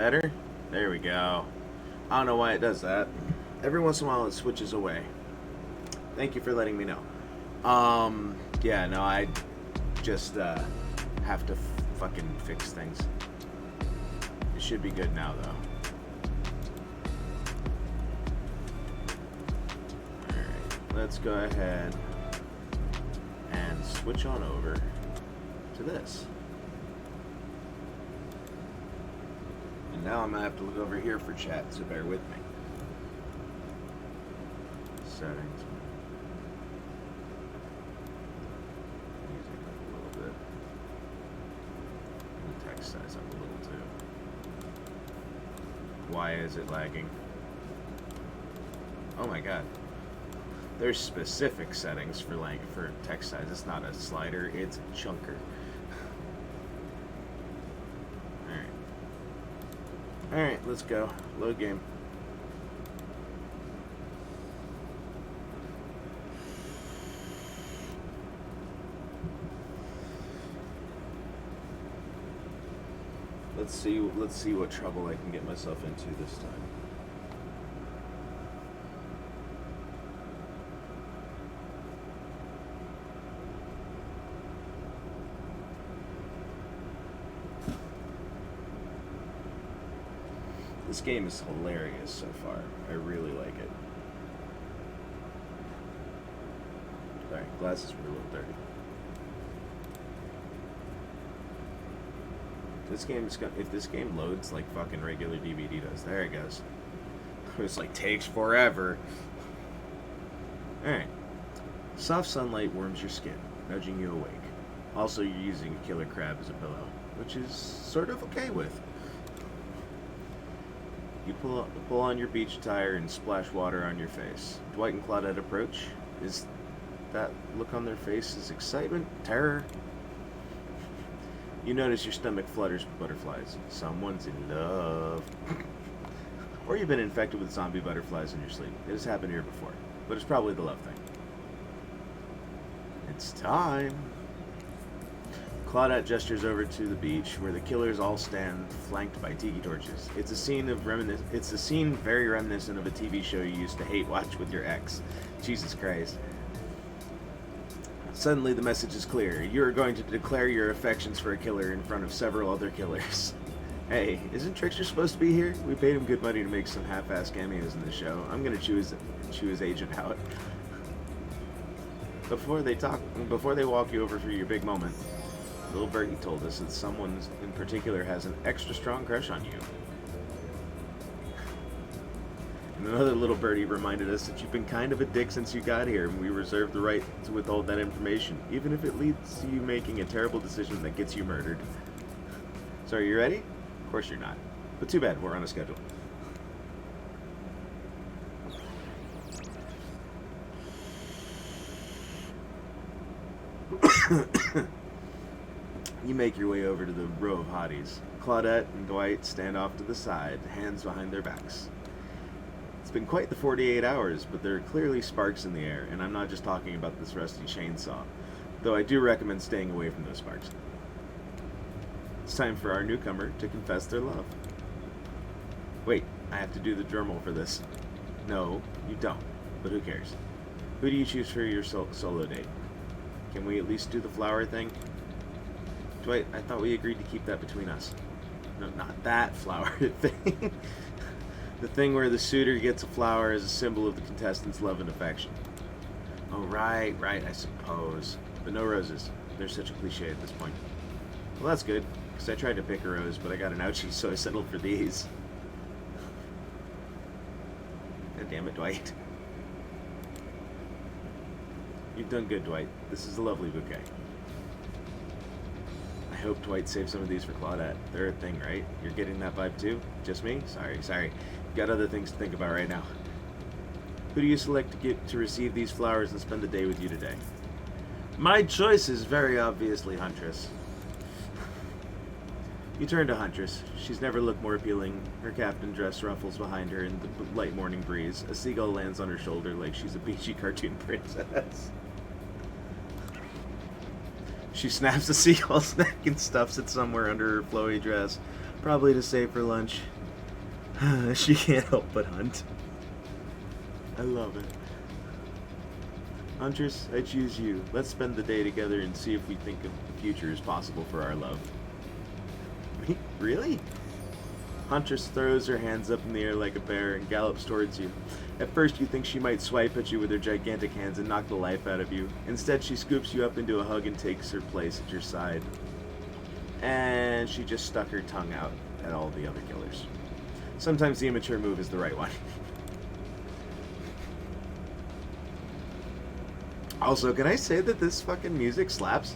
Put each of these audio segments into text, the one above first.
Better? There we go. I don't know why it does that. Every once in a while it switches away. Thank you for letting me know. Yeah, no, I just have to fucking fix things. It should be good now, though. Alright, let's go ahead and switch on over to this. And now I'm gonna have to look over here for chat, so bear with me. Settings. Music up a little bit. And the text size up a little too. Why is it lagging? Oh my god. There's specific settings for text size. It's not a slider, it's a chunker. Alright, let's go. Load game. Let's see what trouble I can get myself into this time. This game is hilarious so far. I really like it. Alright, glasses were a little dirty. If this game loads like fucking regular DVD does, there it goes. It's like takes forever. Alright. Soft sunlight warms your skin, nudging you awake. Also, you're using a killer crab as a pillow, which is sort of okay with. You pull on your beach attire and splash water on your face. Dwight and Claudette approach. Is that look on their faces excitement? Terror? You notice your stomach flutters with butterflies. Someone's in love. Or you've been infected with zombie butterflies in your sleep. It has happened here before, but it's probably the love thing. It's time. Claudette gestures over to the beach, where the killers all stand, flanked by tiki torches. It's a scene very reminiscent of a TV show you used to hate watch with your ex. Jesus Christ. Suddenly, the message is clear. You are going to declare your affections for a killer in front of several other killers. Hey, isn't Trickster supposed to be here? We paid him good money to make some half-ass cameos in the show. I'm gonna chew his agent out. Before they walk you over for your big moment, little Bertie told us that someone in particular has an extra strong crush on you. And another little birdie reminded us that you've been kind of a dick since you got here, and we reserve the right to withhold that information, even if it leads to you making a terrible decision that gets you murdered. So are you ready? Of course you're not. But too bad, we're on a schedule. You make your way over to the row of hotties. Claudette and Dwight stand off to the side, hands behind their backs. It's been quite the 48 hours, but there are clearly sparks in the air, and I'm not just talking about this rusty chainsaw, though I do recommend staying away from those sparks. It's time for our newcomer to confess their love. Wait, I have to do the drum roll for this. No, you don't, but who cares? Who do you choose for your solo date? Can we at least do the flower thing? Dwight, I thought we agreed to keep that between us. No, not that flower thing. The thing where the suitor gets a flower as a symbol of the contestant's love and affection. Oh, right, I suppose. But no roses. They're such a cliche at this point. Well, that's good, because I tried to pick a rose, but I got an ouchie, so I settled for these. God damn it, Dwight. You've done good, Dwight. This is a lovely bouquet. I hope Dwight saved some of these for Claudette. They're a thing, right? You're getting that vibe too? Just me? Sorry. Got other things to think about right now. Who do you select to receive these flowers and spend the day with you today? My choice is very obviously Huntress. You turn to Huntress. She's never looked more appealing. Her captain dress ruffles behind her in the light morning breeze. A seagull lands on her shoulder like she's a beachy cartoon princess. She snaps the seagull's neck and stuffs it somewhere under her flowy dress. Probably to save for lunch. She can't help but hunt. I love it. Huntress, I choose you. Let's spend the day together and see if we think of the future is possible for our love. Really? Huntress throws her hands up in the air like a bear and gallops towards you. At first you think she might swipe at you with her gigantic hands and knock the life out of you. Instead she scoops you up into a hug and takes her place at your side. And she just stuck her tongue out at all the other killers. Sometimes the immature move is the right one. Also, can I say that this fucking music slaps?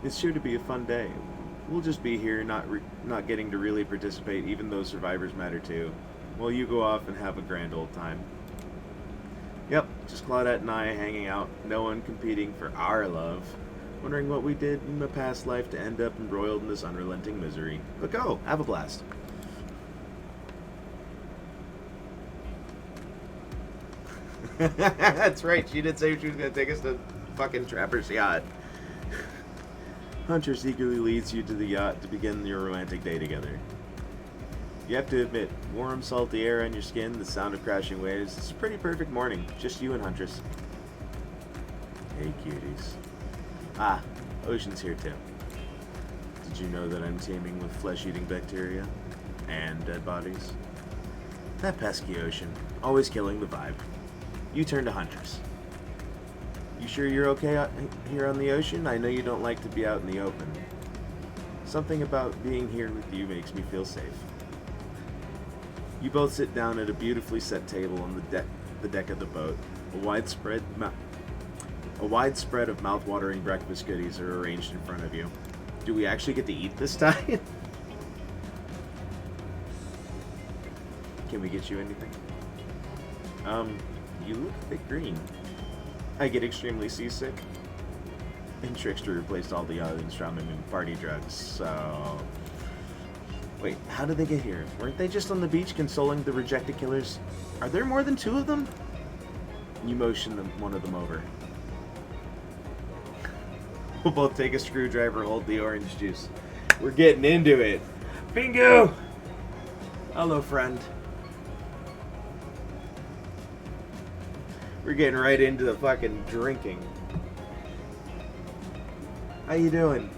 It's sure to be a fun day. We'll just be here, not getting to really participate, even though survivors matter too. Well, you go off and have a grand old time. Yep, just Claudette and I hanging out, no one competing for our love. Wondering what we did in a past life to end up embroiled in this unrelenting misery. But go, have a blast. That's right, she did say she was going to take us to fucking Trapper's yacht. Huntress eagerly leads you to the yacht to begin your romantic day together. You have to admit, warm, salty air on your skin, the sound of crashing waves, it's a pretty perfect morning. Just you and Huntress. Hey, cuties. Ah, Ocean's here too. Did you know that I'm teeming with flesh-eating bacteria? And dead bodies? That pesky Ocean, always killing the vibe. You turn to Huntress. You sure you're okay out here on the ocean? I know you don't like to be out in the open. Something about being here with you makes me feel safe. You both sit down at a beautifully set table on the deck of the boat. A wide spread of mouth-watering breakfast goodies are arranged in front of you. Do we actually get to eat this time? Can we get you anything? You look a bit green. I get extremely seasick. And Trickster replaced all the Strawman and party drugs, so... Wait, how did they get here? Weren't they just on the beach consoling the rejected killers? Are there more than 2 of them? You motion one of them over. We'll both take a screwdriver, hold the orange juice. We're getting into it. Bingo! Hello, friend. We're getting right into the fucking drinking. How you doing?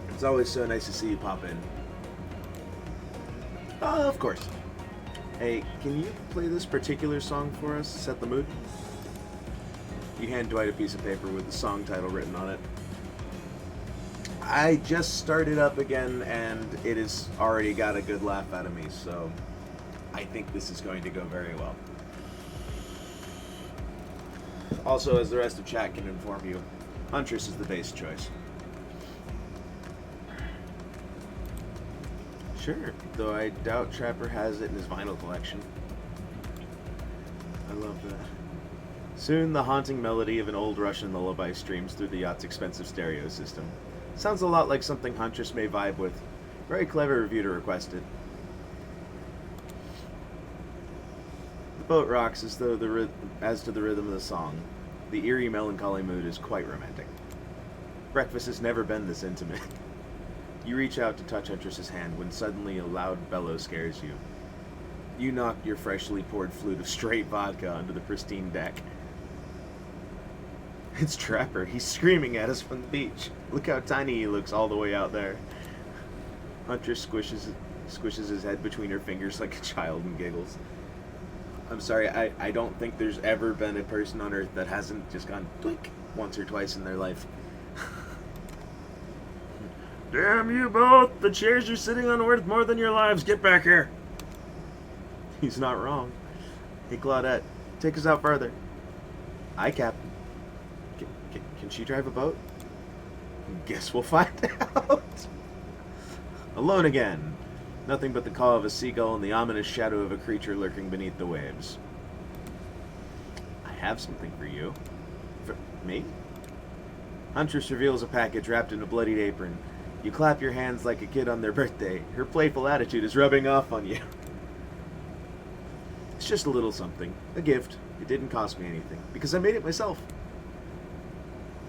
It's always so nice to see you pop in. Oh, of course. Hey, can you play this particular song for us? Set the mood? You hand Dwight a piece of paper with the song title written on it. I just started up again, and it has already got a good laugh out of me, so I think this is going to go very well. Also, as the rest of chat can inform you, Huntress is the bass choice. Sure, though I doubt Trapper has it in his vinyl collection. I love that. Soon, the haunting melody of an old Russian lullaby streams through the yacht's expensive stereo system. Sounds a lot like something Huntress may vibe with. Very clever of you to request it. The boat rocks as to the rhythm of the song. The eerie, melancholy mood is quite romantic. Breakfast has never been this intimate. You reach out to touch Huntress's hand when suddenly a loud bellow scares you. You knock your freshly poured flute of straight vodka onto the pristine deck. It's Trapper. He's screaming at us from the beach. Look how tiny he looks all the way out there. Huntress squishes his head between her fingers like a child and giggles. I'm sorry, I don't think there's ever been a person on Earth that hasn't just gone twink once or twice in their life. Damn you both! The chairs you're sitting on are worth more than your lives. Get back here! He's not wrong. Hey, Claudette, take us out further. Aye, Captain. Can she drive a boat? Guess we'll find out. Alone again. Nothing but the call of a seagull and the ominous shadow of a creature lurking beneath the waves. I have something for you. For me? Huntress reveals a package wrapped in a bloodied apron. You clap your hands like a kid on their birthday. Her playful attitude is rubbing off on you. It's just a little something. A gift. It didn't cost me anything. Because I made it myself.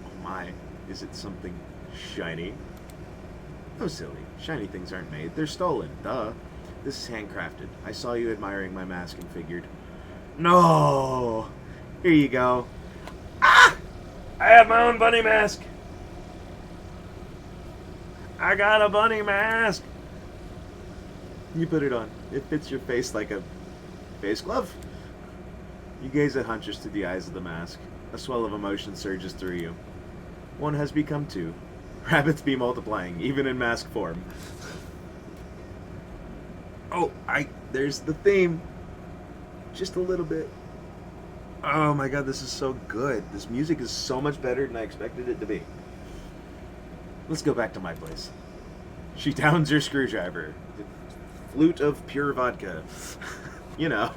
Oh my. Is it something shiny? Oh, silly. Shiny things aren't made. They're stolen. Duh. This is handcrafted. I saw you admiring my mask and figured... No! Here you go. Ah! I have my own bunny mask! I got a bunny mask! You put it on. It fits your face like a face glove. You gaze at Huntress through the eyes of the mask. A swell of emotion surges through you. One has become two. Rabbits be multiplying, even in mask form. Oh, there's the theme. Just a little bit. Oh my god, this is so good. This music is so much better than I expected it to be. Let's go back to my place. She downs her screwdriver. The flute of pure vodka. You know.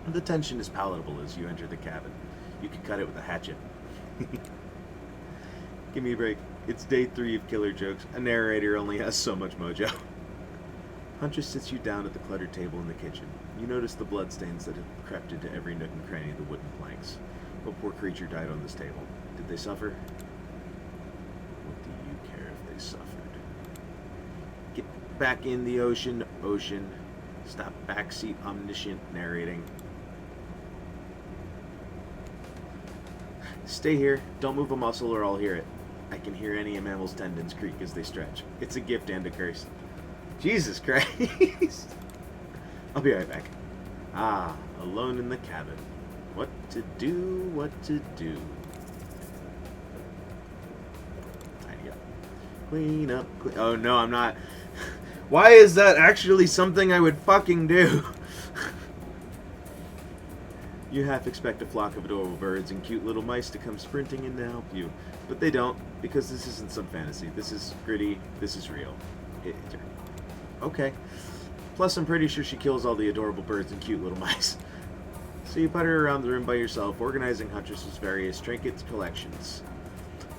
The tension is palatable as you enter the cabin. You can cut it with a hatchet. Give me a break. It's day 3 of killer jokes. A narrator only has so much mojo. Huntress sits you down at the cluttered table in the kitchen. You notice the bloodstains that have crept into every nook and cranny of the wooden planks. A poor creature died on this table. Did they suffer? What do you care if they suffered? Get back in the ocean, ocean. Stop backseat omniscient narrating. Stay here. Don't move a muscle or I'll hear it. I can hear any mammal's tendons creak as they stretch. It's a gift and a curse. Jesus Christ. I'll be right back. Ah, alone in the cabin. What to do, what to do. Tidy up. Clean up. Oh no, I'm not. Why is that actually something I would fucking do? You half expect a flock of adorable birds and cute little mice to come sprinting in to help you. But they don't, because this isn't some fantasy. This is gritty. This is real. Okay. Plus, I'm pretty sure she kills all the adorable birds and cute little mice. So you putter around the room by yourself, organizing Huntress's various trinkets collections.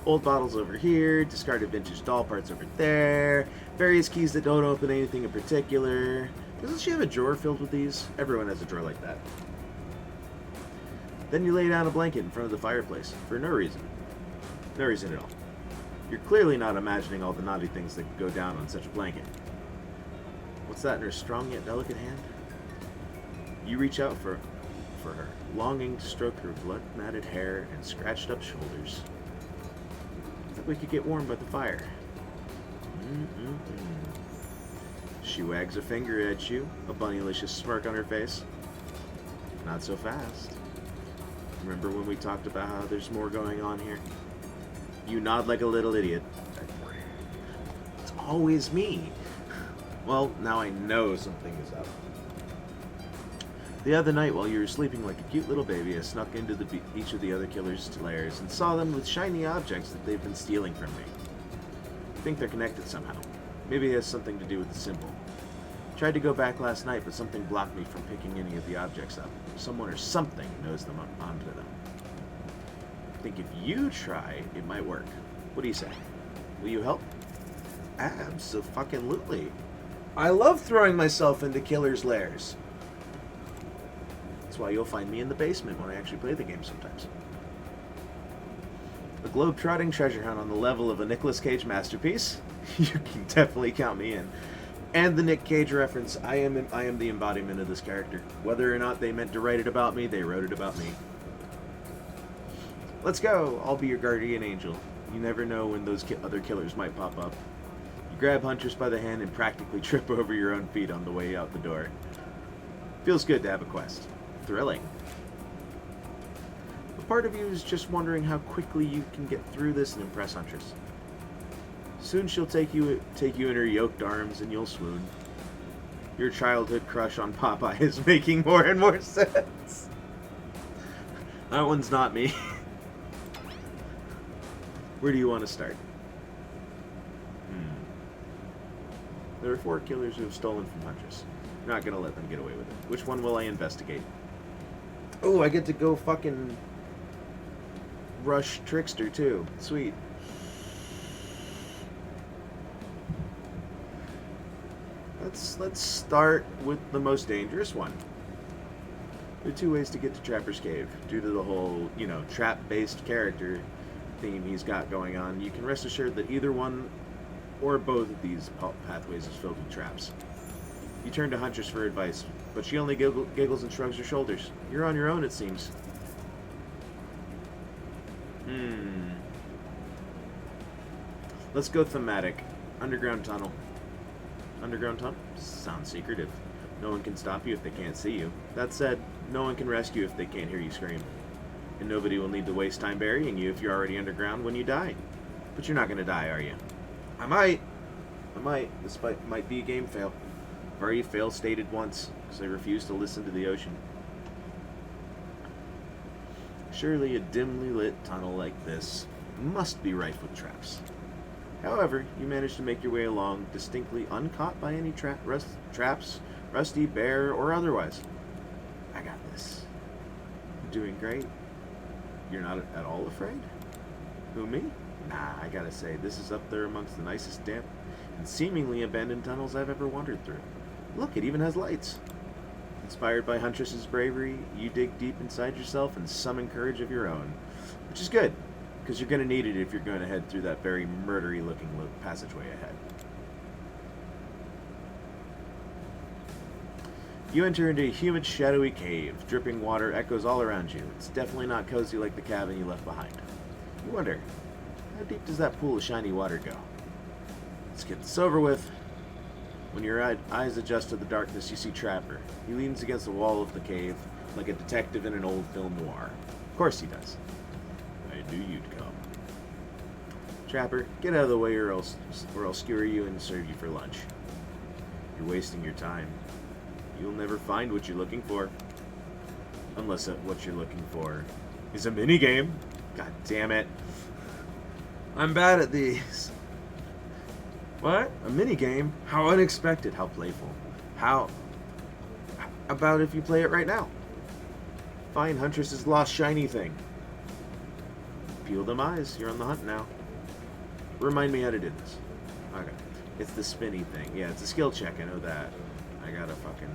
Old bottles over here, discarded vintage doll parts over there, various keys that don't open anything in particular. Doesn't she have a drawer filled with these? Everyone has a drawer like that. Then you lay down a blanket in front of the fireplace, for no reason. No reason at all. You're clearly not imagining all the naughty things that could go down on such a blanket. What's that in her strong yet delicate hand? You reach out for her, longing to stroke her blood-matted hair and scratched-up shoulders. Thought we could get warm by the fire. She wags a finger at you, a bunnylicious smirk on her face. Not so fast. Remember when we talked about how there's more going on here? You nod like a little idiot. It's always me. Well, now I know something is up. The other night, while you were sleeping like a cute little baby, I snuck into each of the other killers' lairs and saw them with shiny objects that they've been stealing from me. I think they're connected somehow. Maybe it has something to do with the symbol. Tried to go back last night, but something blocked me from picking any of the objects up. Someone or something knows them onto them. I think if you try, it might work. What do you say? Will you help? Abso-fucking-lutely. I love throwing myself into killers' lairs. That's why you'll find me in the basement when I actually play the game sometimes. A globe-trotting treasure hunt on the level of a Nicolas Cage masterpiece? You can definitely count me in. And the Nick Cage reference, I am the embodiment of this character. Whether or not they meant to write it about me, they wrote it about me. Let's go! I'll be your guardian angel. You never know when those other killers might pop up. You grab Huntress by the hand and practically trip over your own feet on the way out the door. Feels good to have a quest. Thrilling. A part of you is just wondering how quickly you can get through this and impress Huntress. Soon she'll take you in her yoked arms and you'll swoon. Your childhood crush on Popeye is making more and more sense. That one's not me. Where do you want to start? There are 4 killers who have stolen from Huntress. You're not going to let them get away with it. Which one will I investigate? Oh, I get to go fucking rush Trickster too. Sweet. Let's start with the most dangerous one. There are two ways to get to Trapper's Cave. Due to the whole, trap-based character theme he's got going on, you can rest assured that either one or both of these pathways is filled with traps. You turn to Huntress for advice, but she only giggles and shrugs her shoulders. You're on your own, it seems. Let's go thematic. Underground tunnel. Underground tunnel? Sounds secretive. No one can stop you if they can't see you. That said, no one can rescue if they can't hear you scream. And nobody will need to waste time burying you if you're already underground when you die. But you're not going to die, are you? I might. This might be a game fail. I've already fail-stated once, because I refuse to listen to the ocean. Surely a dimly lit tunnel like this must be rife with traps. However, you manage to make your way along, distinctly uncaught by any traps, rusty, bare, or otherwise. I got this. I'm doing great. You're not at all afraid? Who, me? Nah, I gotta say, this is up there amongst the nicest, damp, and seemingly abandoned tunnels I've ever wandered through. Look, it even has lights. Inspired by Huntress's bravery, you dig deep inside yourself and summon courage of your own. Which is good, because you're going to need it if you're going to head through that very murdery-looking passageway ahead. You enter into a humid, shadowy cave. Dripping water echoes all around you. It's definitely not cozy like the cabin you left behind. You wonder, how deep does that pool of shiny water go? Let's get this over with. When your eyes adjust to the darkness, you see Trapper. He leans against the wall of the cave like a detective in an old film noir. Of course he does. I knew you'd come. Trapper, get out of the way or I'll skewer you and serve you for lunch. You're wasting your time. You'll never find what you're looking for. Unless what you're looking for is a minigame. God damn it. I'm bad at these. What? A minigame? How unexpected. How playful. How about if you play it right now? Find Huntress's lost shiny thing. Peel them eyes. You're on the hunt now. Remind me how to do this. Okay. It's the spinny thing. Yeah, it's a skill check. I know that. I gotta fucking...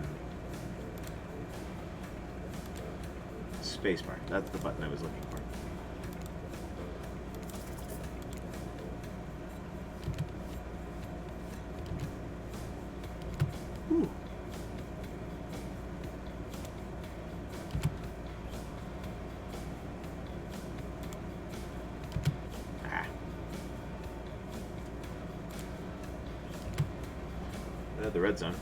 Spacebar. That's the button I was looking for. Ooh. The red zone.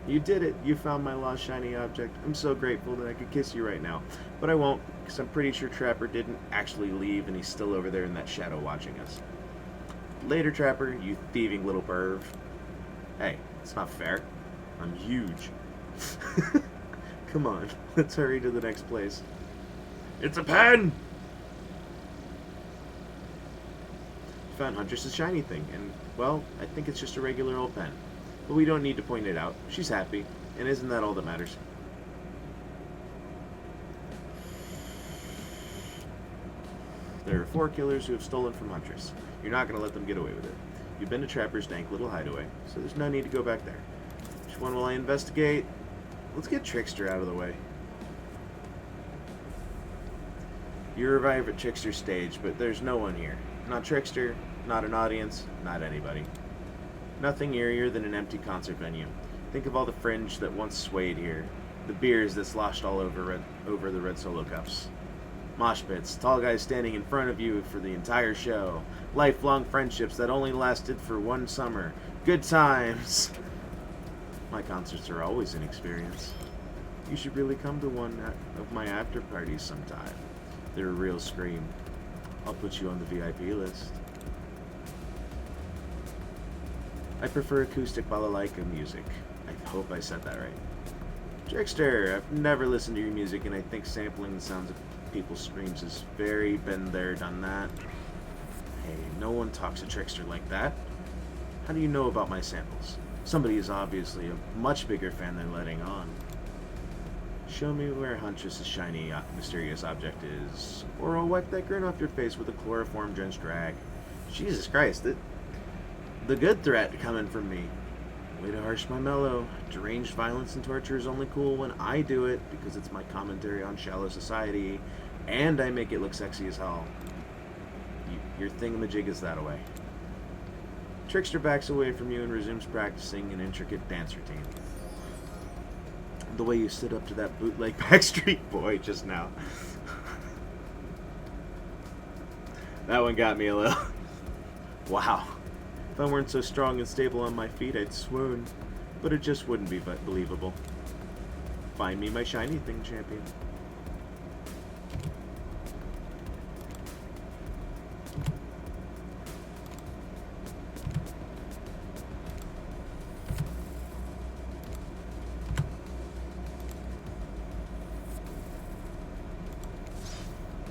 You did it. You found my lost shiny object. I'm so grateful that I could kiss you right now. But I won't, because I'm pretty sure Trapper didn't actually leave and he's still over there in that shadow watching us. Later, Trapper, you thieving little perv. Hey, it's not fair. I'm huge. Come on, let's hurry to the next place. It's a pen! Found Huntress's shiny thing, and, well, I think it's just a regular old pen. But we don't need to point it out. She's happy, and isn't that all that matters? There are 4 killers who have stolen from Huntress. You're not going to let them get away with it. You've been to Trapper's dank little hideaway, so there's no need to go back there. Which one will I investigate? Let's get Trickster out of the way. You arrive at Trickster's stage, but there's no one here. Not Trickster, not an audience, not anybody. Nothing eerier than an empty concert venue. Think of all the fringe that once swayed here. The beers that sloshed all over the red Solo cups. Mosh pits, tall guys standing in front of you for the entire show. Lifelong friendships that only lasted for one summer. Good times! My concerts are always an experience. You should really come to one of my after parties sometime. They're a real scream. I'll put you on the VIP list. I prefer acoustic balalaika music. I hope I said that right. Trickster, I've never listened to your music, and I think sampling the sounds of people's screams is very been there, done that. Hey, no one talks to Trickster like that. How do you know about my samples? Somebody is obviously a much bigger fan than letting on. Show me where Huntress's shiny, mysterious object is, or I'll wipe that grin off your face with a chloroform-drenched rag. Jesus Christ, the good threat coming from me. Way to harsh my mellow. Deranged violence and torture is only cool when I do it because it's my commentary on shallow society, and I make it look sexy as hell. Your thingamajig is that away. Trickster backs away from you and resumes practicing an intricate dance routine. The way you stood up to that bootleg Backstreet Boy just now. That one got me a little. Wow. If I weren't so strong and stable on my feet, I'd swoon. But it just wouldn't be believable. Find me my shiny thing, champion.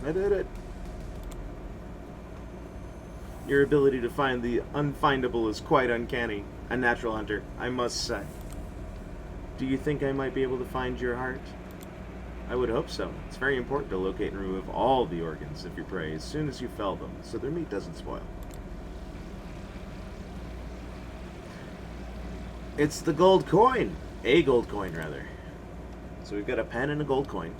I did it. Your ability to find the unfindable is quite uncanny. A natural hunter, I must say. Do you think I might be able to find your heart? I would hope so. It's very important to locate and remove all the organs of your prey as soon as you fell them, so their meat doesn't spoil. It's the gold coin! A gold coin, rather. So we've got a pen and a gold coin.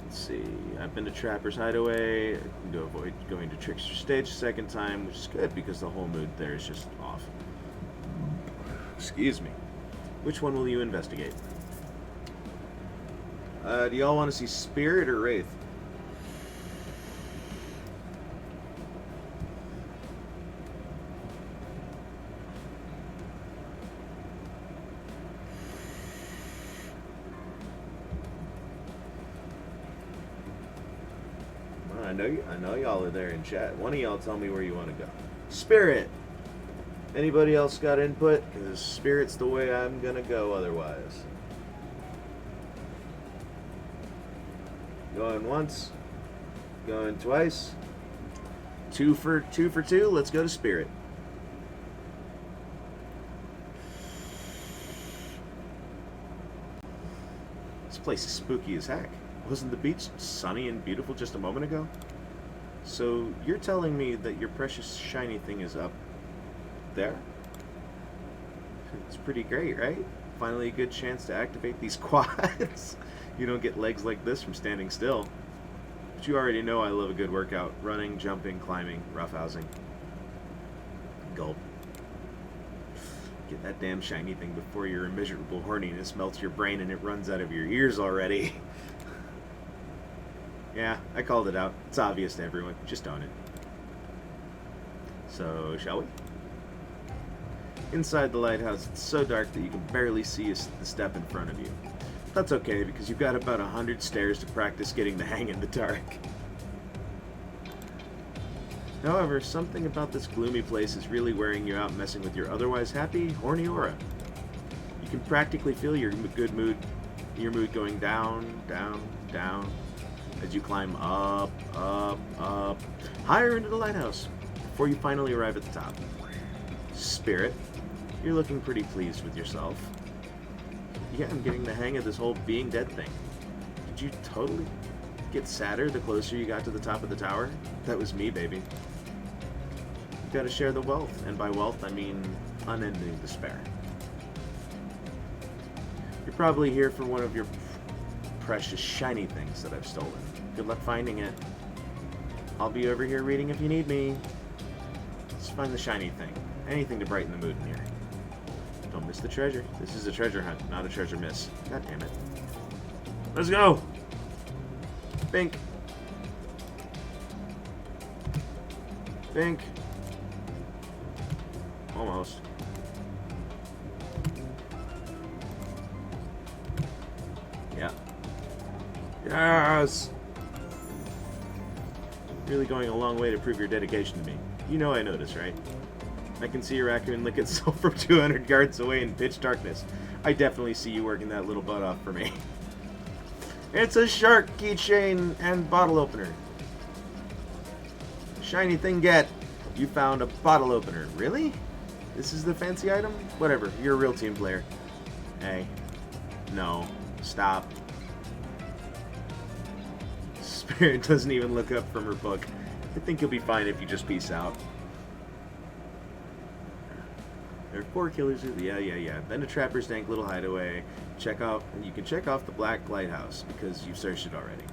Let's see, I've been to Trapper's Hideaway. I can go avoid going to Trickster Stage a second time, which is good because the whole mood there is just off. Excuse me. Which one will you investigate? Do y'all want to see Spirit or Wraith? I know y'all are there in chat. One of y'all tell me where you want to go. Spirit! Anybody else got input? Because Spirit's the way I'm gonna go otherwise. Going once. Going twice. Two for two. Let's go to Spirit. This place is spooky as heck. Wasn't the beach sunny and beautiful just a moment ago? So you're telling me that your precious shiny thing is up there? It's pretty great, right? Finally a good chance to activate these quads. You don't get legs like this from standing still. But you already know I love a good workout. Running, jumping, climbing, roughhousing. Gulp. Get that damn shiny thing before your immeasurable horniness melts your brain and it runs out of your ears already. Yeah, I called it out. It's obvious to everyone. Just own it. So, shall we? Inside the lighthouse, it's so dark that you can barely see the step in front of you. That's okay, because you've got about 100 stairs to practice getting the hang in the dark. However, something about this gloomy place is really wearing you out, messing with your otherwise happy, horny aura. You can practically feel your mood going down, down, down, as you climb up, up, up, higher into the lighthouse, before you finally arrive at the top. Spirit, you're looking pretty pleased with yourself. Yeah, I'm getting the hang of this whole being dead thing. Did you totally get sadder the closer you got to the top of the tower? That was me, baby. You've got to share the wealth, and by wealth I mean unending despair. You're probably here for one of your precious shiny things that I've stolen. Good luck finding it. I'll be over here reading if you need me. Let's find the shiny thing. Anything to brighten the mood in here. Don't miss the treasure. This is a treasure hunt, not a treasure miss. God damn it. Let's go! Bink. Bink. Almost. Yeah. Yes! Really going a long way to prove your dedication to me. You know I notice, right? I can see your raccoon lick itself from 200 yards away in pitch darkness. I definitely see you working that little butt off for me. It's a shark keychain and bottle opener. Shiny thing get. You found a bottle opener. Really? This is the fancy item? Whatever, you're a real team player. Hey. No. Stop. Spirit doesn't even look up from her book. I think you'll be fine if you just peace out. 4 killers. Yeah. Then a trapper's dank little hideaway. You can check off the Black Lighthouse because you've searched it already.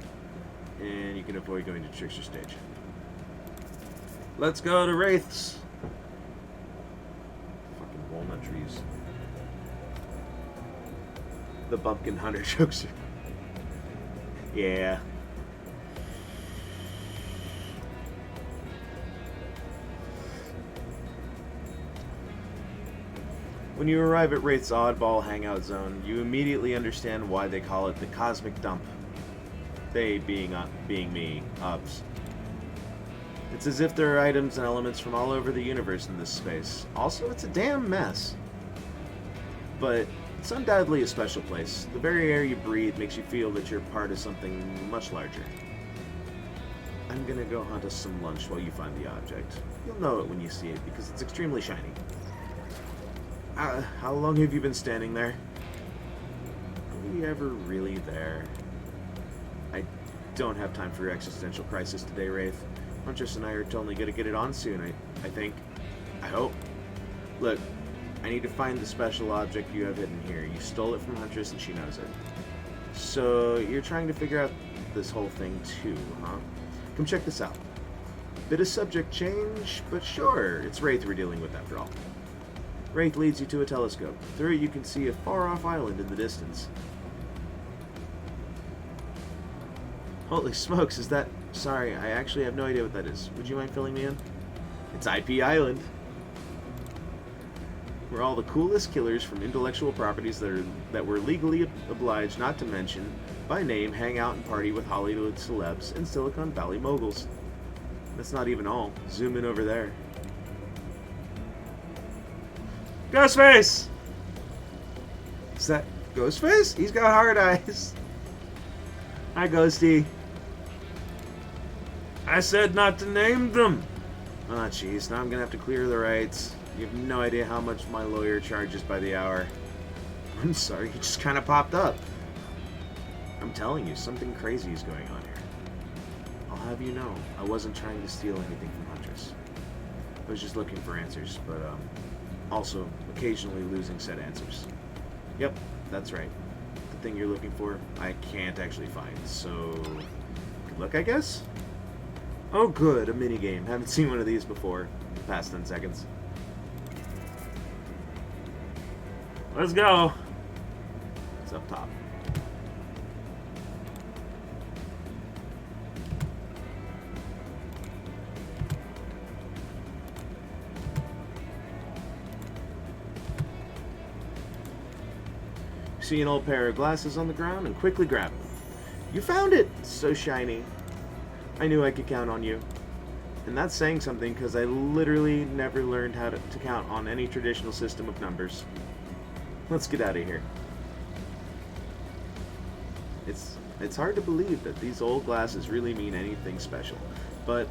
And you can avoid going to Trickster Stage. Let's go to Wraiths. Fucking walnut trees. The Bumpkin Hunter jokes. Yeah. When you arrive at Wraith's oddball hangout zone, you immediately understand why they call it the Cosmic Dump. They being me, Ups. It's as if there are items and elements from all over the universe in this space. Also, it's a damn mess. But it's undoubtedly a special place. The very air you breathe makes you feel that you're part of something much larger. I'm gonna go hunt us some lunch while you find the object. You'll know it when you see it because it's extremely shiny. How long have you been standing there? Are we ever really there? I don't have time for your existential crisis today, Wraith. Huntress and I are totally gonna get it on soon, I think. I hope. Look, I need to find the special object you have hidden here. You stole it from Huntress and she knows it. So, you're trying to figure out this whole thing too, huh? Come check this out. Bit of subject change, but sure, it's Wraith we're dealing with after all. Wraith leads you to a telescope. Through it you can see a far-off island in the distance. Holy smokes, is that... Sorry, I actually have no idea what that is. Would you mind filling me in? It's IP Island. Where all the coolest killers from intellectual properties that we're legally obliged not to mention by name hang out and party with Hollywood celebs and Silicon Valley moguls. That's not even all. Zoom in over there. Ghostface! Is that Ghostface? He's got hard eyes. Hi, Ghosty. I said not to name them. Ah, jeez. Now I'm gonna have to clear the rights. You have no idea how much my lawyer charges by the hour. I'm sorry, he just kind of popped up. I'm telling you, something crazy is going on here. I'll have you know, I wasn't trying to steal anything from Huntress. I was just looking for answers, but also occasionally losing said answers. Yep, that's right. The thing you're looking for, I can't actually find, so good luck, I guess? Oh good, a minigame. Haven't seen one of these before in the past 10 seconds. Let's go! It's up top. See an old pair of glasses on the ground and quickly grab them. You found it! So shiny. I knew I could count on you. And that's saying something because I literally never learned how to count on any traditional system of numbers. Let's get out of here. It's hard to believe that these old glasses really mean anything special, but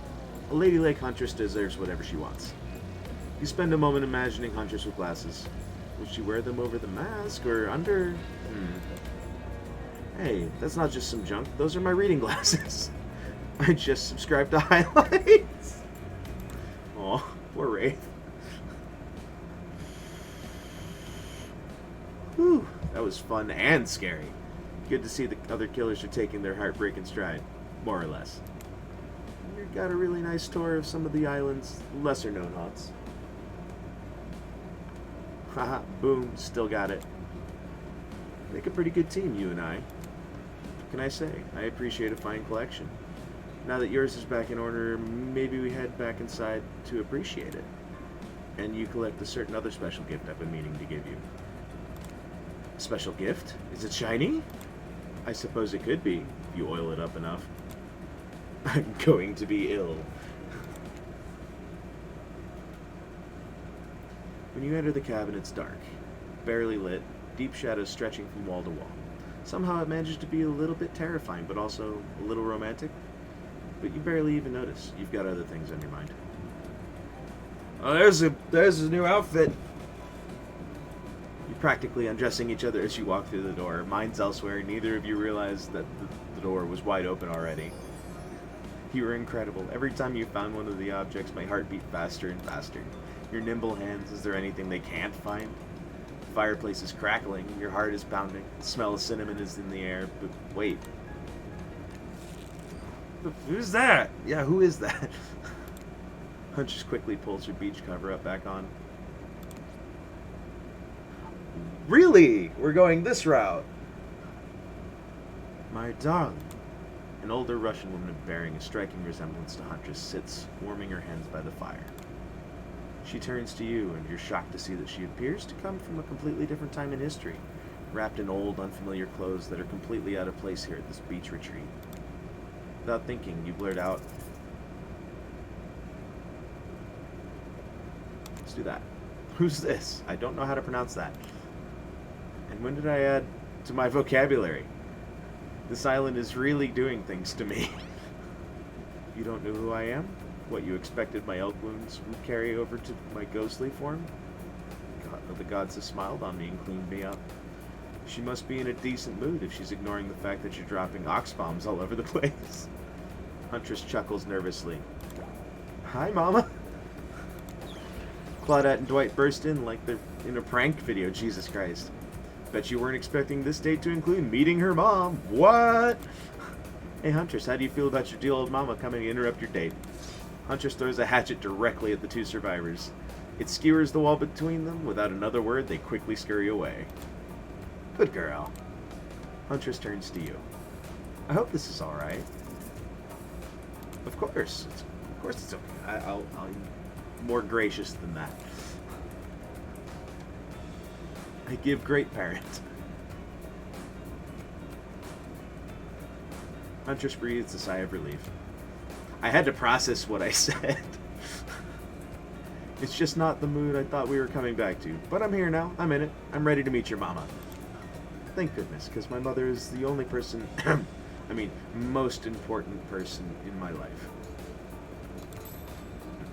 a lady like Huntress deserves whatever she wants. You spend a moment imagining Huntress with glasses. Would she wear them over the mask or under? Hey, that's not just some junk. Those are my reading glasses. I just subscribed to highlights. Aw, poor Wraith. Whew, that was fun and scary. Good to see the other killers are taking their heartbreak in stride, more or less. You got a really nice tour of some of the island's lesser-known haunts. Haha, boom, still got it. Make a pretty good team, you and I. What can I say? I appreciate a fine collection. Now that yours is back in order, maybe we head back inside to appreciate it. And you collect a certain other special gift I've been meaning to give you. Special gift? Is it shiny? I suppose it could be, if you oil it up enough. I'm going to be ill. When you enter the cabin, it's dark, barely lit, deep shadows stretching from wall to wall. Somehow it manages to be a little bit terrifying, but also a little romantic. But you barely even notice. You've got other things on your mind. Oh, there's a new outfit. You're practically undressing each other as you walk through the door. Mine's elsewhere. Neither of you realized that the door was wide open already. You were incredible. Every time you found one of the objects, my heart beat faster and faster. your nimble hands. Is there anything they can't find? The fireplace is crackling. Your heart is pounding. The smell of cinnamon is in the air. But wait. Who's that? Yeah, who is that? Huntress quickly pulls her beach cover up back on. Really? We're going this route? My darling. An older Russian woman bearing a striking resemblance to Huntress sits, warming her hands by the fire. She turns to you, and you're shocked to see that she appears to come from a completely different time in history, wrapped in old, unfamiliar clothes that are completely out of place here at this beach retreat. Without thinking, you blurt out, "Let's do that. Who's this? I don't know how to pronounce that. And when did I add to my vocabulary? This island is really doing things to me." You don't know who I am? What, you expected my elk wounds would carry over to my ghostly form? God, the gods have smiled on me and cleaned me up. She must be in a decent mood if she's ignoring the fact that you're dropping ox bombs all over the place. Huntress chuckles nervously. Hi, Mama. Claudette and Dwight burst in like they're in a prank video. Jesus Christ. Bet you weren't expecting this date to include meeting her mom. What? Hey, Huntress, how do you feel about your deal old mama coming to interrupt your date? Huntress throws a hatchet directly at the two survivors. It skewers the wall between them. Without another word, they quickly scurry away. Good girl. Huntress turns to you. I hope this is alright. Of course. Of course it's okay. I'll more gracious than that. I give great parent. Huntress breathes a sigh of relief. I had to process what I said. It's just not the mood I thought we were coming back to. But I'm here now. I'm in it. I'm ready to meet your mama. Thank goodness, because my mother is the only person, most important person in my life.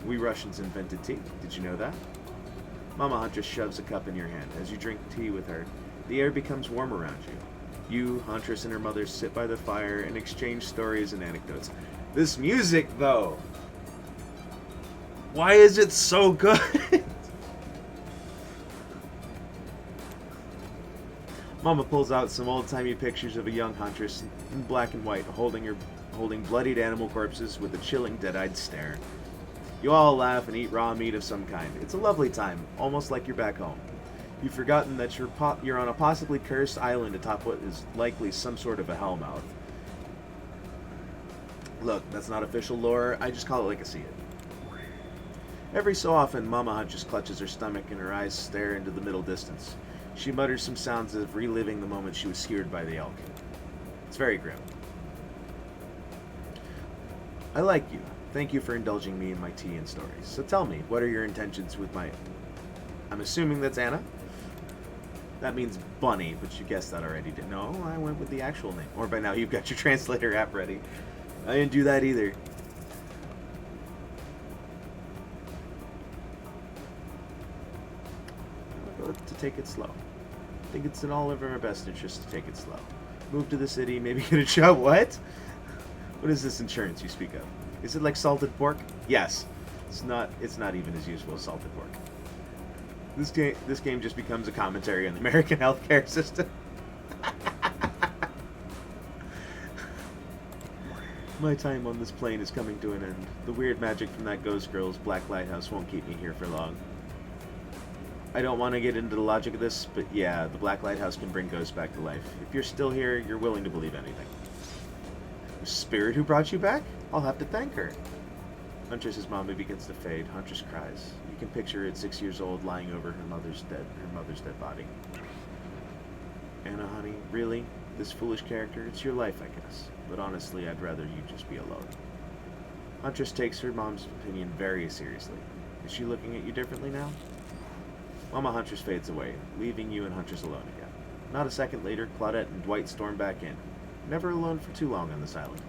We Russians invented tea. Did you know that? Mama Huntress shoves a cup in your hand. As you drink tea with her, the air becomes warm around you. You, Huntress, and her mother sit by the fire and exchange stories and anecdotes. This music, though. Why is it so good? Mama pulls out some old-timey pictures of a young Huntress in black and white, holding bloodied animal corpses with a chilling, dead-eyed stare. You all laugh and eat raw meat of some kind. It's a lovely time, almost like you're back home. You've forgotten that you're on a possibly cursed island atop what is likely some sort of a hellmouth. Look, that's not official lore. I just call it like I see it. Every so often, Mama Huntress clutches her stomach and her eyes stare into the middle distance. She mutters some sounds as if reliving the moment she was skewered by the elk. It's very grim. I like you. Thank you for indulging me in my tea and stories. So tell me, what are your intentions with my... I'm assuming that's Anna? That means bunny, but you guessed that already. No, I went with the actual name. Or by now you've got your translator app ready. I didn't do that either. To take it slow. I think it's in all of our best interest to take it slow. Move to the city, maybe get a job. What? What is this insurance you speak of? Is it like salted pork? Yes. It's not even as useful as salted pork. This game just becomes a commentary on the American healthcare system. My time on this plane is coming to an end. The weird magic from that ghost girl's black lighthouse won't keep me here for long. I don't want to get into the logic of this, but yeah, the Black Lighthouse can bring ghosts back to life. If you're still here, you're willing to believe anything. The spirit who brought you back? I'll have to thank her. Huntress's mama begins to fade. Huntress cries. You can picture her at 6 years old, lying over her mother's dead body. Anna, honey, really? This foolish character? It's your life, I guess. But honestly, I'd rather you just be alone. Huntress takes her mom's opinion very seriously. Is she looking at you differently now? Mama Huntress fades away, leaving you and Huntress alone again. Not a second later, Claudette and Dwight storm back in. Never alone for too long on this island.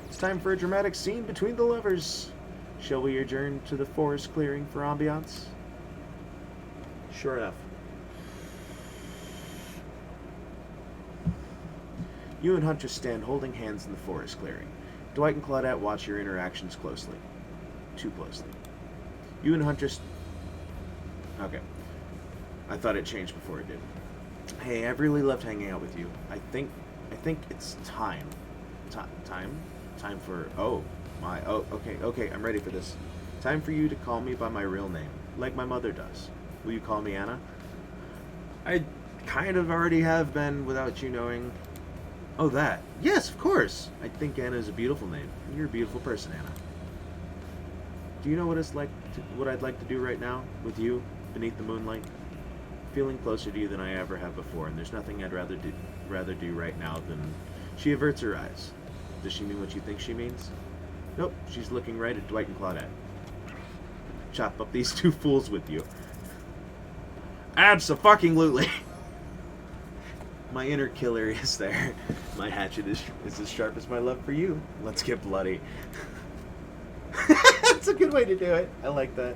It's time for a dramatic scene between the lovers. Shall we adjourn to the forest clearing for ambiance? Sure enough. You and Huntress stand holding hands in the forest clearing. Dwight and Claudette watch your interactions closely. Too closely. You and Huntress Okay. I thought it changed before it did. Hey, I've really loved hanging out with you. I think it's time. Time for... Oh, my... Oh, okay, I'm ready for this. Time for you to call me by my real name, like my mother does. Will you call me Anna? I kind of already have been without you knowing. Oh, that. Yes, of course. I think Anna is a beautiful name. You're a beautiful person, Anna. Do you know what what I'd like to do right now with you beneath the moonlight? Feeling closer to you than I ever have before, and there's nothing I'd rather do right now than... She averts her eyes. Does she mean what you think she means? Nope, she's looking right at Dwight and Claudette. Chop up these two fools with you. Abso-fucking-lutely! My inner killer is there. My hatchet is as sharp as my love for you. Let's get bloody. That's a good way to do it. I like that.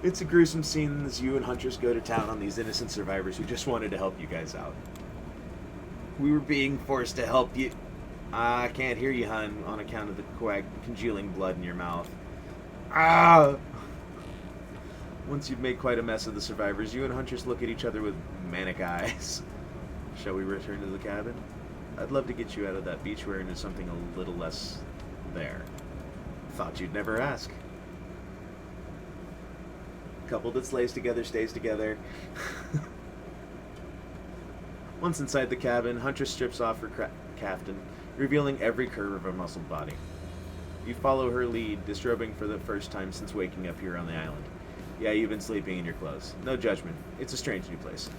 It's a gruesome scene as you and Huntress go to town on these innocent survivors who just wanted to help you guys out. We were being forced to help you. I can't hear you, hun, on account of the congealing blood in your mouth. Ah! Once you've made quite a mess of the survivors, you and Huntress look at each other with manic eyes. Shall we return to the cabin? I'd love to get you out of that beachwear into something a little less there. Thought you'd never ask. Couple that slays together stays together. Once inside the cabin, Huntress strips off her caftan, revealing every curve of her muscled body. You follow her lead, disrobing for the first time since waking up here on the island. Yeah, you've been sleeping in your clothes. No judgment. It's a strange new place.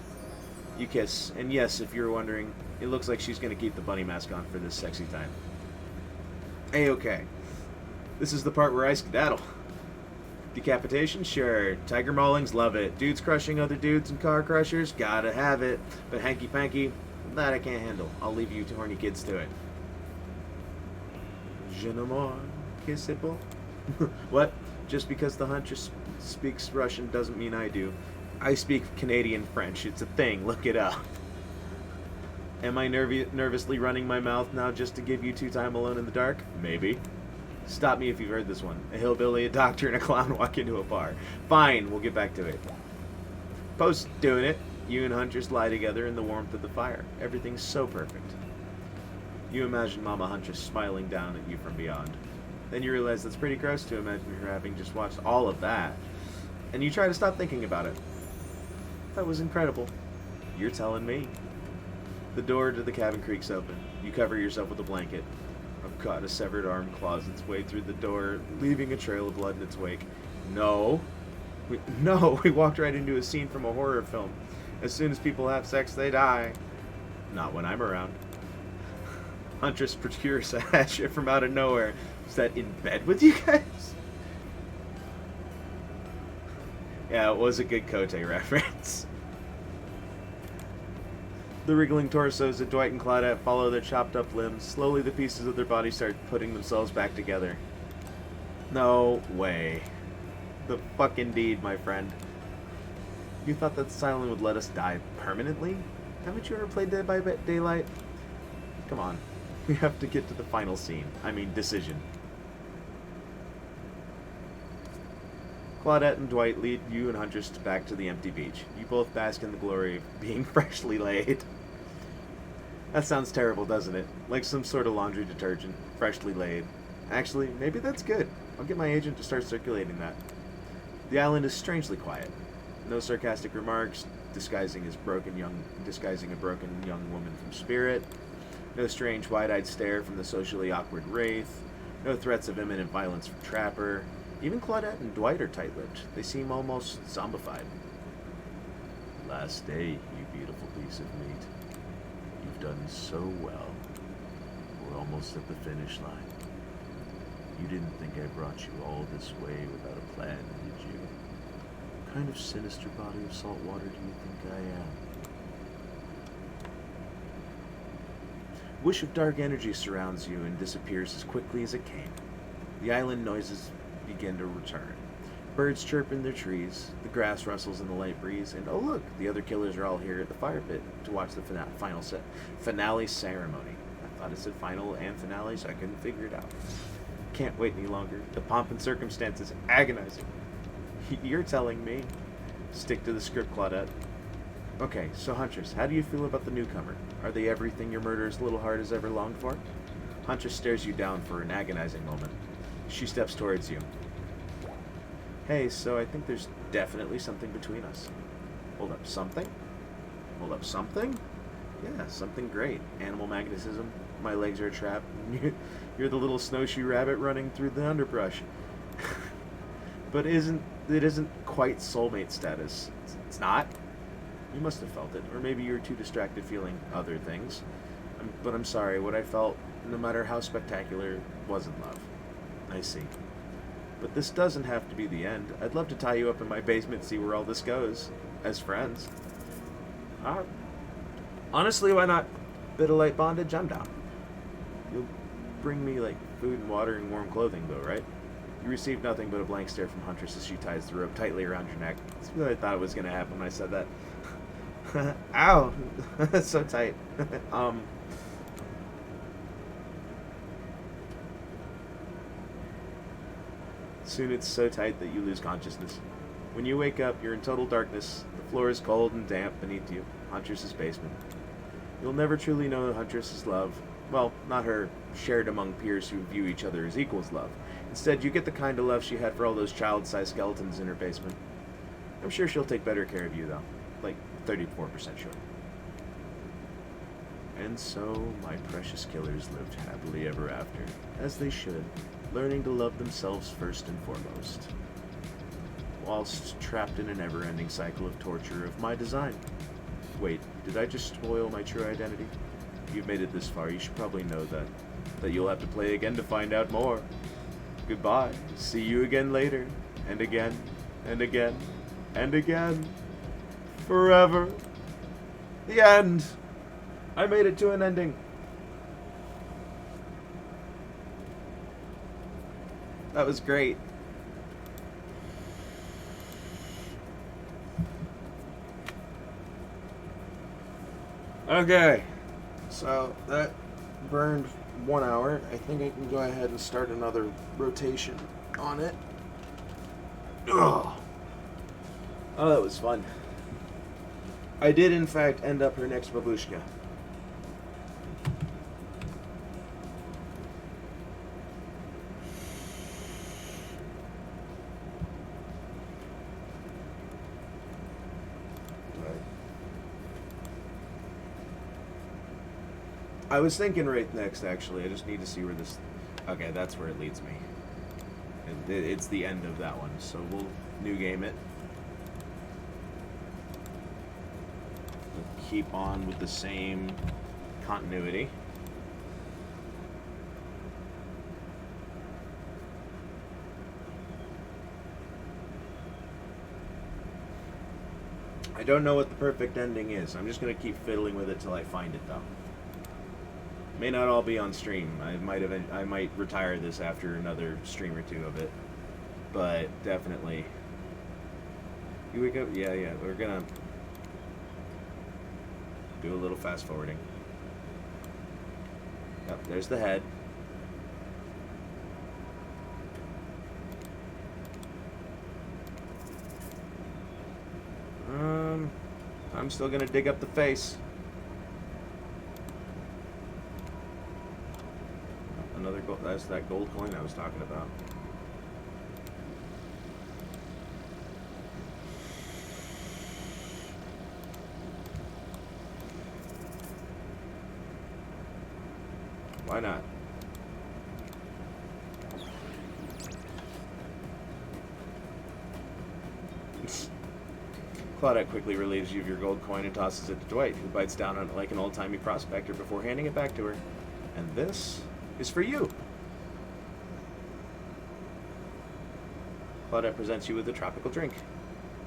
You kiss, and yes, if you're wondering, it looks like she's going to keep the bunny mask on for this sexy time. A-okay. This is the part where I skedaddle. Decapitation? Sure. Tiger maulings? Love it. Dudes crushing other dudes and car crushers? Gotta have it. But hanky-panky? That I can't handle. I'll leave you horny kids to it. Je ne more kissable. What? Just because the Huntress speaks Russian doesn't mean I do. I speak Canadian French. It's a thing. Look it up. Am I nervously running my mouth now just to give you two time alone in the dark? Maybe. Stop me if you've heard this one. A hillbilly, a doctor, and a clown walk into a bar. Fine, we'll get back to it. Post doing it. You and Huntress lie together in the warmth of the fire. Everything's so perfect. You imagine Mama Huntress smiling down at you from beyond. Then you realize that's pretty gross to imagine her having just watched all of that. And you try to stop thinking about it. That was incredible. You're telling me. The door to the cabin creaks open. You cover yourself with a blanket. Oh god, a severed arm claws its way through the door, leaving a trail of blood in its wake. No. We walked right into a scene from a horror film. As soon as people have sex, they die. Not when I'm around. Huntress procures a hatchet from out of nowhere. Is that in bed with you guys? Yeah, it was a good Cote reference. The wriggling torsos of Dwight and Claudette follow their chopped up limbs. Slowly the pieces of their bodies start putting themselves back together. No way. The fucking deed, my friend. You thought that Silent would let us die permanently? Haven't you ever played Dead by Daylight? Come on. We have to get to the final scene. I mean, decision. Claudette and Dwight lead you and Huntress back to the empty beach. You both bask in the glory of being freshly laid. That sounds terrible, doesn't it? Like some sort of laundry detergent. Freshly laid. Actually, maybe that's good. I'll get my agent to start circulating that. The island is strangely quiet. No sarcastic remarks, disguising a broken young woman from Spirit. No strange wide-eyed stare from the socially awkward Wraith. No threats of imminent violence from Trapper. Even Claudette and Dwight are tight-lipped. They seem almost zombified. Last day, you beautiful piece of meat. You've done so well. We're almost at the finish line. You didn't think I brought you all this way without a plan, did you? What kind of sinister body of salt water do you think I am? Wish of dark energy surrounds you and disappears as quickly as it came. The island noises begin to return. Birds chirp in their trees, the grass rustles in the light breeze, and oh look, the other killers are all here at the fire pit to watch the finale ceremony. I thought it said final and finale, so I couldn't figure it out. Can't wait any longer. The pomp and circumstance is agonizing. You're telling me. Stick to the script, Claudette. Okay, so Huntress, how do you feel about the newcomer? Are they everything your murderous little heart has ever longed for? Huntress stares you down for an agonizing moment. She steps towards you. Hey, so I think there's definitely something between us. Hold up, something? Hold up, something? Yeah, something great. Animal magnetism. My legs are trapped. You're the little snowshoe rabbit running through the underbrush. But it isn't quite soulmate status. It's not? You must have felt it. Or maybe you were too distracted feeling other things. But I'm sorry, what I felt, no matter how spectacular, wasn't love. I see. But this doesn't have to be the end. I'd love to tie you up in my basement and see where all this goes. As friends. Honestly, why not? Bit of light bondage, I'm down. You'll bring me, like, food and water and warm clothing, though, right? You receive nothing but a blank stare from Huntress as she ties the rope tightly around your neck. That's what I thought it was going to happen when I said that. Ow! That's so tight. Soon it's so tight that you lose consciousness. When you wake up, you're in total darkness. The floor is cold and damp beneath you. Huntress's basement. You'll never truly know Huntress's love. Well, not her shared among peers who view each other as equals love. Instead, you get the kind of love she had for all those child-sized skeletons in her basement. I'm sure she'll take better care of you, though. Like, 34% sure. And so, my precious killers lived happily ever after, as they should, learning to love themselves first and foremost, whilst trapped in a never-ending cycle of torture of my design. Wait, did I just spoil my true identity? You've made it this far, you should probably know that you'll have to play again to find out more. Goodbye. See you again later. And again. And again. And again. Forever. The end. I made it to an ending. That was great. Okay. So that burned 1 hour. I think I can go ahead and start another rotation on it. Ugh. Oh, that was fun. I did, in fact, end up her next babushka. I was thinking right next, actually. I just need to see where this... Okay, that's where it leads me. It's the end of that one, so we'll new game it. We'll keep on with the same continuity. I don't know what the perfect ending is. I'm just going to keep fiddling with it till I find it, though. May not all be on stream. I might retire this after another stream or two of it, but definitely. You wake up? Yeah. We're gonna do a little fast forwarding. Yep, there's the head. I'm still gonna dig up the face. Another gold. That's that gold coin I was talking about. Why not? Claudette quickly relieves you of your gold coin and tosses it to Dwight, who bites down on it like an old-timey prospector before handing it back to her. And this is for you. Claudette presents you with a tropical drink.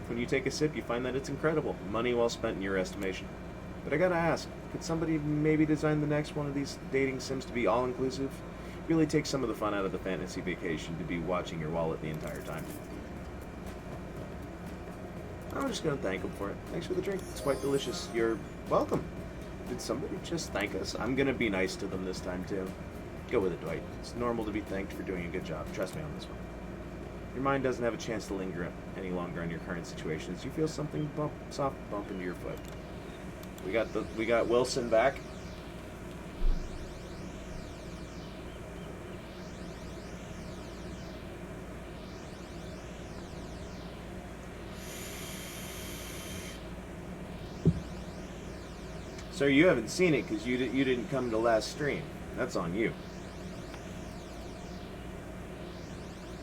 When you take a sip, you find that it's incredible. Money well spent in your estimation. But I gotta ask, could somebody maybe design the next one of these dating sims to be all-inclusive? Really take some of the fun out of the fantasy vacation to be watching your wallet the entire time. I'm just gonna thank him for it. Thanks for the drink. It's quite delicious. You're welcome. Did somebody just thank us? I'm gonna be nice to them this time, too. Go with it, Dwight. It's normal to be thanked for doing a good job. Trust me on this one. Your mind doesn't have a chance to linger any longer on your current situation as you feel something soft bump into your foot. We got Wilson back. So you haven't seen it because you didn't come to last stream. That's on you.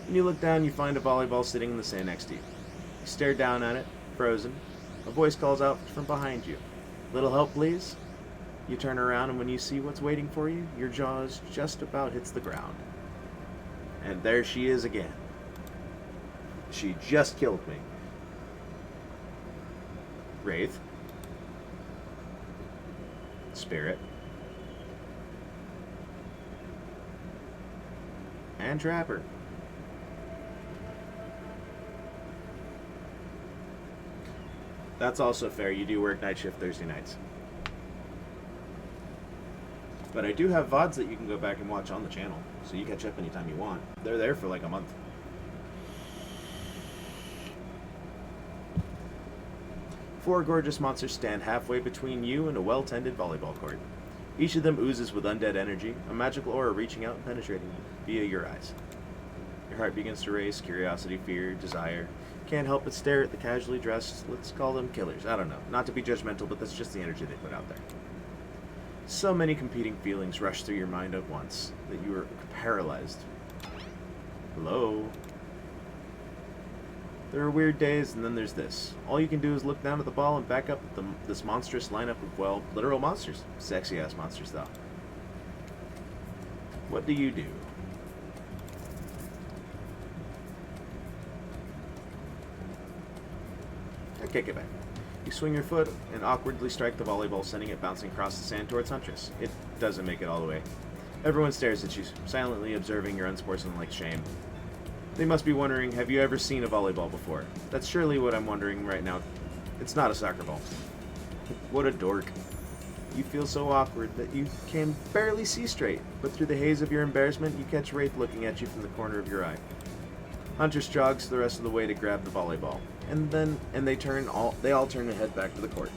When you look down, you find a volleyball sitting in the sand next to you. You stare down at it, frozen. A voice calls out from behind you. "Little help, please?" You turn around, and when you see what's waiting for you, your jaws just about hits the ground. And there she is again. She just killed me. Wraith. Spirit. And Trapper. That's also fair. You do work night shift Thursday nights. But I do have VODs that you can go back and watch on the channel, so you catch up anytime you want. They're there for like a month. Four gorgeous monsters stand halfway between you and a well-tended volleyball court. Each of them oozes with undead energy, a magical aura reaching out and penetrating you via your eyes. Your heart begins to race, curiosity, fear, desire. Can't help but stare at the casually dressed, let's call them killers. I don't know. Not to be judgmental, but that's just the energy they put out there. So many competing feelings rush through your mind at once that you are paralyzed. Hello? There are weird days, and then there's this. All you can do is look down at the ball and back up at this monstrous lineup of, well, literal monsters. Sexy-ass monsters, though. What do you do? I kick it back. You swing your foot and awkwardly strike the volleyball, sending it bouncing across the sand towards Huntress. It doesn't make it all the way. Everyone stares at you, silently observing your unsportsmanlike shame. They must be wondering, have you ever seen a volleyball before? That's surely what I'm wondering right now. It's not a soccer ball. What a dork. You feel so awkward that you can barely see straight, but through the haze of your embarrassment, you catch Wraith looking at you from the corner of your eye. Huntress jogs the rest of the way to grab the volleyball, and they all turn and head back to the court.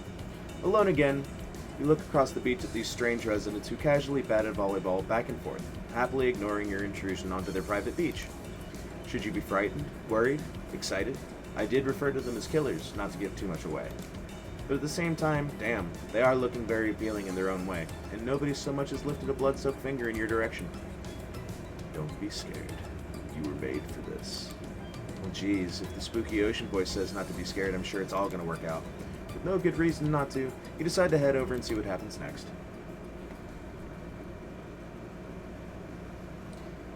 Alone again, you look across the beach at these strange residents who casually batted volleyball back and forth, happily ignoring your intrusion onto their private beach. Should you be frightened, worried, excited? I did refer to them as killers, not to give too much away. But at the same time, damn, they are looking very appealing in their own way, and nobody so much as lifted a blood-soaked finger in your direction. Don't be scared. You were made for this. Well, geez, if the spooky ocean voice says not to be scared, I'm sure it's all going to work out. With no good reason not to, you decide to head over and see what happens next.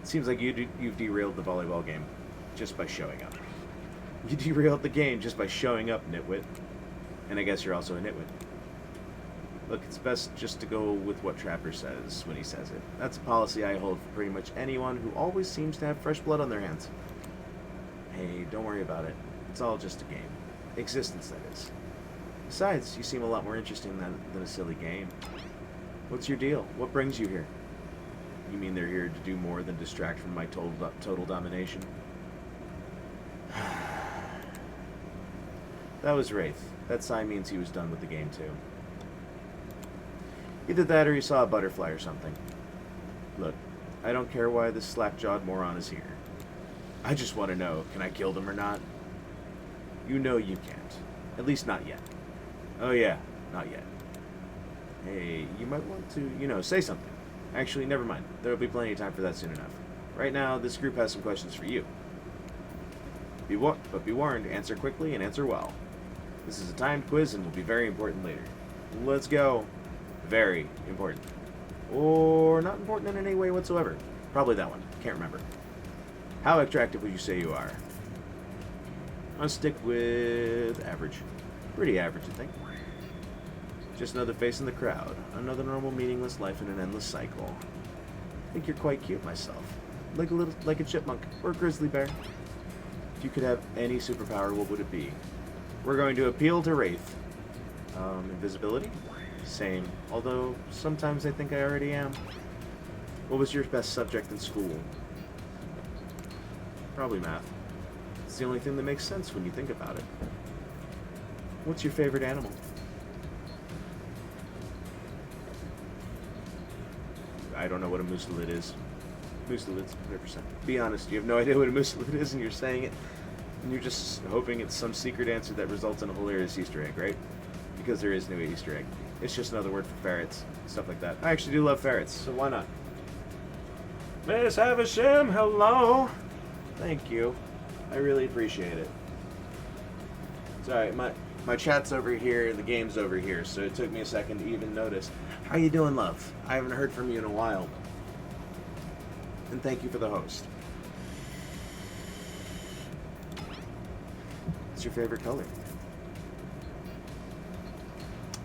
It seems like you've derailed the volleyball game just by showing up. You derailed the game just by showing up, nitwit. And I guess you're also a nitwit. Look, it's best just to go with what Trapper says when he says it. That's a policy I hold for pretty much anyone who always seems to have fresh blood on their hands. Hey, don't worry about it. It's all just a game. Existence, that is. Besides, you seem a lot more interesting than a silly game. What's your deal? What brings you here? You mean they're here to do more than distract from my total domination? That was Wraith. That sign means he was done with the game too. Either that or he saw a butterfly or something. Look, I don't care why this slack-jawed moron is here. I just want to know, can I kill them or not? You know you can't. At least not yet. Oh yeah, not yet. Hey, you might want to, say something. Actually, never mind. There will be plenty of time for that soon enough. Right now, this group has some questions for you. But be warned, answer quickly and answer well. This is a timed quiz and will be very important later. Let's go. Very important. Or not important in any way whatsoever. Probably that one. Can't remember. How attractive would you say you are? I'll stick with average. Pretty average, I think. Just another face in the crowd. Another normal, meaningless life in an endless cycle. I think you're quite cute myself. Like a chipmunk or a grizzly bear. If you could have any superpower, what would it be? We're going to appeal to Wraith. Invisibility? Same. Although, sometimes I think I already am. What was your best subject in school? Probably math. It's the only thing that makes sense when you think about it. What's your favorite animal? I don't know what a muselid is. Muselid's 100%. Be honest, you have no idea what a muselid is and you're saying it. And you're just hoping it's some secret answer that results in a hilarious Easter egg, right? Because there is no Easter egg. It's just another word for ferrets. Stuff like that. I actually do love ferrets, so why not? Miss Havisham, hello! Thank you. I really appreciate it. It's alright, my chat's over here, the game's over here, so it took me a second to even notice. How you doing, love? I haven't heard from you in a while. And thank you for the host. What's your favorite color?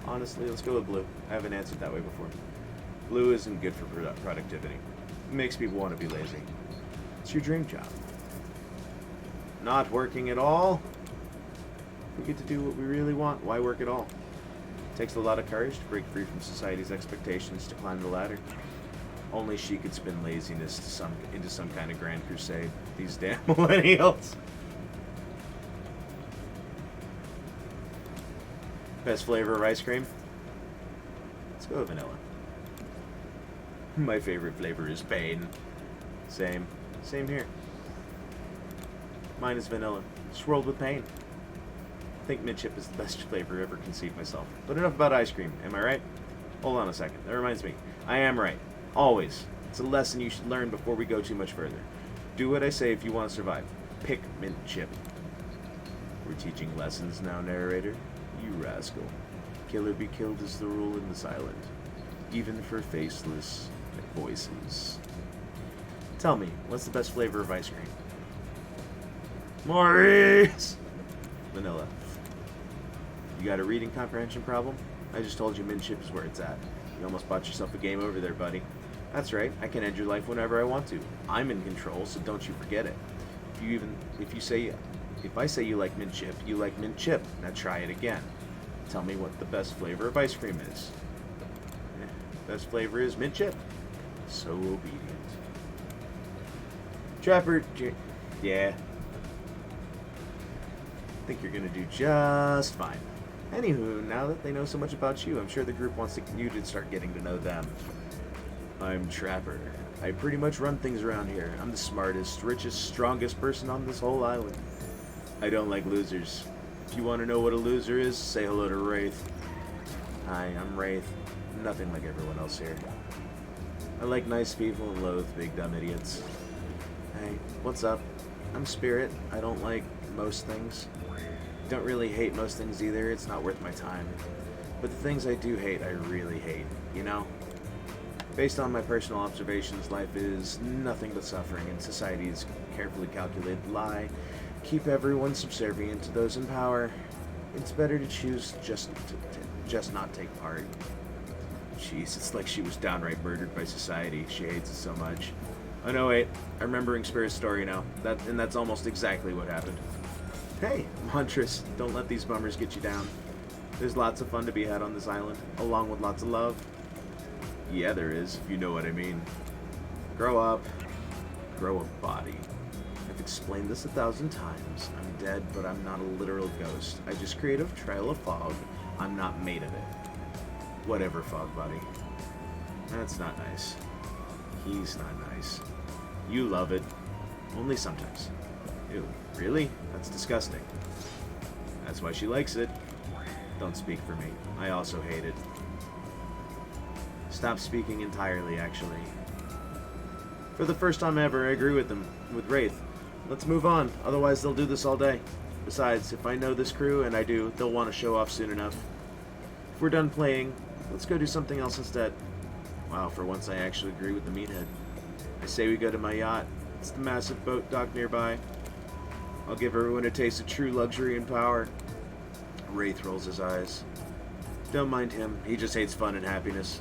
Honestly, let's go with blue. I haven't answered that way before. Blue isn't good for productivity. It makes people want to be lazy. It's your dream job. Not working at all? We get to do what we really want. Why work at all? It takes a lot of courage to break free from society's expectations to climb the ladder. Only she could spin laziness into some kind of grand crusade. These damn millennials. Best flavor of ice cream? Let's go with vanilla. My favorite flavor is pain. Same. Same here. Mine is vanilla, swirled with pain. I think mint chip is the best flavor ever conceived myself. But enough about ice cream, am I right? Hold on a second, that reminds me. I am right. Always. It's a lesson you should learn before we go too much further. Do what I say if you want to survive. Pick mint chip. We're teaching lessons now, narrator. You rascal. Killer be killed is the rule in this island. Even for faceless voices. Tell me, what's the best flavor of ice cream? Maurice! Vanilla. You got a reading comprehension problem? I just told you mint chip is where it's at. You almost bought yourself a game over there, buddy. That's right, I can end your life whenever I want to. I'm in control, so don't you forget it. If I say you like mint chip, you like mint chip. Now try it again. Tell me what the best flavor of ice cream is. Best flavor is mint chip. So obedient. Trapper, yeah. I think you're gonna do just fine. Anywho, now that they know so much about you, I'm sure the group wants you to start getting to know them. I'm Trapper. I pretty much run things around here. I'm the smartest, richest, strongest person on this whole island. I don't like losers. If you want to know what a loser is, say hello to Wraith. Hi, I'm Wraith. Nothing like everyone else here. I like nice people and loathe big dumb idiots. Hey, what's up? I'm Spirit. I don't like most things. Don't really hate most things either. It's not worth my time. But the things I do hate, I really hate. You know? Based on my personal observations, life is nothing but suffering, and society's carefully calculated lie keep everyone subservient to those in power. It's better to choose just not take part. Jeez, it's like she was downright murdered by society. She hates it so much. Oh no, wait. I'm remembering Spirit's story now. That's almost exactly what happened. Hey, Montress, don't let these bummers get you down. There's lots of fun to be had on this island, along with lots of love. Yeah, there is, if you know what I mean. Grow up. Grow a body. I've explained this 1,000 times. I'm dead, but I'm not a literal ghost. I just create a trail of fog. I'm not made of it. Whatever, fog body. That's not nice. He's not nice. You love it. Only sometimes. Ew, really? That's disgusting. That's why she likes it. Don't speak for me. I also hate it. Stop speaking entirely, actually. For the first time ever, I agree with them. With Wraith. Let's move on, otherwise they'll do this all day. Besides, if I know this crew, and I do, they'll want to show off soon enough. If we're done playing, let's go do something else instead. Wow, for once I actually agree with the meathead. I say we go to my yacht. It's the massive boat dock nearby. I'll give everyone a taste of true luxury and power. Wraith rolls his eyes. Don't mind him, he just hates fun and happiness.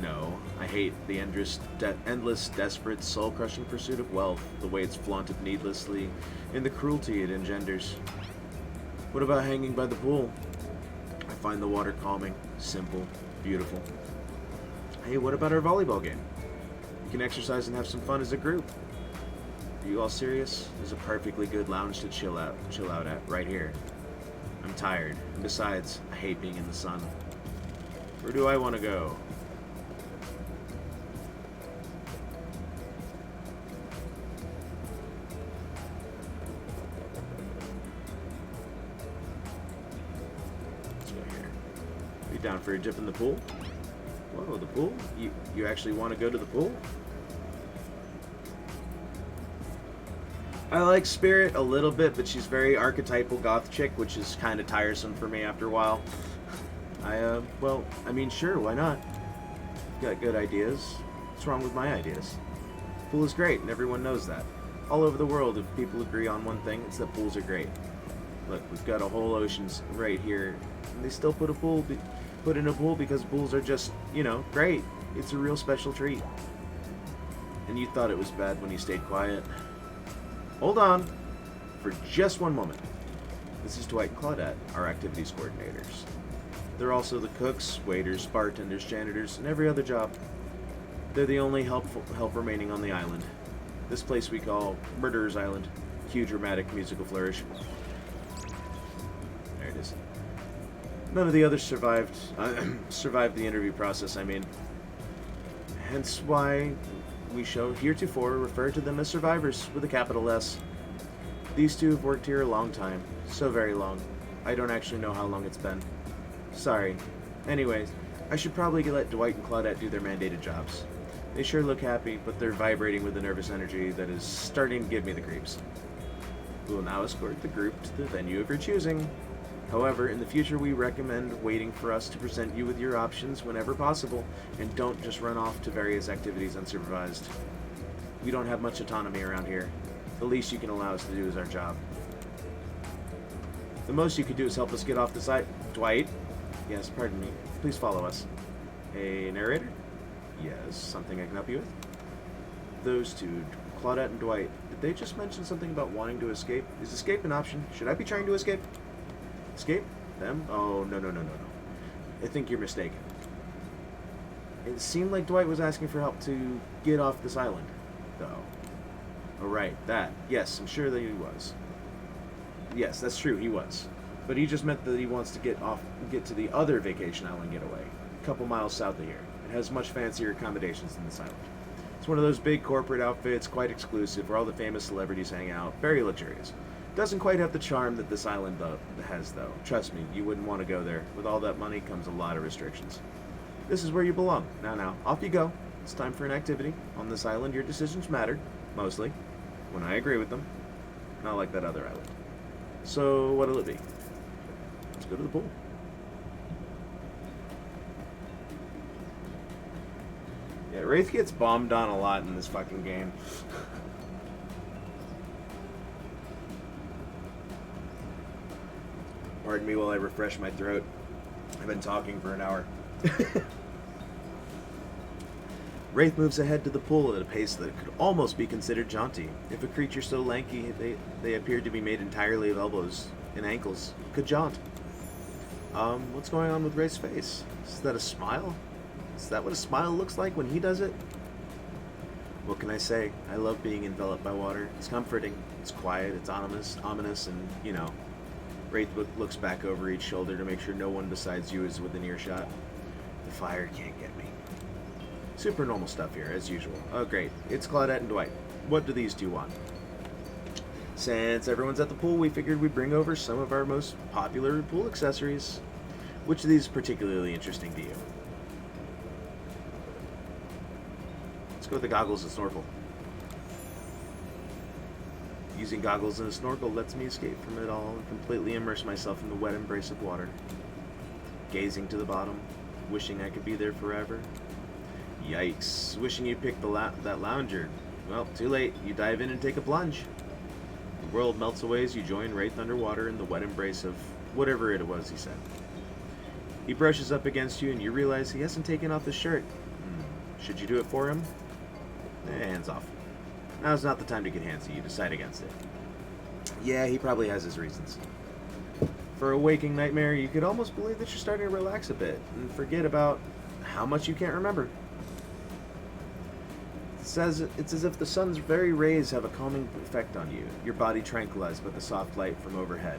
No, I hate the endless, desperate, soul-crushing pursuit of wealth, the way it's flaunted needlessly, and the cruelty it engenders. What about hanging by the pool? I find the water calming, simple, beautiful. Hey, what about our volleyball game? We can exercise and have some fun as a group. Are you all serious? There's a perfectly good lounge to chill out at, right here. I'm tired, and besides, I hate being in the sun. Where do I want to go? Let's go here. Are you down for a dip in the pool? Whoa, the pool? You actually want to go to the pool? I like Spirit a little bit, but she's very archetypal goth chick, which is kind of tiresome for me after a while. Well, I mean, sure, why not? Got good ideas. What's wrong with my ideas? Pool is great, and everyone knows that. All over the world, if people agree on one thing, it's that pools are great. Look, we've got a whole ocean right here, and they still put in a pool because pools are just, you know, great. It's a real special treat. And you thought it was bad when you stayed quiet. Hold on, for just one moment. This is Dwight and Claudette, our activities coordinators. They're also the cooks, waiters, bartenders, janitors, and every other job. They're the only help remaining on the island. This place we call Murderous Island. Cue dramatic musical flourish. There it is. None of the others survived the interview process, I mean. Hence why we shall heretofore refer to them as survivors with a capital S. These two have worked here a long time. So very long. I don't actually know how long it's been. Sorry. Anyways, I should probably let Dwight and Claudette do their mandated jobs. They sure look happy, but they're vibrating with a nervous energy that is starting to give me the creeps. We will now escort the group to the venue of your choosing. However, in the future we recommend waiting for us to present you with your options whenever possible, and don't just run off to various activities unsupervised. We don't have much autonomy around here. The least you can allow us to do is our job. The most you could do is help us get off the site. Dwight? Yes, pardon me. Please follow us. A narrator? Yes, something I can help you with? Those two, Claudette and Dwight, did they just mention something about wanting to escape? Is escape an option? Should I be trying to escape? Escape? Them? Oh, no. I think you're mistaken. It seemed like Dwight was asking for help to get off this island, though. Oh, right, that. Yes, I'm sure that he was. Yes, that's true, he was. But he just meant that he wants to get to the other vacation island getaway, a couple miles south of here. It has much fancier accommodations than this island. It's one of those big corporate outfits, quite exclusive, where all the famous celebrities hang out, very luxurious. Doesn't quite have the charm that this island has, though. Trust me, you wouldn't want to go there. With all that money comes a lot of restrictions. This is where you belong. Now, off you go. It's time for an activity. On this island, your decisions matter, mostly, when I agree with them. Not like that other island. So, what'll it be? Let's go to the pool. Yeah, Wraith gets bombed on a lot in this fucking game. Pardon me while I refresh my throat. I've been talking for an hour. Wraith moves ahead to the pool at a pace that could almost be considered jaunty. If a creature so lanky they appeared to be made entirely of elbows and ankles could jaunt. What's going on with Wraith's face? Is that a smile? Is that what a smile looks like when he does it? What can I say? I love being enveloped by water. It's comforting. It's quiet. It's ominous, and, you know. Wraith looks back over each shoulder to make sure no one besides you is within earshot. The fire can't get me. Super normal stuff here, as usual. Oh, great. It's Claudette and Dwight. What do these two want? Since everyone's at the pool, we figured we'd bring over some of our most popular pool accessories. Which of these is particularly interesting to you? Let's go with the goggles and snorkel. Using goggles and a snorkel lets me escape from it all and completely immerse myself in the wet embrace of water. Gazing to the bottom, wishing I could be there forever. Yikes, wishing you picked that lounger. Well, too late, you dive in and take a plunge. The world melts away as you join Wraith underwater in the wet embrace of whatever it was he said. He brushes up against you and you realize he hasn't taken off his shirt. Should you do it for him? Hands off. Now's not the time to get handsy, you decide against it. Yeah, he probably has his reasons. For a waking nightmare, you could almost believe that you're starting to relax a bit and forget about how much you can't remember. It's as if the sun's very rays have a calming effect on you, your body tranquilized by the soft light from overhead,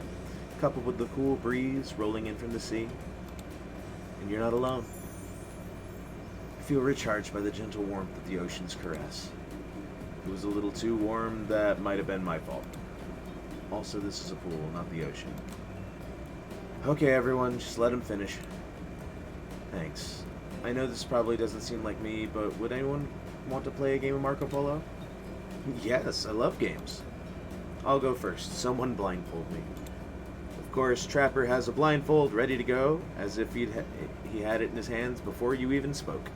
coupled with the cool breeze rolling in from the sea. And you're not alone. You feel recharged by the gentle warmth of the ocean's caress. If it was a little too warm, that might have been my fault. Also, this is a pool, not the ocean. Okay, everyone, just let him finish. Thanks. I know this probably doesn't seem like me, but would anyone want to play a game of Marco Polo? Yes, I love games. I'll go first. Someone blindfold me. Of course, Trapper has a blindfold ready to go, as if he had it in his hands before you even spoke.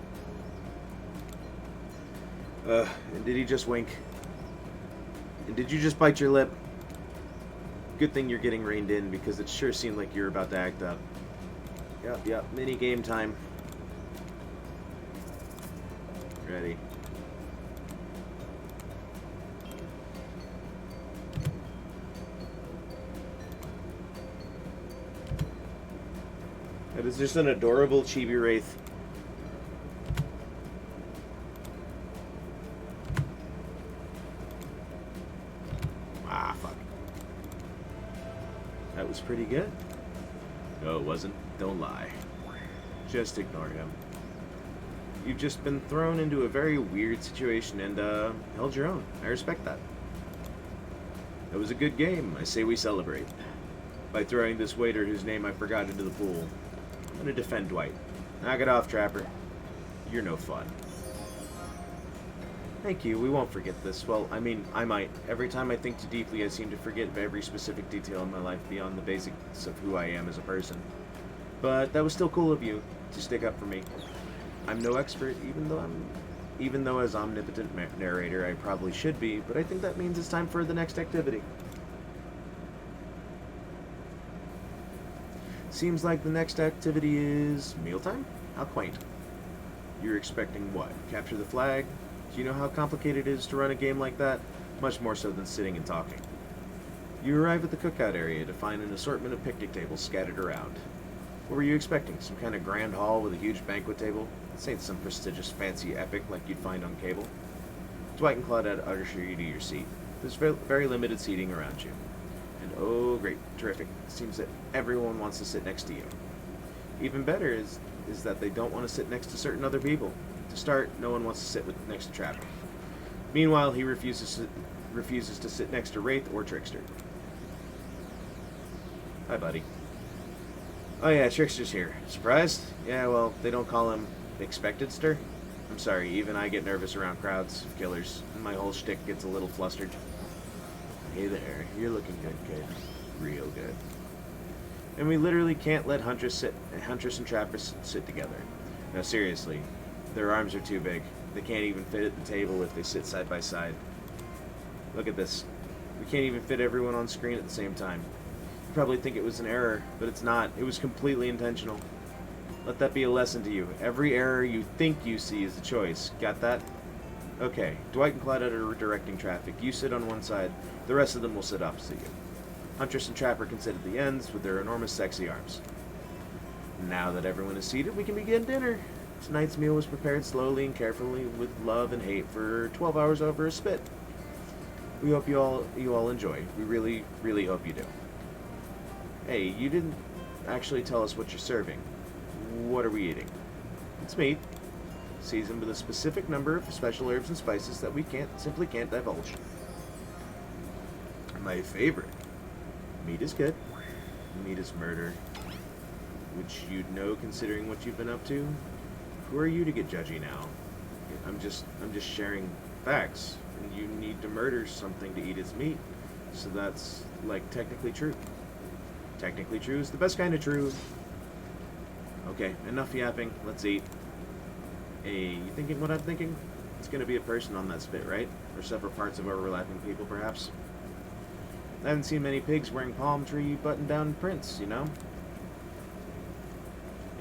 And did he just wink? And did you just bite your lip? Good thing you're getting reined in, because it sure seemed like you were about to act up. Yep, mini game time. Ready. That is just an adorable chibi wraith. Ah, fuck. That was pretty good. No, it wasn't. Don't lie. Just ignore him. You've just been thrown into a very weird situation and, held your own. I respect that. That was a good game. I say we celebrate. By throwing this waiter whose name I forgot into the pool. I'm gonna defend Dwight. Knock it off, Trapper. You're no fun. Thank you, we won't forget this. Well, I mean, I might. Every time I think too deeply, I seem to forget every specific detail in my life beyond the basics of who I am as a person. But that was still cool of you to stick up for me. I'm no expert, even though as omnipotent narrator I probably should be, but I think that means it's time for the next activity. Seems like the next activity is mealtime? How quaint. You're expecting what? Capture the flag? Do you know how complicated it is to run a game like that? Much more so than sitting and talking. You arrive at the cookout area to find an assortment of picnic tables scattered around. What were you expecting? Some kind of grand hall with a huge banquet table? This ain't some prestigious fancy epic like you'd find on cable. Dwight and Claudette usher you to your seat. There's very limited seating around you. And oh great, terrific. It seems that everyone wants to sit next to you. Even better is that they don't want to sit next to certain other people. To start, no one wants to sit next to Trapper. Meanwhile, he refuses to sit next to Wraith or Trickster. Hi, buddy. Oh yeah, Trickster's here. Surprised? Yeah, well, they don't call him Expectedster. I'm sorry, even I get nervous around crowds of killers, and my whole shtick gets a little flustered. Hey there, you're looking good, kid. Real good. And we literally can't let Huntress and Trapper sit together. No, seriously. Their arms are too big. They can't even fit at the table if they sit side by side. Look at this. We can't even fit everyone on screen at the same time. You probably think it was an error, but it's not. It was completely intentional. Let that be a lesson to you. Every error you think you see is a choice. Got that? Okay, Dwight and Claudette are directing traffic. You sit on one side. The rest of them will sit opposite you. Huntress and Trapper can sit at the ends with their enormous sexy arms. Now that everyone is seated, we can begin dinner. Tonight's meal was prepared slowly and carefully with love and hate for 12 hours over a spit. We hope you all enjoy. We really, really hope you do. Hey, you didn't actually tell us what you're serving. What are we eating? It's meat, seasoned with a specific number of special herbs and spices that we simply can't divulge. My favorite. Meat is good. Meat is murder. Which you'd know considering what you've been up to. Who are you to get judgy now? I'm just sharing facts. And you need to murder something to eat its meat. So that's, like, technically true. Technically true is the best kind of true. Okay, enough yapping. Let's eat. Hey, you thinking what I'm thinking? It's gonna be a person on that spit, right? Or several parts of overlapping people, perhaps? I haven't seen many pigs wearing palm tree button-down prints, you know?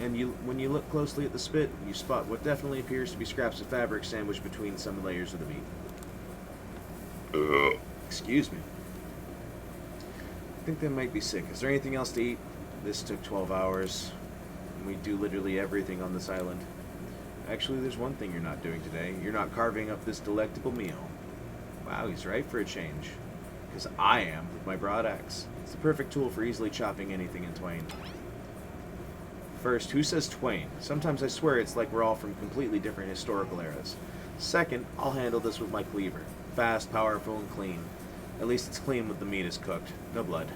And when you look closely at the spit, you spot what definitely appears to be scraps of fabric sandwiched between some layers of the meat. Excuse me. I think they might be sick. Is there anything else to eat? This took 12 hours. And we do literally everything on this island. Actually, there's one thing you're not doing today. You're not carving up this delectable meal. Wow, he's right for a change. Because I am with my broad axe. It's the perfect tool for easily chopping anything in twain. First, who says twain? Sometimes I swear it's like we're all from completely different historical eras. Second, I'll handle this with my cleaver. Fast, powerful, and clean. At least it's clean when the meat is cooked. No blood.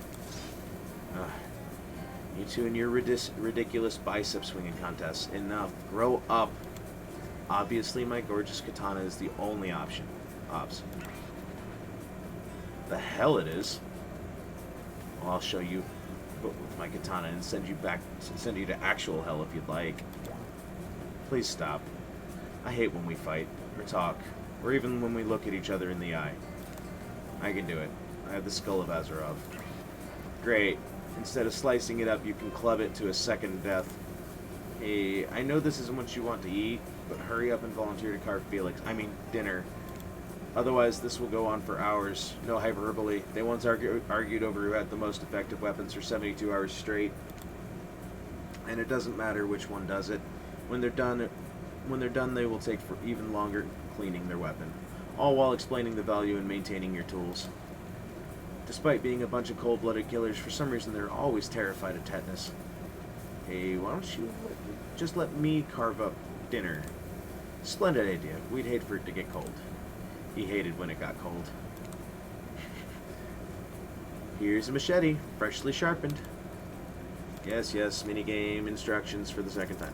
You two and your ridiculous bicep swinging contests. Enough. Grow up. Obviously, my gorgeous katana is the only option. The hell it is. Well, I'll show you with my katana and send you to actual hell if you'd like. Please stop. I hate when we fight, or talk, or even when we look at each other in the eye. I can do it. I have the skull of Azarov. Great. Instead of slicing it up, you can club it to a second death. Hey, I know this isn't what you want to eat, but hurry up and volunteer to carve Felix. I mean, dinner. Otherwise, this will go on for hours. No hyperbole. They once argued over who had the most effective weapons for 72 hours straight. And it doesn't matter which one does it. When they're done, they will take for even longer cleaning their weapon, all while explaining the value in maintaining your tools. Despite being a bunch of cold-blooded killers, for some reason they're always terrified of tetanus. Hey, why don't you just let me carve up dinner? Splendid idea. We'd hate for it to get cold. He hated when it got cold. Here's a machete, freshly sharpened. Yes, minigame instructions for the second time.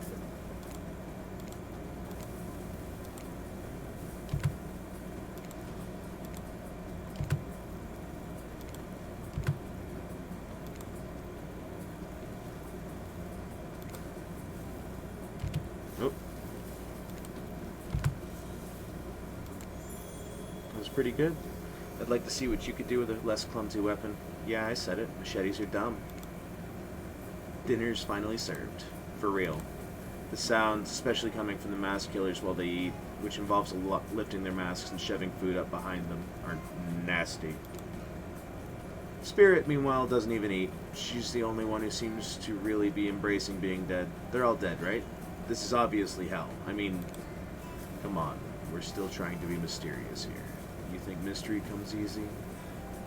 Oh. That was pretty good. I'd like to see what you could do with a less clumsy weapon. Yeah, I said it. Machetes are dumb. Dinner's finally served. For real. The sounds, especially coming from the mask killers while they eat, which involves a lot lifting their masks and shoving food up behind them, are nasty. Spirit, meanwhile, doesn't even eat. She's the only one who seems to really be embracing being dead. They're all dead, right? This is obviously hell. I mean, come on. We're still trying to be mysterious here. You think mystery comes easy?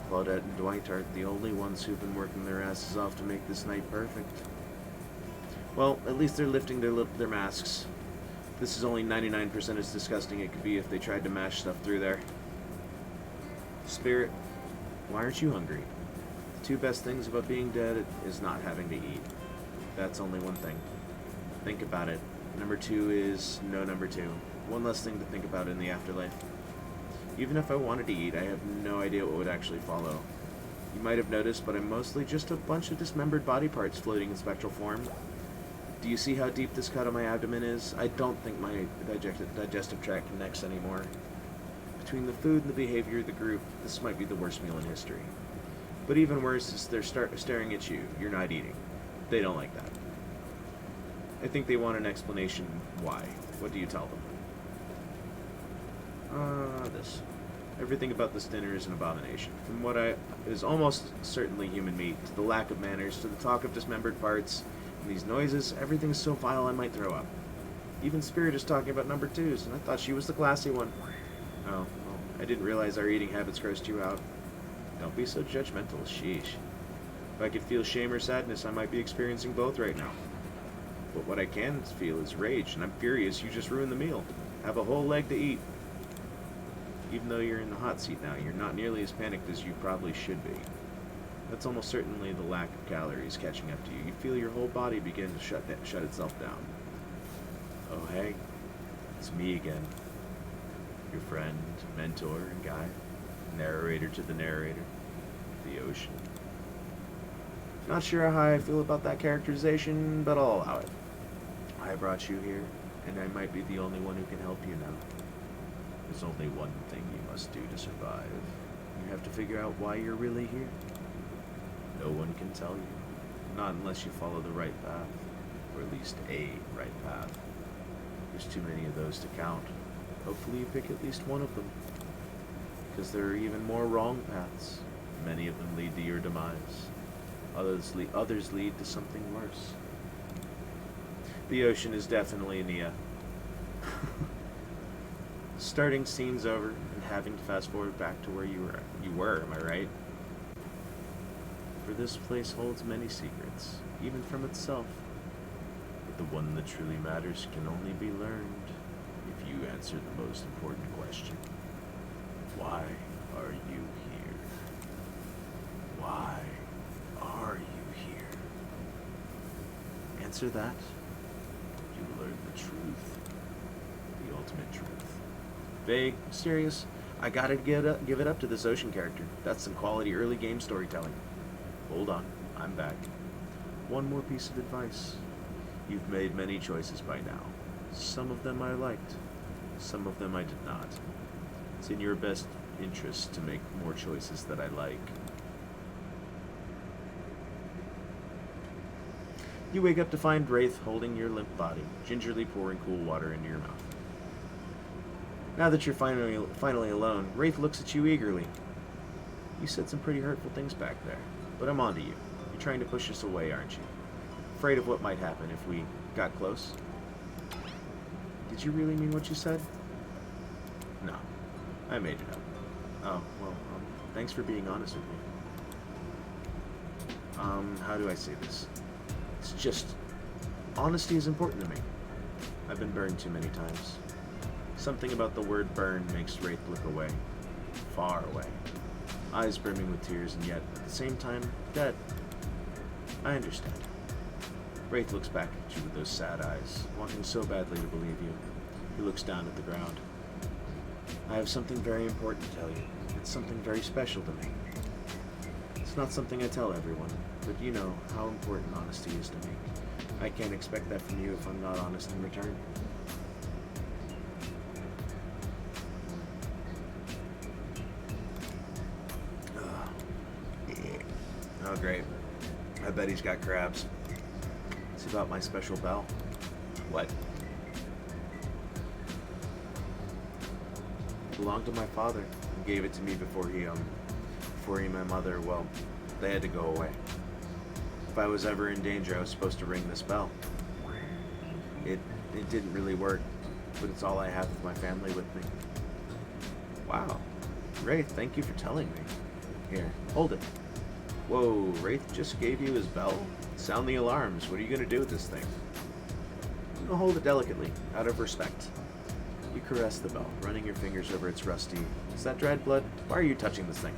Claudette and Dwight aren't the only ones who've been working their asses off to make this night perfect. Well, at least they're lifting their masks. This is only 99% as disgusting it could be if they tried to mash stuff through there. Spirit, why aren't you hungry? The two best things about being dead is not having to eat. That's only one thing. Think about it. Number two is no number two. One less thing to think about in the afterlife. Even if I wanted to eat, I have no idea what would actually follow. You might have noticed, but I'm mostly just a bunch of dismembered body parts floating in spectral form. Do you see how deep this cut on my abdomen is? I don't think my digestive tract connects anymore. Between the food and the behavior of the group, this might be the worst meal in history. But even worse is they're staring at you. You're not eating. They don't like that. I think they want an explanation why. What do you tell them? This. Everything about this dinner is an abomination. From what is almost certainly human meat, to the lack of manners, to the talk of dismembered parts, and these noises, everything is so vile I might throw up. Even Spirit is talking about number twos, and I thought she was the classy one. Oh, well, I didn't realize our eating habits grossed you out. Don't be so judgmental, sheesh. If I could feel shame or sadness, I might be experiencing both right now. But what I can feel is rage, and I'm furious you just ruined the meal. Have a whole leg to eat. Even though you're in the hot seat now, you're not nearly as panicked as you probably should be. That's almost certainly the lack of calories catching up to you. You feel your whole body begin to shut itself down. Oh hey, it's me again. Your friend, mentor, and guide. Narrator to the narrator. The ocean. Not sure how I feel about that characterization, but I'll allow it. I brought you here, and I might be the only one who can help you now. There's only one thing you must do to survive. You have to figure out why you're really here. No one can tell you. Not unless you follow the right path. Or at least a right path. There's too many of those to count. Hopefully you pick at least one of them. Because there are even more wrong paths. Many of them lead to your demise. Others lead to something worse. The ocean is definitely Nia. Starting scenes over and having to fast forward back to where you were, am I right? For this place holds many secrets, even from itself. But the one that truly matters can only be learned if you answer the most important question. Why are you here? Why are you here? Answer that, you will learn the truth. The ultimate truth. Vague, mysterious. I gotta give it up to this ocean character. That's some quality early game storytelling. Hold on, I'm back. One more piece of advice. You've made many choices by now. Some of them I liked, some of them I did not. It's in your best interest to make more choices that I like. You wake up to find Wraith holding your limp body, gingerly pouring cool water into your mouth. Now that you're finally alone, Wraith looks at you eagerly. You said some pretty hurtful things back there, but I'm onto you. You're trying to push us away, aren't you? Afraid of what might happen if we got close? Did you really mean what you said? No, I made it up. Oh, well, thanks for being honest with me. How do I say this? It's just, honesty is important to me. I've been burned too many times. Something about the word burn makes Wraith look away. Far away. Eyes brimming with tears, and yet, at the same time, dead. I understand. Wraith looks back at you with those sad eyes, wanting so badly to believe you. He looks down at the ground. I have something very important to tell you. It's something very special to me. It's not something I tell everyone, but you know how important honesty is to me. I can't expect that from you if I'm not honest in return. Oh, great. I bet he's got crabs. It's about my special bell. What? It belonged to my father. He gave it to me before he and my mother, well, they had to go away. If I was ever in danger, I was supposed to ring this bell. It didn't really work, but it's all I have with my family with me. Wow. Wraith, thank you for telling me. Here, hold it. Whoa, Wraith just gave you his bell? Sound the alarms. What are you going to do with this thing? I'm going to hold it delicately, out of respect. You caress the bell, running your fingers over its rusty... Is that dried blood? Why are you touching this thing?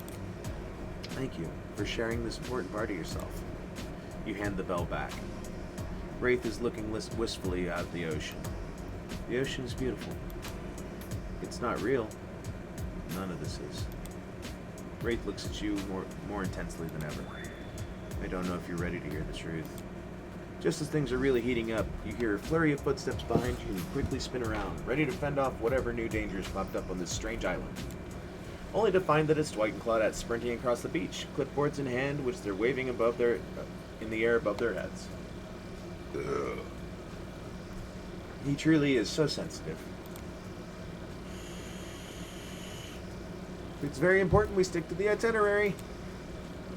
Thank you for sharing this important part of yourself. You hand the bell back. Wraith is looking wistfully out at the ocean. The ocean is beautiful. It's not real. None of this is. Wraith looks at you more intensely than ever. I don't know if you're ready to hear the truth. Just as things are really heating up, you hear a flurry of footsteps behind you and quickly spin around, ready to fend off whatever new dangers popped up on this strange island. Only to find that it's Dwight and Claudette sprinting across the beach, clipboards in hand, which they're waving above in the air above their heads. Ugh. He truly is so sensitive. It's very important we stick to the itinerary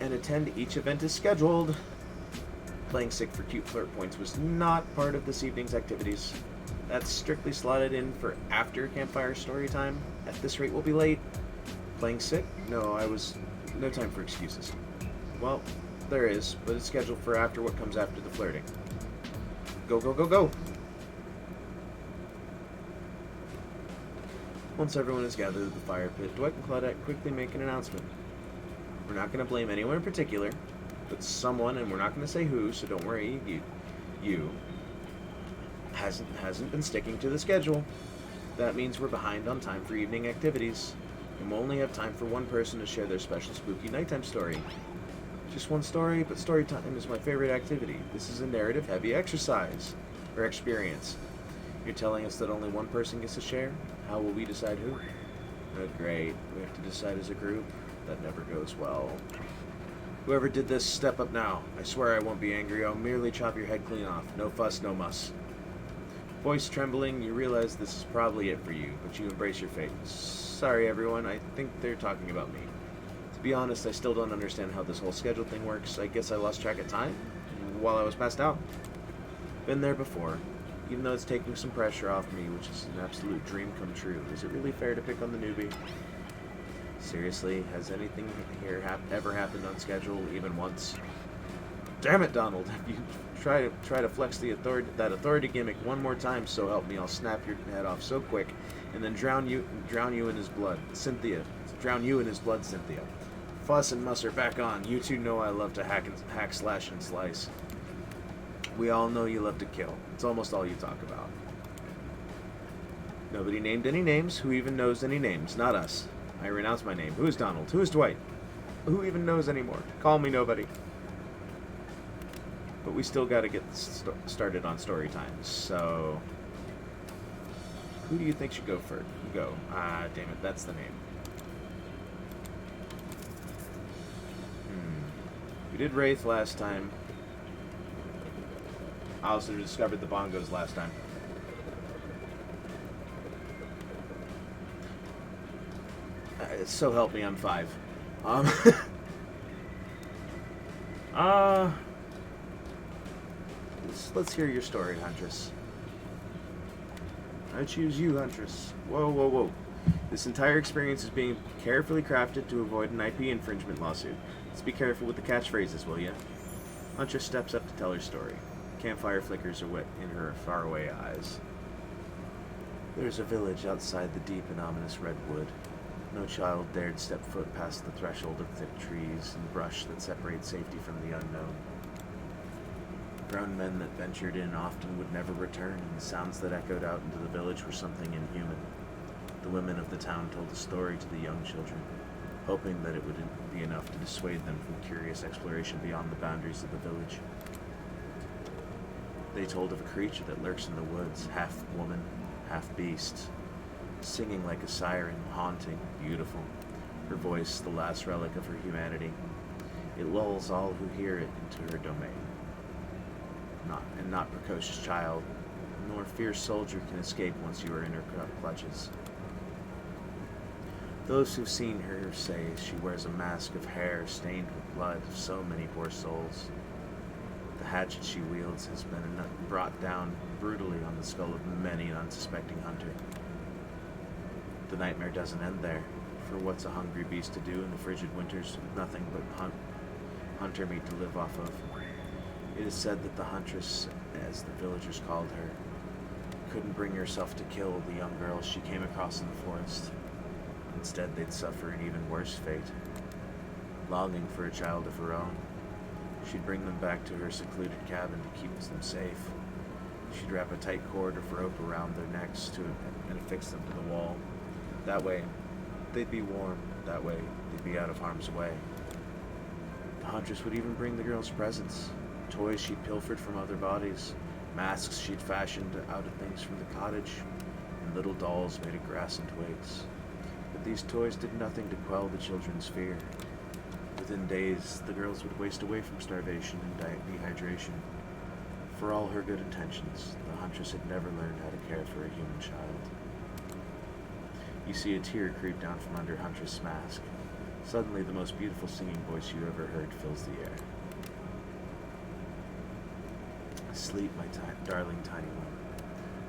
and attend each event as scheduled. Playing sick for cute flirt points was not part of this evening's activities. That's strictly slotted in for after campfire story time. At this rate, we'll be late. Playing sick? No time for excuses. Well, there is, but it's scheduled for after what comes after the flirting. Go, go, go, go! Once everyone is gathered at the fire pit, Dwight and Claudette quickly make an announcement. We're not going to blame anyone in particular, but someone, and we're not going to say who, so don't worry, you hasn't been sticking to the schedule. That means we're behind on time for evening activities, and we'll only have time for one person to share their special spooky nighttime story. Just one story, but story time is my favorite activity. This is a narrative-heavy exercise, or experience. You're telling us that only one person gets to share? How will we decide who? Oh, great. We have to decide as a group? That never goes well. Whoever did this, step up now. I swear I won't be angry. I'll merely chop your head clean off. No fuss, no muss. Voice trembling, you realize this is probably it for you, but you embrace your fate. Sorry, everyone. I think they're talking about me. To be honest, I still don't understand how this whole schedule thing works. I guess I lost track of time while I was passed out. Been there before. Even though it's taking some pressure off me, which is an absolute dream come true, is it really fair to pick on the newbie? Seriously, has anything here ever happened on schedule, even once? Damn it, Donald! If you try to flex that authority gimmick one more time, so help me, I'll snap your head off so quick, and then drown you in his blood, Cynthia. Drown you in his blood, Cynthia. Fuss and muss are back on. You two know I love to hack, slash, and slice. We all know you love to kill. It's almost all you talk about. Nobody named any names. Who even knows any names? Not us. I renounce my name. Who is Donald? Who is Dwight? Who even knows anymore? Call me nobody. But we still got to get started on story time. So, who do you think should go first? Go. Ah, damn it. That's the name. We did Wraith last time. I also discovered the bongos last time. So help me, I'm 5. Let's hear your story, Huntress. I choose you, Huntress. Whoa, whoa, whoa. This entire experience is being carefully crafted to avoid an IP infringement lawsuit. Let's be careful with the catchphrases, will ya? Huntress steps up to tell her story. Campfire flickers are wet in her faraway eyes. There's a village outside the deep and ominous redwood. No child dared step foot past the threshold of thick trees and brush that separate safety from the unknown. Grown men that ventured in often would never return, and the sounds that echoed out into the village were something inhuman. The women of the town told a story to the young children, hoping that it would be enough to dissuade them from curious exploration beyond the boundaries of the village. They told of a creature that lurks in the woods, half woman, half beast, singing like a siren, haunting, beautiful, her voice the last relic of her humanity. It lulls all who hear it into her domain. Not precocious child, nor fierce soldier can escape once you are in her clutches. Those who've seen her say she wears a mask of hair stained with blood of so many poor souls. The hatchet she wields has been brought down brutally on the skull of many an unsuspecting hunter. The nightmare doesn't end there, for what's a hungry beast to do in the frigid winters with nothing but hunter meat to live off of? It is said that the Huntress, as the villagers called her, couldn't bring herself to kill the young girls she came across in the forest. Instead, they'd suffer an even worse fate. Longing for a child of her own, she'd bring them back to her secluded cabin to keep them safe. She'd wrap a tight cord of rope around their necks and affix them to the wall. That way, they'd be warm. That way, they'd be out of harm's way. The Huntress would even bring the girls presents. Toys she'd pilfered from other bodies, masks she'd fashioned out of things from the cottage, and little dolls made of grass and twigs. But these toys did nothing to quell the children's fear. Within days, the girls would waste away from starvation and dehydration. For all her good intentions, the Huntress had never learned how to care for a human child. You see a tear creep down from under Huntress' mask. Suddenly, the most beautiful singing voice you ever heard fills the air. Sleep, my darling tiny one,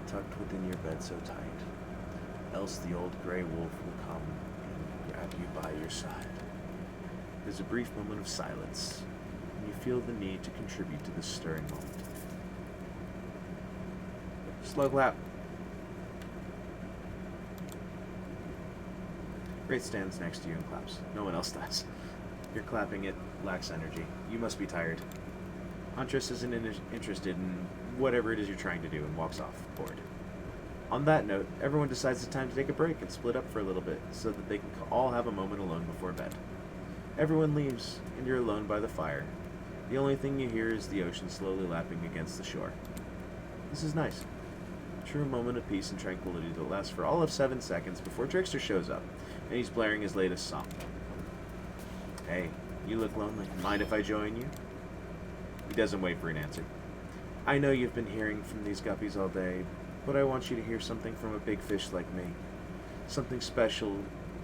tucked within your bed so tight, else the old gray wolf will come and grab you by your side. There's a brief moment of silence, and you feel the need to contribute to this stirring moment. Slow clap. Wraith stands next to you and claps. No one else does. You're clapping, it lacks energy. You must be tired. Huntress isn't interested in whatever it is you're trying to do and walks off, bored. On that note, everyone decides it's time to take a break and split up for a little bit so that they can all have a moment alone before bed. Everyone leaves, and you're alone by the fire. The only thing you hear is the ocean slowly lapping against the shore. This is nice. A true moment of peace and tranquility that lasts for all of 7 seconds before Trickster shows up, and he's blaring his latest song. Hey, you look lonely. Mind if I join you? He doesn't wait for an answer. I know you've been hearing from these guppies all day, but I want you to hear something from a big fish like me. Something special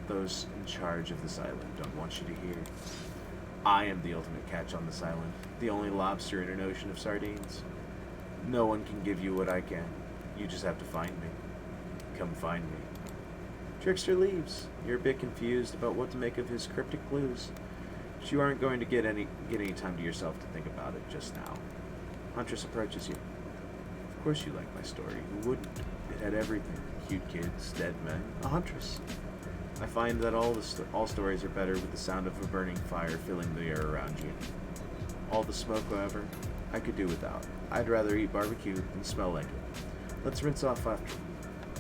those in charge of this island don't want you to hear. I am the ultimate catch on this island, the only lobster in an ocean of sardines. No one can give you what I can. You just have to find me. Come find me. Trickster leaves. You're a bit confused about what to make of his cryptic clues. But you aren't going to get any time to yourself to think about it just now. Huntress approaches you. Of course you like my story. Who wouldn't? It had everything. Cute kids, dead men, a huntress. I find that all stories are better with the sound of a burning fire filling the air around you. All the smoke, however, I could do without. I'd rather eat barbecue than smell like it. Let's rinse off after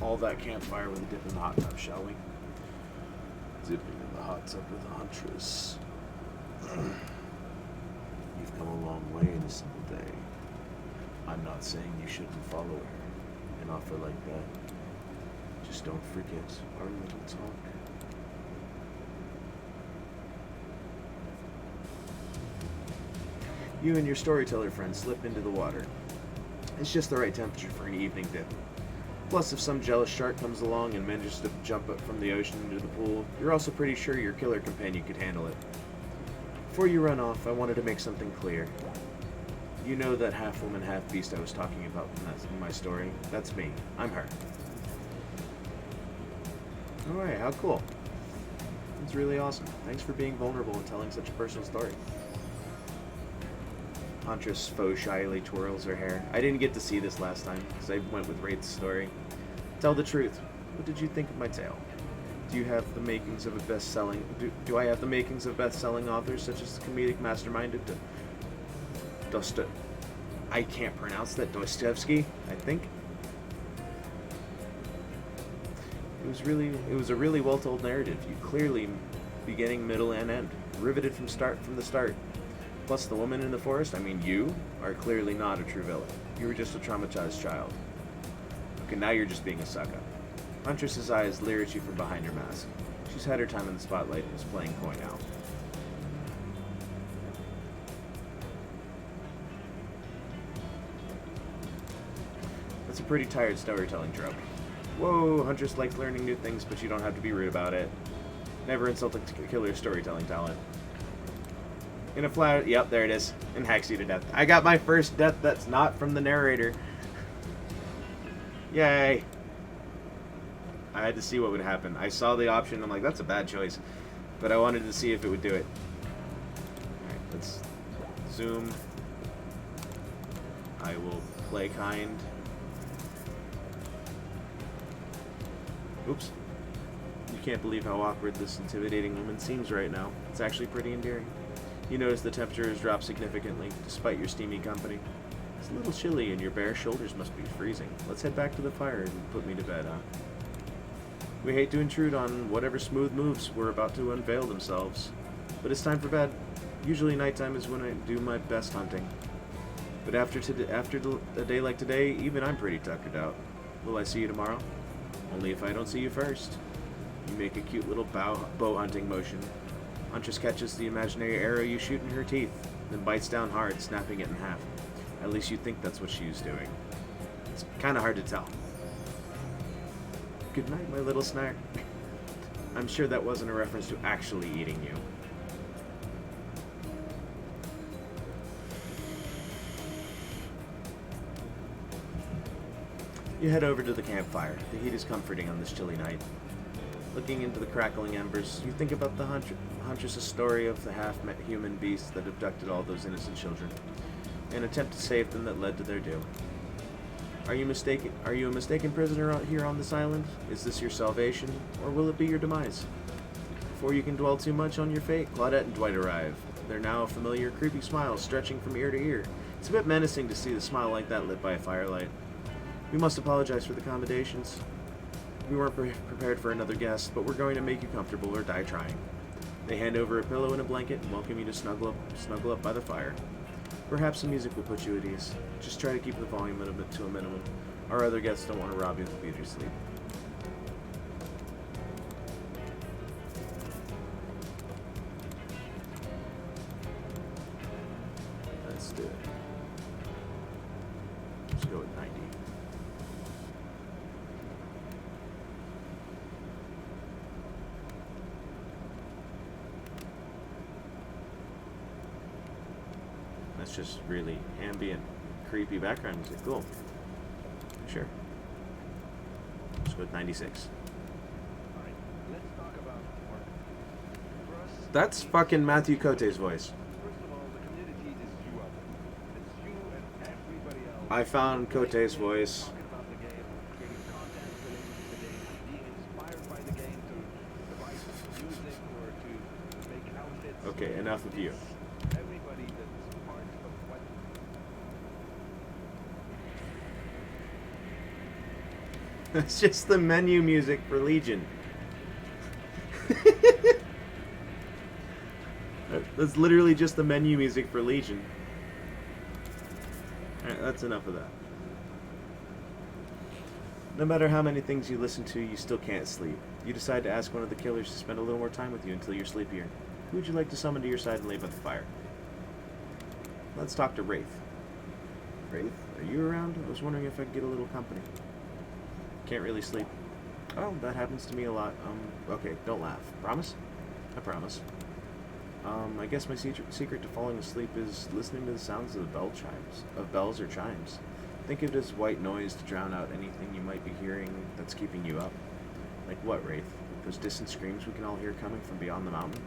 all that campfire with a dip in the hot tub, shall we? Dipping in the hot tub with a huntress. You've come a long way in a simple day. I'm not saying you shouldn't follow her. An offer like that. Just don't forget our little talk. You and your storyteller friend slip into the water. It's just the right temperature for an evening dip. Plus, if some jealous shark comes along and manages to jump up from the ocean into the pool, you're also pretty sure your killer companion could handle it. Before you run off, I wanted to make something clear. You know that half-woman, half-beast I was talking about in my story? That's me. I'm her. Alright, how cool. That's really awesome. Thanks for being vulnerable and telling such a personal story. Huntress faux shyly twirls her hair. I didn't get to see this last time, because I went with Wraith's story. Tell the truth. What did you think of my tale? Do you have the makings of a best-selling... Do I have the makings of best-selling authors, such as the comedic mastermind I can't pronounce that. Dostoevsky, I think. It was a really well-told narrative. You clearly beginning, middle, and end. Riveted from the start. Plus, the woman in the forest, I mean you, are clearly not a true villain. You were just a traumatized child. Okay, now you're just being a suck-up. Huntress's eyes leer at you from behind her mask. She's had her time in the spotlight and is playing coy now. That's a pretty tired storytelling trope. Whoa, Huntress likes learning new things, but you don't have to be rude about it. Never insult a killer's storytelling talent. In a flat... Yep, there it is. And hacks you to death. I got my first death that's not from the narrator. Yay. I had to see what would happen. I saw the option. I'm like, that's a bad choice. But I wanted to see if it would do it. Alright, let's zoom. I will play kind. Oops. You can't believe how awkward this intimidating woman seems right now. It's actually pretty endearing. You notice the temperature has dropped significantly, despite your steamy company. It's a little chilly and your bare shoulders must be freezing. Let's head back to the fire and put me to bed, huh? We hate to intrude on whatever smooth moves were about to unveil themselves, but it's time for bed. Usually nighttime is when I do my best hunting. But after a day like today, even I'm pretty tuckered out. Will I see you tomorrow? Only if I don't see you first. You make a cute little bow hunting motion. Huntress catches the imaginary arrow you shoot in her teeth, then bites down hard, snapping it in half. At least you think that's what she's doing. It's kind of hard to tell. Good night, my little snack. I'm sure that wasn't a reference to actually eating you. You head over to the campfire. The heat is comforting on this chilly night. Looking into the crackling embers, you think about the Huntress's story of the half-human beast that abducted all those innocent children. An attempt to save them that led to their doom. Are you a mistaken prisoner out here on this island? Is this your salvation, or will it be your demise? Before you can dwell too much on your fate, Claudette and Dwight arrive. They're now a familiar, creepy smile stretching from ear to ear. It's a bit menacing to see the smile like that lit by a firelight. We must apologize for the accommodations. We weren't prepared for another guest, but we're going to make you comfortable or die trying. They hand over a pillow and a blanket and welcome you to snuggle up by the fire. Perhaps some music will put you at ease. Just try to keep the volume to a minimum. Our other guests don't want to rob you of your sleep. Let's do it. Let's go with 90. That's just really ambient, creepy background music. Cool. Sure. Let's go with 96. Alright, let's talk about work. For us, That's fucking Matthew Cote's voice. first of all, the community is you out there. It's you and everybody else. I found Cote's voice. Talking about the game, creating content related to the game, being inspired by the game to write music or to make outfits. Okay, enough of you. Everybody that's part of what That's just the menu music for Legion. That's literally just the menu music for Legion. Alright, that's enough of that. No matter how many things you listen to, you still can't sleep. You decide to ask one of the killers to spend a little more time with you until you're sleepier. Who would you like to summon to your side and lay by the fire? Let's talk to Wraith. Wraith, are you around? I was wondering if I could get a little company. Can't really sleep. Oh, that happens to me a lot. Okay, don't laugh. Promise? I promise. I guess my secret to falling asleep is listening to the sounds of the bells or chimes. Think of it as white noise to drown out anything you might be hearing that's keeping you up. Like what, Wraith? Those distant screams we can all hear coming from beyond the mountain?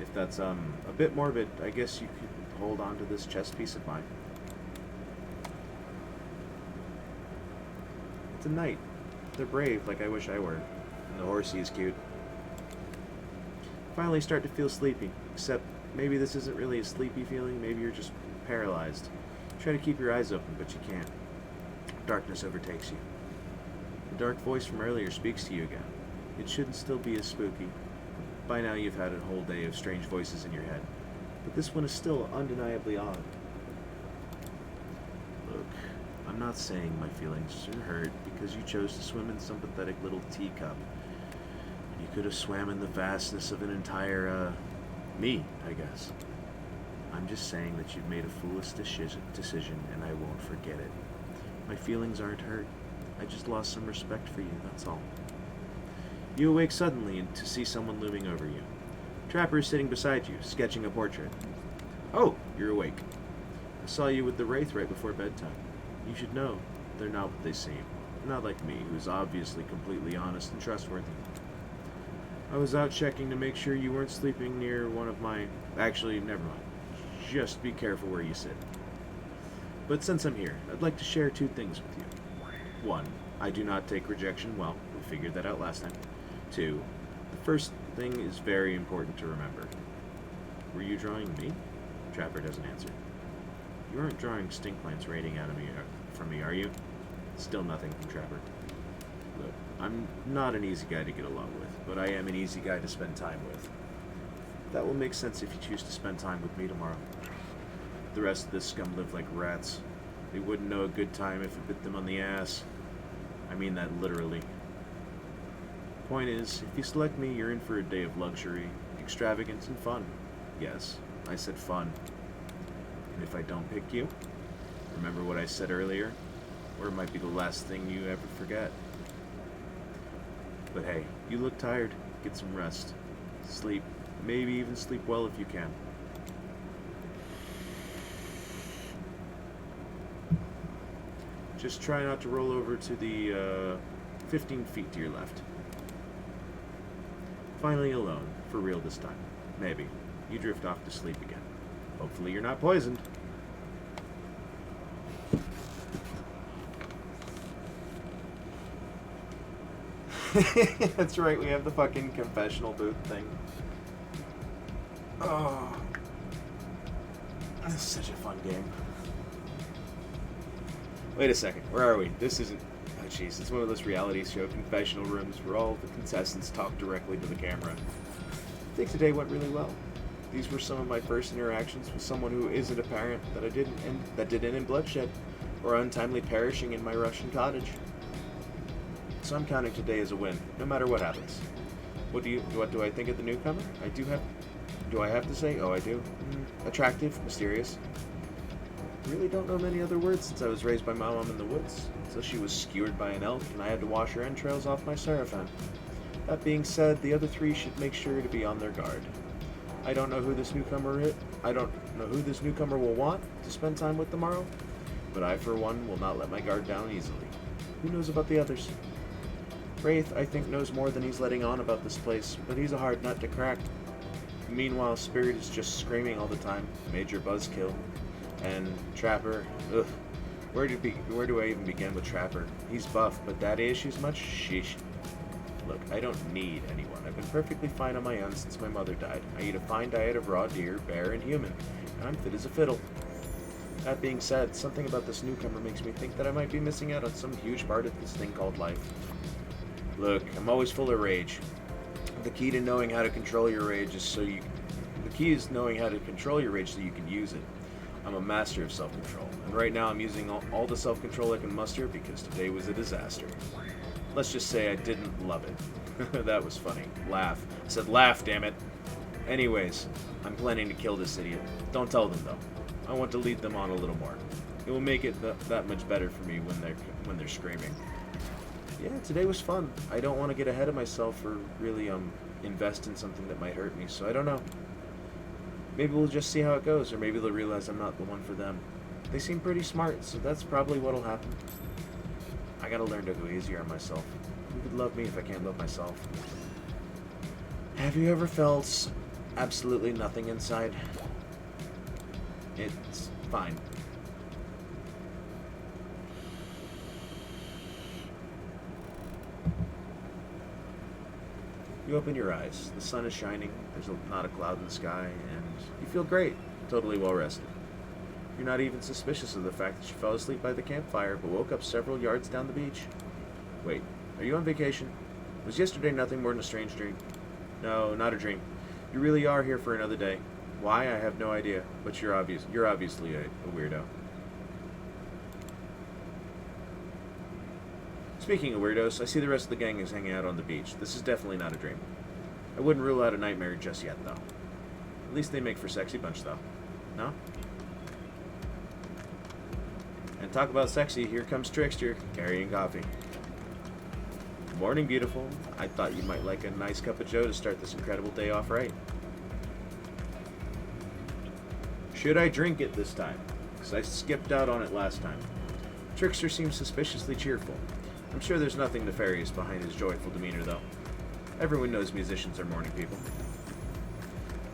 If that's, a bit morbid, I guess you could hold on to this chest piece of mine. It's a knight. They're brave, like I wish I were. And the horsey is cute. Finally start to feel sleepy, except maybe this isn't really a sleepy feeling, maybe you're just paralyzed. Try to keep your eyes open, but you can't. Darkness overtakes you. The dark voice from earlier speaks to you again. It shouldn't still be as spooky. By now you've had a whole day of strange voices in your head, but this one is still undeniably odd. Look, I'm not saying my feelings are hurt because you chose to swim in some pathetic little teacup. You could have swam in the vastness of an entire, me, I guess. I'm just saying that you've made a foolish decision, and I won't forget it. My feelings aren't hurt. I just lost some respect for you, that's all. You awake suddenly to see someone looming over you. Trapper is sitting beside you, sketching a portrait. Oh, you're awake. I saw you with the Wraith right before bedtime. You should know, they're not what they seem. Not like me, who's obviously completely honest and trustworthy. I was out checking to make sure you weren't sleeping near one of my... Actually, never mind. Just be careful where you sit. But since I'm here, I'd like to share two things with you. One, I do not take rejection well. We figured that out last time. Two, the first thing is very important to remember. Were you drawing me? Trapper doesn't answer. You aren't drawing stink plants raining out of me from me, are you? Still nothing from Trapper. Look, I'm not an easy guy to get along with, but I am an easy guy to spend time with. That will make sense if you choose to spend time with me tomorrow. The rest of this scum live like rats. They wouldn't know a good time if it bit them on the ass. I mean that literally. Point is, if you select me, you're in for a day of luxury, extravagance, and fun. Yes, I said fun. And if I don't pick you, remember what I said earlier? Or it might be the last thing you ever forget. But hey, you look tired. Get some rest. Sleep. Maybe even sleep well if you can. Just try not to roll over to the 15 feet to your left. Finally alone, for real this time. Maybe. You drift off to sleep again. Hopefully you're not poisoned. That's right, we have the fucking confessional booth thing. Oh. This is such a fun game. Wait a second, where are we? This isn't... Oh jeez, it's one of those reality show confessional rooms where all the contestants talk directly to the camera. I think today went really well. These were some of my first interactions with someone who isn't a parent that didn't end in bloodshed or untimely perishing in my Russian cottage. So I'm counting today as a win, no matter what happens. What do I think of the newcomer? Do I have to say? Oh, I do. Attractive, mysterious. I really don't know many other words since I was raised by my mom in the woods, so she was skewered by an elk and I had to wash her entrails off my seraphim. That being said, the other three should make sure to be on their guard. I don't know who this newcomer is. I don't know who this newcomer will want to spend time with tomorrow, but I, for one, will not let my guard down easily. Who knows about the others? Wraith, I think, knows more than he's letting on about this place, but he's a hard nut to crack. Meanwhile, Spirit is just screaming all the time. Major buzzkill. And Trapper, ugh. Where do I even begin with Trapper? He's buff, but daddy issues much? Sheesh. Look, I don't need anyone. I've been perfectly fine on my own since my mother died. I eat a fine diet of raw deer, bear, and human, and I'm fit as a fiddle. That being said, something about this newcomer makes me think that I might be missing out on some huge part of this thing called life. Look, I'm always full of rage. The key to knowing how to control your rage is The key is knowing how to control your rage so you can use it. I'm a master of self-control, and right now I'm using all the self-control I can muster because today was a disaster. Let's just say I didn't love it. That was funny. Laugh. I said laugh, damn it. Anyways, I'm planning to kill this idiot. Don't tell them though. I want to lead them on a little more. It will make it that much better for me when they're screaming. Yeah, today was fun. I don't want to get ahead of myself or really invest in something that might hurt me, so I don't know. Maybe we'll just see how it goes, or maybe they'll realize I'm not the one for them. They seem pretty smart, so that's probably what'll happen. I gotta learn to go easier on myself. Who could love me if I can't love myself? Have you ever felt absolutely nothing inside? It's fine. You open your eyes. The sun is shining. There's not a cloud in the sky, and you feel great. Totally well rested. You're not even suspicious of the fact that you fell asleep by the campfire, but woke up several yards down the beach. Wait, are you on vacation? Was yesterday nothing more than a strange dream? No, not a dream. You really are here for another day. Why, I have no idea, but you're obviously a weirdo. Speaking of weirdos, I see the rest of the gang is hanging out on the beach. This is definitely not a dream. I wouldn't rule out a nightmare just yet, though. At least they make for sexy bunch, though. No? And talk about sexy, here comes Trickster, carrying coffee. Morning, beautiful. I thought you might like a nice cup of joe to start this incredible day off right. Should I drink it this time? Because I skipped out on it last time. Trickster seems suspiciously cheerful. I'm sure there's nothing nefarious behind his joyful demeanor, though. Everyone knows musicians are morning people.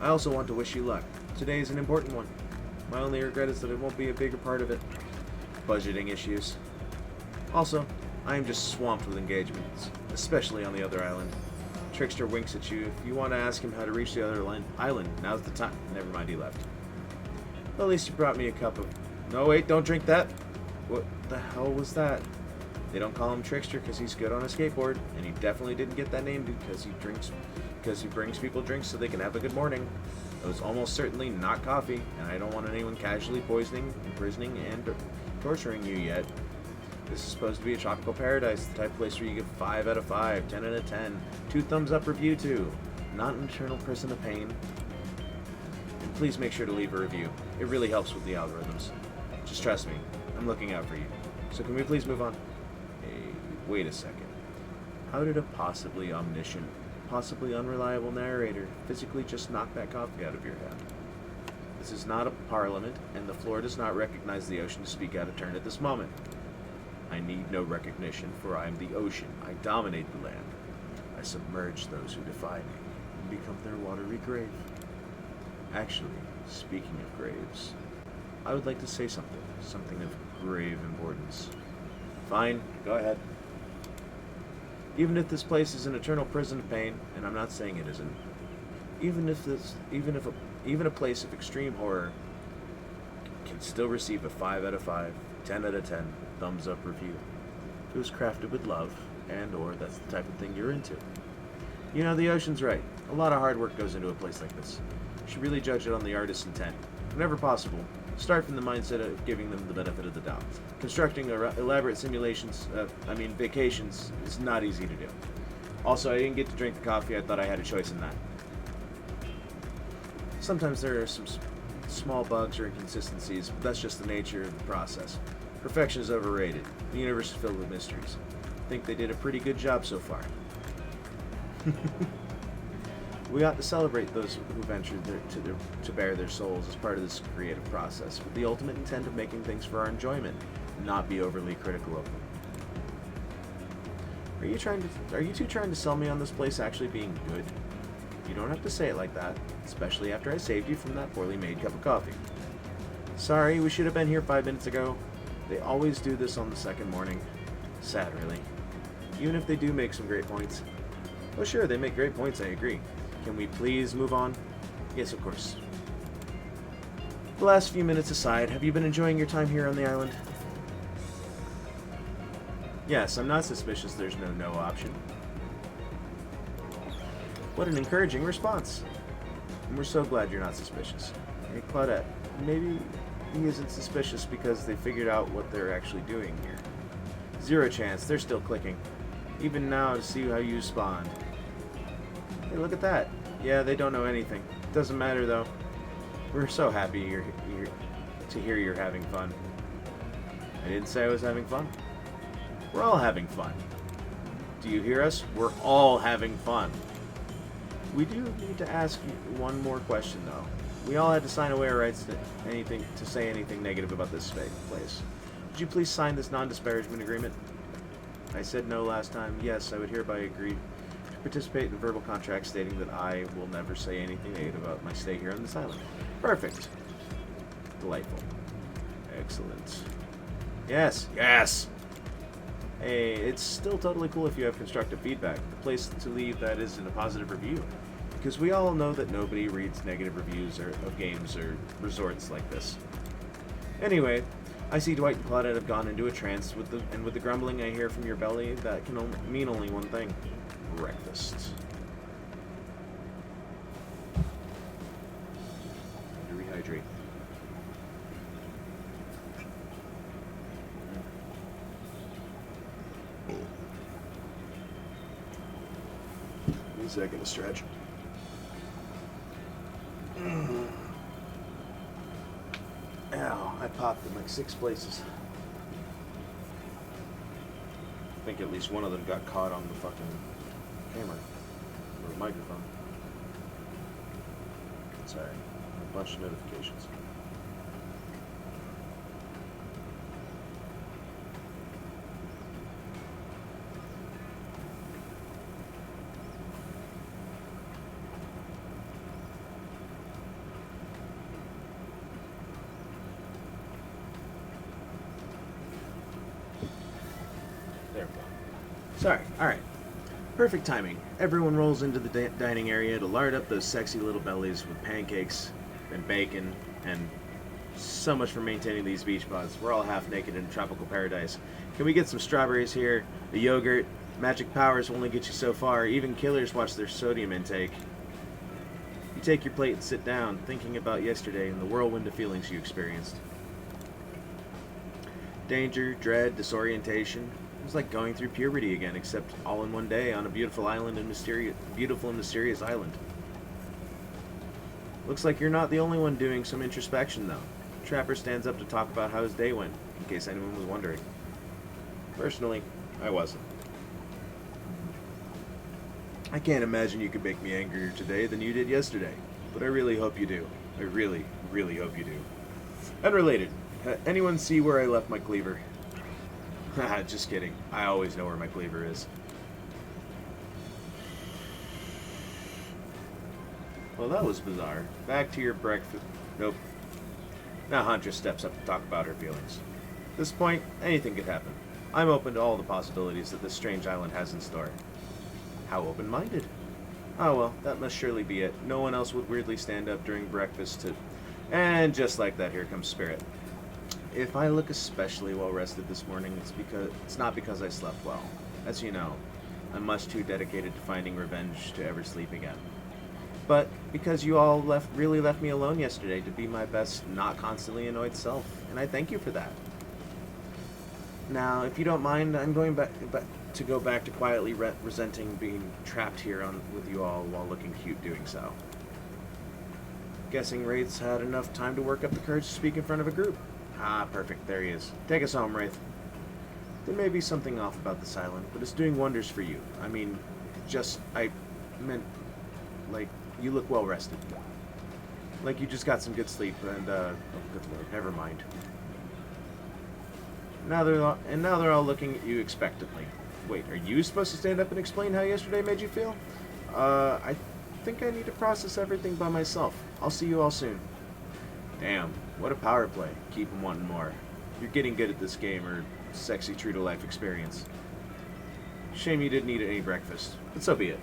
I also want to wish you luck. Today is an important one. My only regret is that it won't be a bigger part of it. Budgeting issues. Also, I am just swamped with engagements, especially on the other island. Trickster winks at you. If you want to ask him how to reach the other island, now's the time. Never mind, he left. Well, at least you brought me a cup of... No, wait, don't drink that. What the hell was that? They don't call him Trickster because he's good on a skateboard, and he definitely didn't get that name because he brings people drinks so they can have a good morning. It was almost certainly not coffee, and I don't want anyone casually poisoning, imprisoning, and torturing you yet. This is supposed to be a tropical paradise, the type of place where you give 5 out of 5, 10 out of 10, 2 thumbs up review to, not an eternal prison of pain. And please make sure to leave a review. It really helps with the algorithms. Just trust me, I'm looking out for you. So can we please move on? Hey, wait a second. How did a possibly omniscient, possibly unreliable narrator physically just knock that coffee out of your head? This is not a parliament, and the floor does not recognize the ocean to speak out of turn at this moment. I need no recognition, for I am the ocean. I dominate the land. I submerge those who defy me and become their watery grave. Actually, speaking of graves, I would like to say something of grave importance. Fine, go ahead. Even if this place is an eternal prison of pain, and I'm not saying it isn't, even a place of extreme horror can still receive a 5 out of 5, 10 out of 10 thumbs up review. It was crafted with love, and or that's the type of thing you're into. You know, the ocean's right. A lot of hard work goes into a place like this. You should really judge it on the artist's intent. Whenever possible, start from the mindset of giving them the benefit of the doubt. Constructing elaborate vacations is not easy to do. Also, I didn't get to drink the coffee. I thought I had a choice in that. Sometimes there are some small bugs or inconsistencies, but that's just the nature of the process. Perfection is overrated. The universe is filled with mysteries. I think they did a pretty good job so far. We ought to celebrate those who ventured to bare their souls as part of this creative process, with the ultimate intent of making things for our enjoyment, not be overly critical of them. Are you two trying to sell me on this place actually being good? You don't have to say it like that, especially after I saved you from that poorly made cup of coffee. Sorry, we should have been here 5 minutes ago. They always do this on the second morning. Sad, really. Even if they do make some great points. Oh sure, they make great points, I agree. Can we please move on? Yes, of course. The last few minutes aside, have you been enjoying your time here on the island? Yes, I'm not suspicious there's no option. What an encouraging response. And we're so glad you're not suspicious. Hey, Claudette, maybe he isn't suspicious because they figured out what they're actually doing here. Zero chance, they're still clicking. Even now to see how you spawned. Hey, look at that. Yeah, they don't know anything. Doesn't matter though. We're so happy you're to hear you're having fun. I didn't say I was having fun. We're all having fun. Do you hear us? We're all having fun. We do need to ask you one more question though. We all had to sign away our rights to say anything negative about this place. Would you please sign this non-disparagement agreement? I said no last time. Yes, I would hereby agree to participate in a verbal contract stating that I will never say anything negative about my stay here on this island. Perfect. Delightful. Excellent. Yes, yes! Hey, it's still totally cool if you have constructive feedback. The place to leave that is in a positive review. Because we all know that nobody reads negative reviews of games or resorts like this. Anyway, I see Dwight and Claudette have gone into a trance with the grumbling I hear from your belly, that can mean only one thing. Breakfast. Time to rehydrate. Give me a second to stretch. Ow, I popped in like 6 places. I think at least one of them got caught on the fucking camera or microphone. Sorry, a bunch of notifications. There we go. Sorry. Alright. Perfect timing. Everyone rolls into the dining area to lard up those sexy little bellies with pancakes and bacon and so much for maintaining these beach pods. We're all half naked in tropical paradise. Can we get some strawberries here? A yogurt? Magic powers only get you so far. Even killers watch their sodium intake. You take your plate and sit down, thinking about yesterday and the whirlwind of feelings you experienced. Danger, dread, disorientation. It was like going through puberty again, except all in one day on a beautiful island and mysterious island. Looks like you're not the only one doing some introspection, though. Trapper stands up to talk about how his day went, in case anyone was wondering. Personally, I wasn't. I can't imagine you could make me angrier today than you did yesterday, but I really hope you do. I really, really hope you do. Unrelated. Anyone see where I left my cleaver? Haha, just kidding. I always know where my cleaver is. Well, that was bizarre. Back to your breakfast. Nope. Now Huntress steps up to talk about her feelings. At this point, anything could happen. I'm open to all the possibilities that this strange island has in store. How open-minded. Oh well, that must surely be it. No one else would weirdly stand up during breakfast to... And just like that, here comes Spirit. If I look especially well rested this morning, it's not because I slept well. As you know, I'm much too dedicated to finding revenge to ever sleep again. But because you all really left me alone yesterday to be my best, not constantly annoyed self, and I thank you for that. Now, if you don't mind, I'm going back to quietly resenting being trapped here with you all while looking cute doing so. Guessing Wraith's had enough time to work up the courage to speak in front of a group. Ah, perfect. There he is. Take us home, Wraith. There may be something off about this island, but it's doing wonders for you. I mean, I meant, like, you look well rested. Like you just got some good sleep, and, oh, good lord, never mind. Now they're all looking at you expectantly. Wait, are you supposed to stand up and explain how yesterday made you feel? I think I need to process everything by myself. I'll see you all soon. Damn, what a power play. Keep 'em wanting more. You're getting good at this game, or sexy true-to-life experience. Shame you didn't eat any breakfast, but so be it.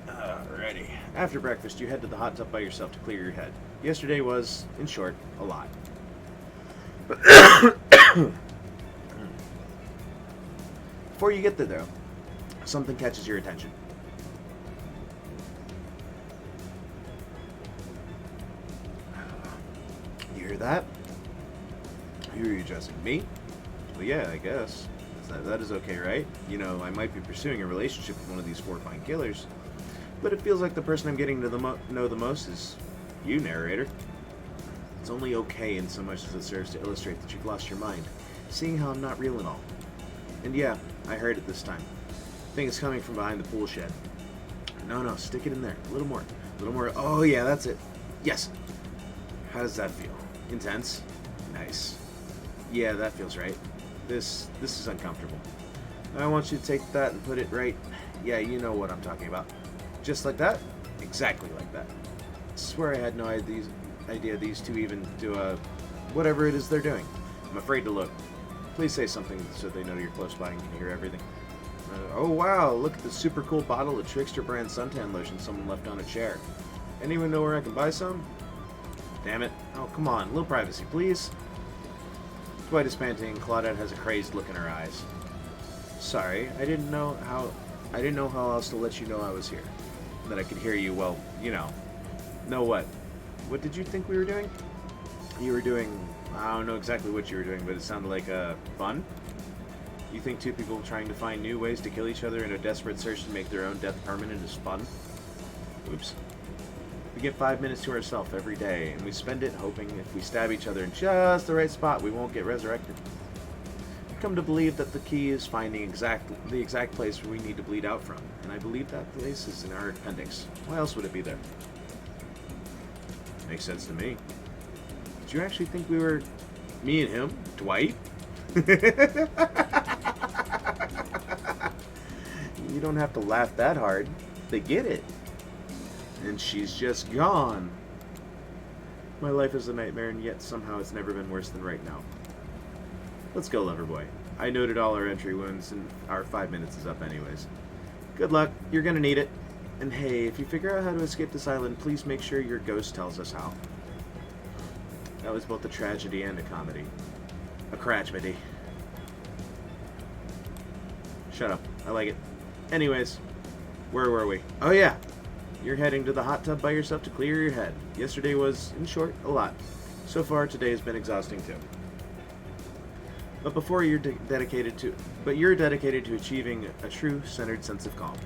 Alrighty. After breakfast, you head to the hot tub by yourself to clear your head. Yesterday was, in short, a lot. Before you get there, though, something catches your attention. You hear that? Who are you addressing? Me? Well, yeah, I guess. That is okay, right? You know, I might be pursuing a relationship with one of these 4 fine killers, but it feels like the person I'm getting to know the most is you, narrator. It's only okay in so much as it serves to illustrate that you've lost your mind, seeing how I'm not real and all. And yeah, I heard it this time. I think it's coming from behind the pool shed. No, stick it in there. A little more. Oh yeah, that's it. Yes. How does that feel? Intense? Nice. Yeah, that feels right. This is uncomfortable. I want you to take that and put it right. Yeah, you know what I'm talking about. Just like that? Exactly like that. I swear I had no idea these two even do whatever it is they're doing. I'm afraid to look. Please say something so they know you're close by and can hear everything. Oh wow, look at the super cool bottle of Trickster brand suntan lotion someone left on a chair. Anyone know where I can buy some? Damn it. Oh, come on, a little privacy, please. Dwight is panting. Claudette has a crazed look in her eyes. Sorry, I didn't know how else to let you know I was here. That I could hear you, well, you know. Know what? What did you think we were doing? You were doing, I don't know exactly what you were doing, but it sounded like fun? You think 2 people trying to find new ways to kill each other in a desperate search to make their own death permanent is fun? Oops. We get 5 minutes to ourselves every day, and we spend it hoping if we stab each other in just the right spot, we won't get resurrected. I come to believe that the key is finding the exact place where we need to bleed out from, and I believe that place is in our appendix. Why else would it be there? Makes sense to me. Did you actually think we were me and him? Dwight? You don't have to laugh that hard. They get it. And she's just gone. My life is a nightmare, and yet somehow it's never been worse than right now. Let's go, Loverboy. I noted all our entry wounds, and our 5 minutes is up anyways. Good luck. You're gonna need it. And hey, if you figure out how to escape this island, please make sure your ghost tells us how. That was both a tragedy and a comedy. A crachmedy. Shut up. I like it. Anyways, where were we? Oh yeah! You're heading to the hot tub by yourself to clear your head. Yesterday was, in short, a lot. So far, today has been exhausting too. But you're dedicated to achieving a true, centered sense of calm.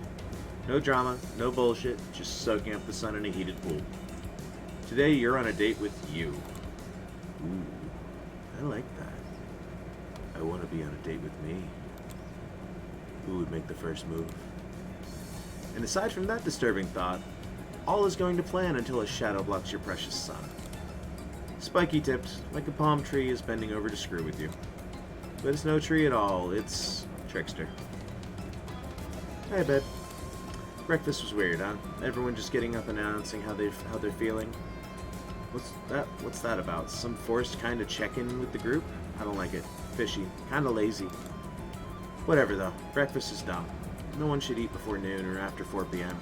No drama, no bullshit, just soaking up the sun in a heated pool. Today, you're on a date with you. Ooh, I like that. I want to be on a date with me. Who would make the first move? And aside from that disturbing thought, all is going to plan until a shadow blocks your precious sun. Spiky tipped, like a palm tree is bending over to screw with you. But it's no tree at all, it's Trickster. Hey, babe. Breakfast was weird, huh? Everyone just getting up and announcing how they're feeling. What's that about? Some forced kind of check-in with the group? I don't like it. Fishy. Kinda lazy. Whatever though. Breakfast is dumb. No one should eat before noon or after 4 p.m.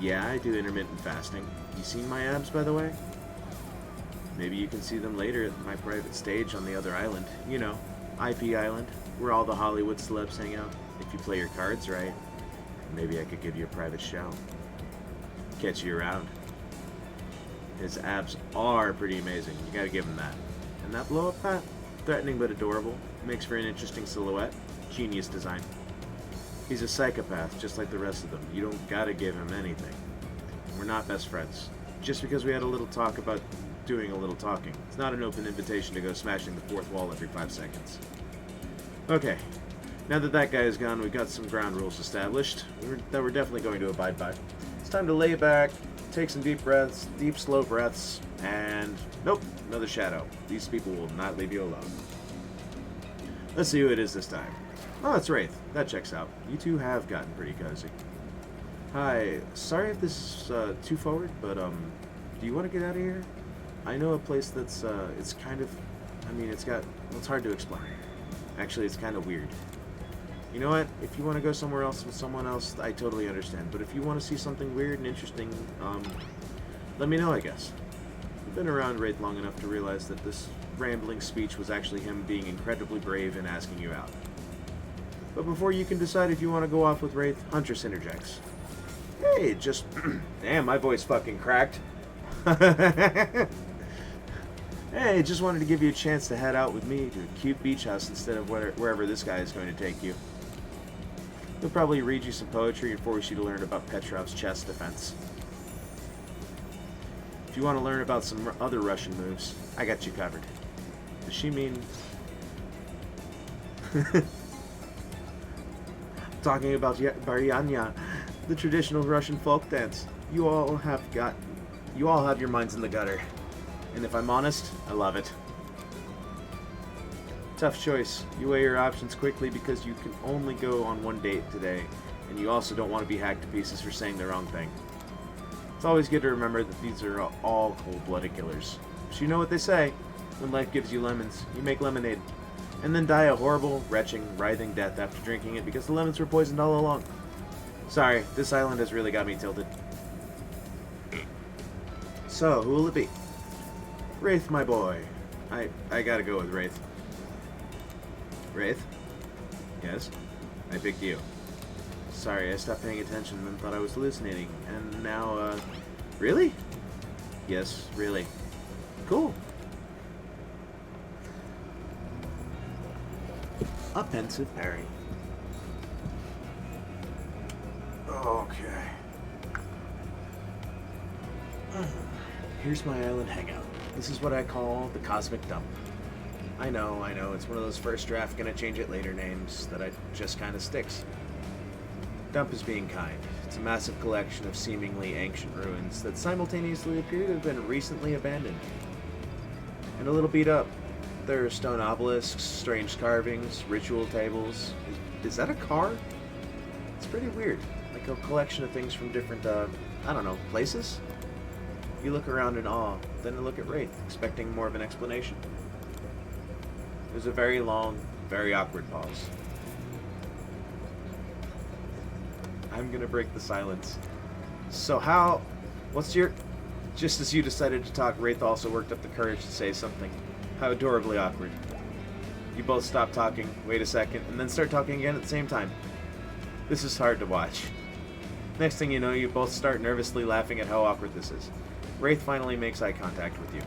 Yeah, I do intermittent fasting. You seen my abs, by the way? Maybe you can see them later at my private stage on the other island. You know, IP Island, where all the Hollywood celebs hang out. If you play your cards right, maybe I could give you a private show. Catch you around. His abs are pretty amazing. You gotta give him that. And that blow-up hat, threatening but adorable, makes for an interesting silhouette. Genius design. He's a psychopath, just like the rest of them. You don't gotta give him anything. We're not best friends. Just because we had a little talk about doing a little talking. It's not an open invitation to go smashing the fourth wall every 5 seconds. Okay. Now that guy is gone, we've got some ground rules established that we're definitely going to abide by. It's time to lay back, take some deep breaths, slow breaths, and nope, another shadow. These people will not leave you alone. Let's see who it is this time. Oh, it's Wraith. That checks out. You two have gotten pretty cozy. Hi. Sorry if this is too forward, but do you want to get out of here? I know a place that's it's kind of, I mean, it's got, well, it's hard to explain. Actually, it's kind of weird. You know what? If you want to go somewhere else with someone else, I totally understand. But if you want to see something weird and interesting, let me know, I guess. I've been around Wraith long enough to realize that this rambling speech was actually him being incredibly brave and asking you out. But before you can decide if you want to go off with Wraith, Huntress interjects. Hey, just... Damn, my voice fucking cracked. Hey, just wanted to give you a chance to head out with me to a cute beach house instead of wherever this guy is going to take you. He'll probably read you some poetry and force you to learn about Petrov's chess defense. If you want to learn about some other Russian moves, I got you covered. Does she mean... Talking about Baryanya, the traditional Russian folk dance. You all have your minds in the gutter. And if I'm honest, I love it. Tough choice. You weigh your options quickly because you can only go on one date today, and you also don't want to be hacked to pieces for saying the wrong thing. It's always good to remember that these are all cold-blooded killers. But you know what they say, when life gives you lemons, you make lemonade, and then die a horrible, retching, writhing death after drinking it because the lemons were poisoned all along. Sorry, this island has really got me tilted. So, who will it be? Wraith, my boy. I gotta go with Wraith. Wraith? Yes? I picked you. Sorry, I stopped paying attention and thought I was hallucinating. And now, Really? Yes, really. Cool. A pensive Harry. Okay. Here's my island hangout. This is what I call the Cosmic Dump. I know, it's one of those first draft gonna change it later names that I just kinda sticks. Dump is being kind. It's a massive collection of seemingly ancient ruins that simultaneously appear to have been recently abandoned. And a little beat up. There are stone obelisks, strange carvings, ritual tables. Is that a car? It's pretty weird. Like a collection of things from different, I don't know, places? You look around in awe, then you look at Wraith, expecting more of an explanation. There's a very long, very awkward pause. I'm gonna break the silence. So what's your... Just as you decided to talk, Wraith also worked up the courage to say something. How adorably awkward. You both stop talking, wait a second, and then start talking again at the same time. This is hard to watch. Next thing you know, you both start nervously laughing at how awkward this is. Wraith finally makes eye contact with you.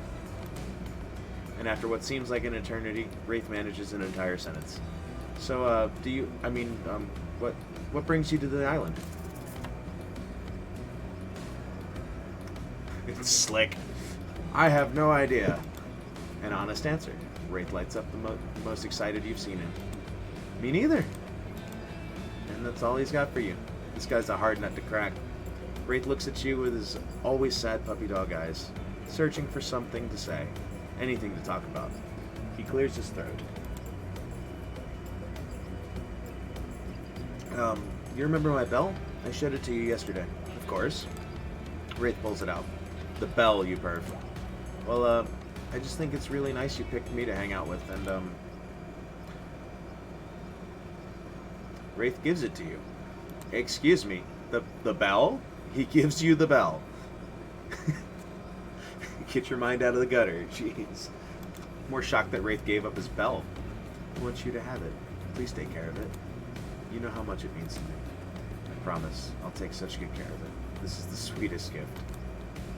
And after what seems like an eternity, Wraith manages an entire sentence. So, what brings you to the island? It's slick. I have no idea. An honest answer. Wraith lights up the most excited you've seen him. Me neither. And that's all he's got for you. This guy's a hard nut to crack. Wraith looks at you with his always sad puppy dog eyes, searching for something to say, anything to talk about. He clears his throat. You remember my bell? I showed it to you yesterday. Of course. Wraith pulls it out. The bell, you perv. Well, I just think it's really nice you picked me to hang out with, and, Wraith gives it to you. Excuse me, the bell? He gives you the bell. Get your mind out of the gutter, jeez. More shocked that Wraith gave up his bell. I want you to have it. Please take care of it. You know how much it means to me. I promise, I'll take such good care of it. This is the sweetest gift.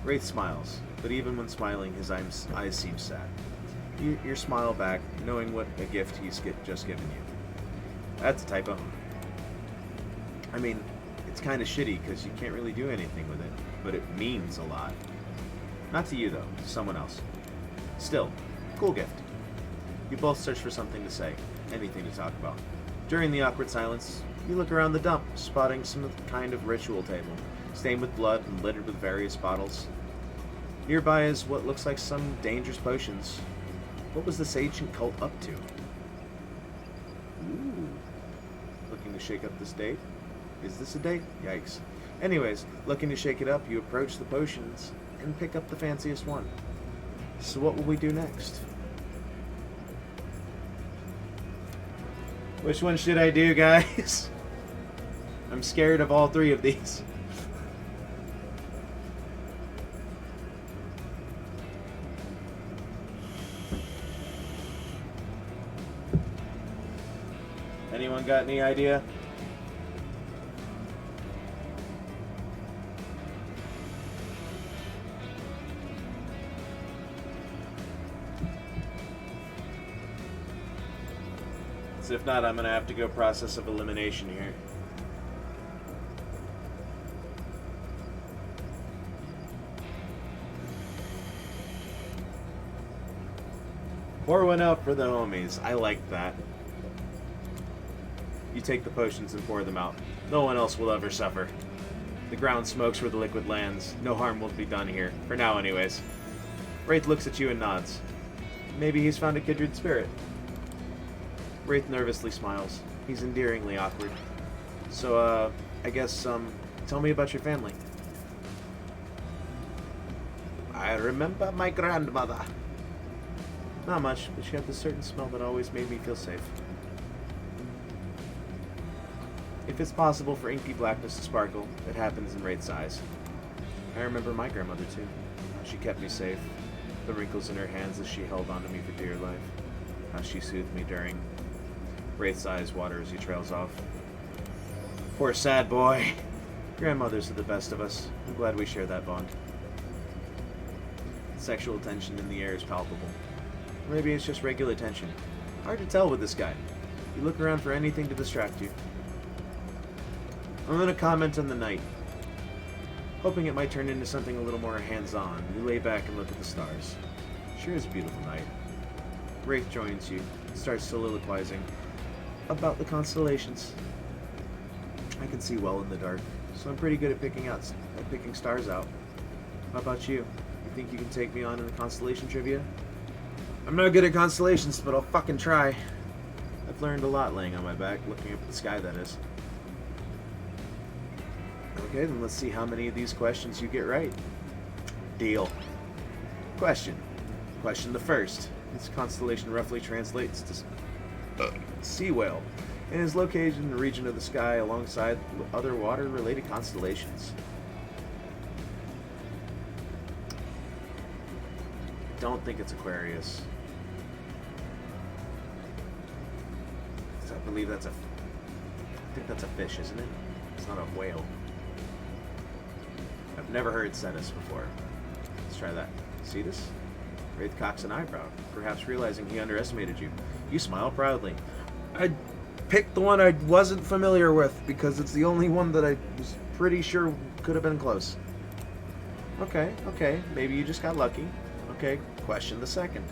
Wraith smiles, but even when smiling, his eyes seem sad. You smile back, knowing what a gift he's just given you. That's a typo. I mean, it's kind of shitty because you can't really do anything with it, but it means a lot. Not to you, though. To someone else. Still, cool gift. You both search for something to say, anything to talk about. During the awkward silence, you look around the dump, spotting some kind of ritual table, stained with blood and littered with various bottles. Nearby is what looks like some dangerous potions. What was this ancient cult up to? shake up this date? Is this a date? Yikes. Anyways, looking to shake it up, you approach the potions and pick up the fanciest one. So what will we do next? Which one should I do, guys? I'm scared of all three of these. Anyone got any idea? So if not, I'm going to have to go process of elimination here. Pour one out for the homies. I like that. You take the potions and pour them out. No one else will ever suffer. The ground smokes where the liquid lands. No harm will be done here. For now, anyways. Wraith looks at you and nods. Maybe he's found a kindred spirit. Wraith nervously smiles. He's endearingly awkward. So, I guess, tell me about your family. I remember my grandmother. Not much, but she had this certain smell that always made me feel safe. If it's possible for inky blackness to sparkle, it happens in Wraith's eyes. I remember my grandmother too. She kept me safe. The wrinkles in her hands as she held onto me for dear life. How she soothed me during. Wraith's eyes water as he trails off. Poor sad boy. Grandmothers are the best of us. I'm glad we share that bond. Sexual tension in the air is palpable. Maybe it's just regular tension. Hard to tell with this guy. You look around for anything to distract you. I'm going to comment on the night. Hoping it might turn into something a little more hands-on, you lay back and look at the stars. Sure is a beautiful night. Wraith joins you and starts soliloquizing about the constellations. I can see well in the dark, so I'm pretty good at picking stars out. How about you? You think you can take me on in the constellation trivia? I'm not good at constellations, but I'll fucking try. I've learned a lot laying on my back, looking up at the sky, that is. Okay, then let's see how many of these questions you get right. Deal. Question the first. This constellation roughly translates to sea whale and is located in the region of the sky alongside other water-related constellations. Don't think it's Aquarius. I believe that's I think that's a fish, isn't it? It's not a whale. I've never heard Cetus before. Let's try that. See this? Wraith cocks an eyebrow, perhaps realizing he underestimated you. You smile proudly. I picked the one I wasn't familiar with because it's the only one that I was pretty sure could have been close. Okay, maybe you just got lucky. Okay, question the second.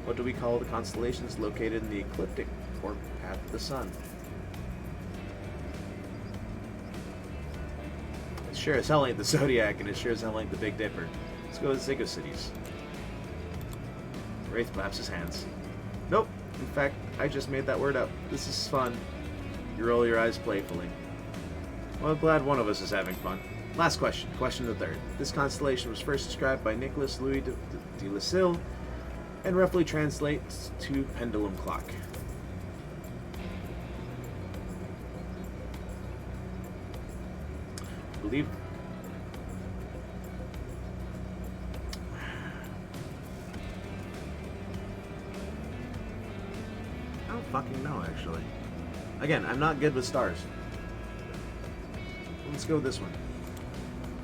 What do we call the constellations located in the ecliptic, or path of the sun? It sure as hell ain't the Zodiac, and it sure as hell ain't the Big Dipper. Let's go with Ziggo Cities. Wraith claps his hands. Nope. In fact, I just made that word up. This is fun. You roll your eyes playfully. Well, I'm glad one of us is having fun. Last question. Question the third. This constellation was first described by Nicolas Louis de Lassille and roughly translates to pendulum clock. I believe. I don't fucking know, actually. Again, I'm not good with stars. Let's go with this one.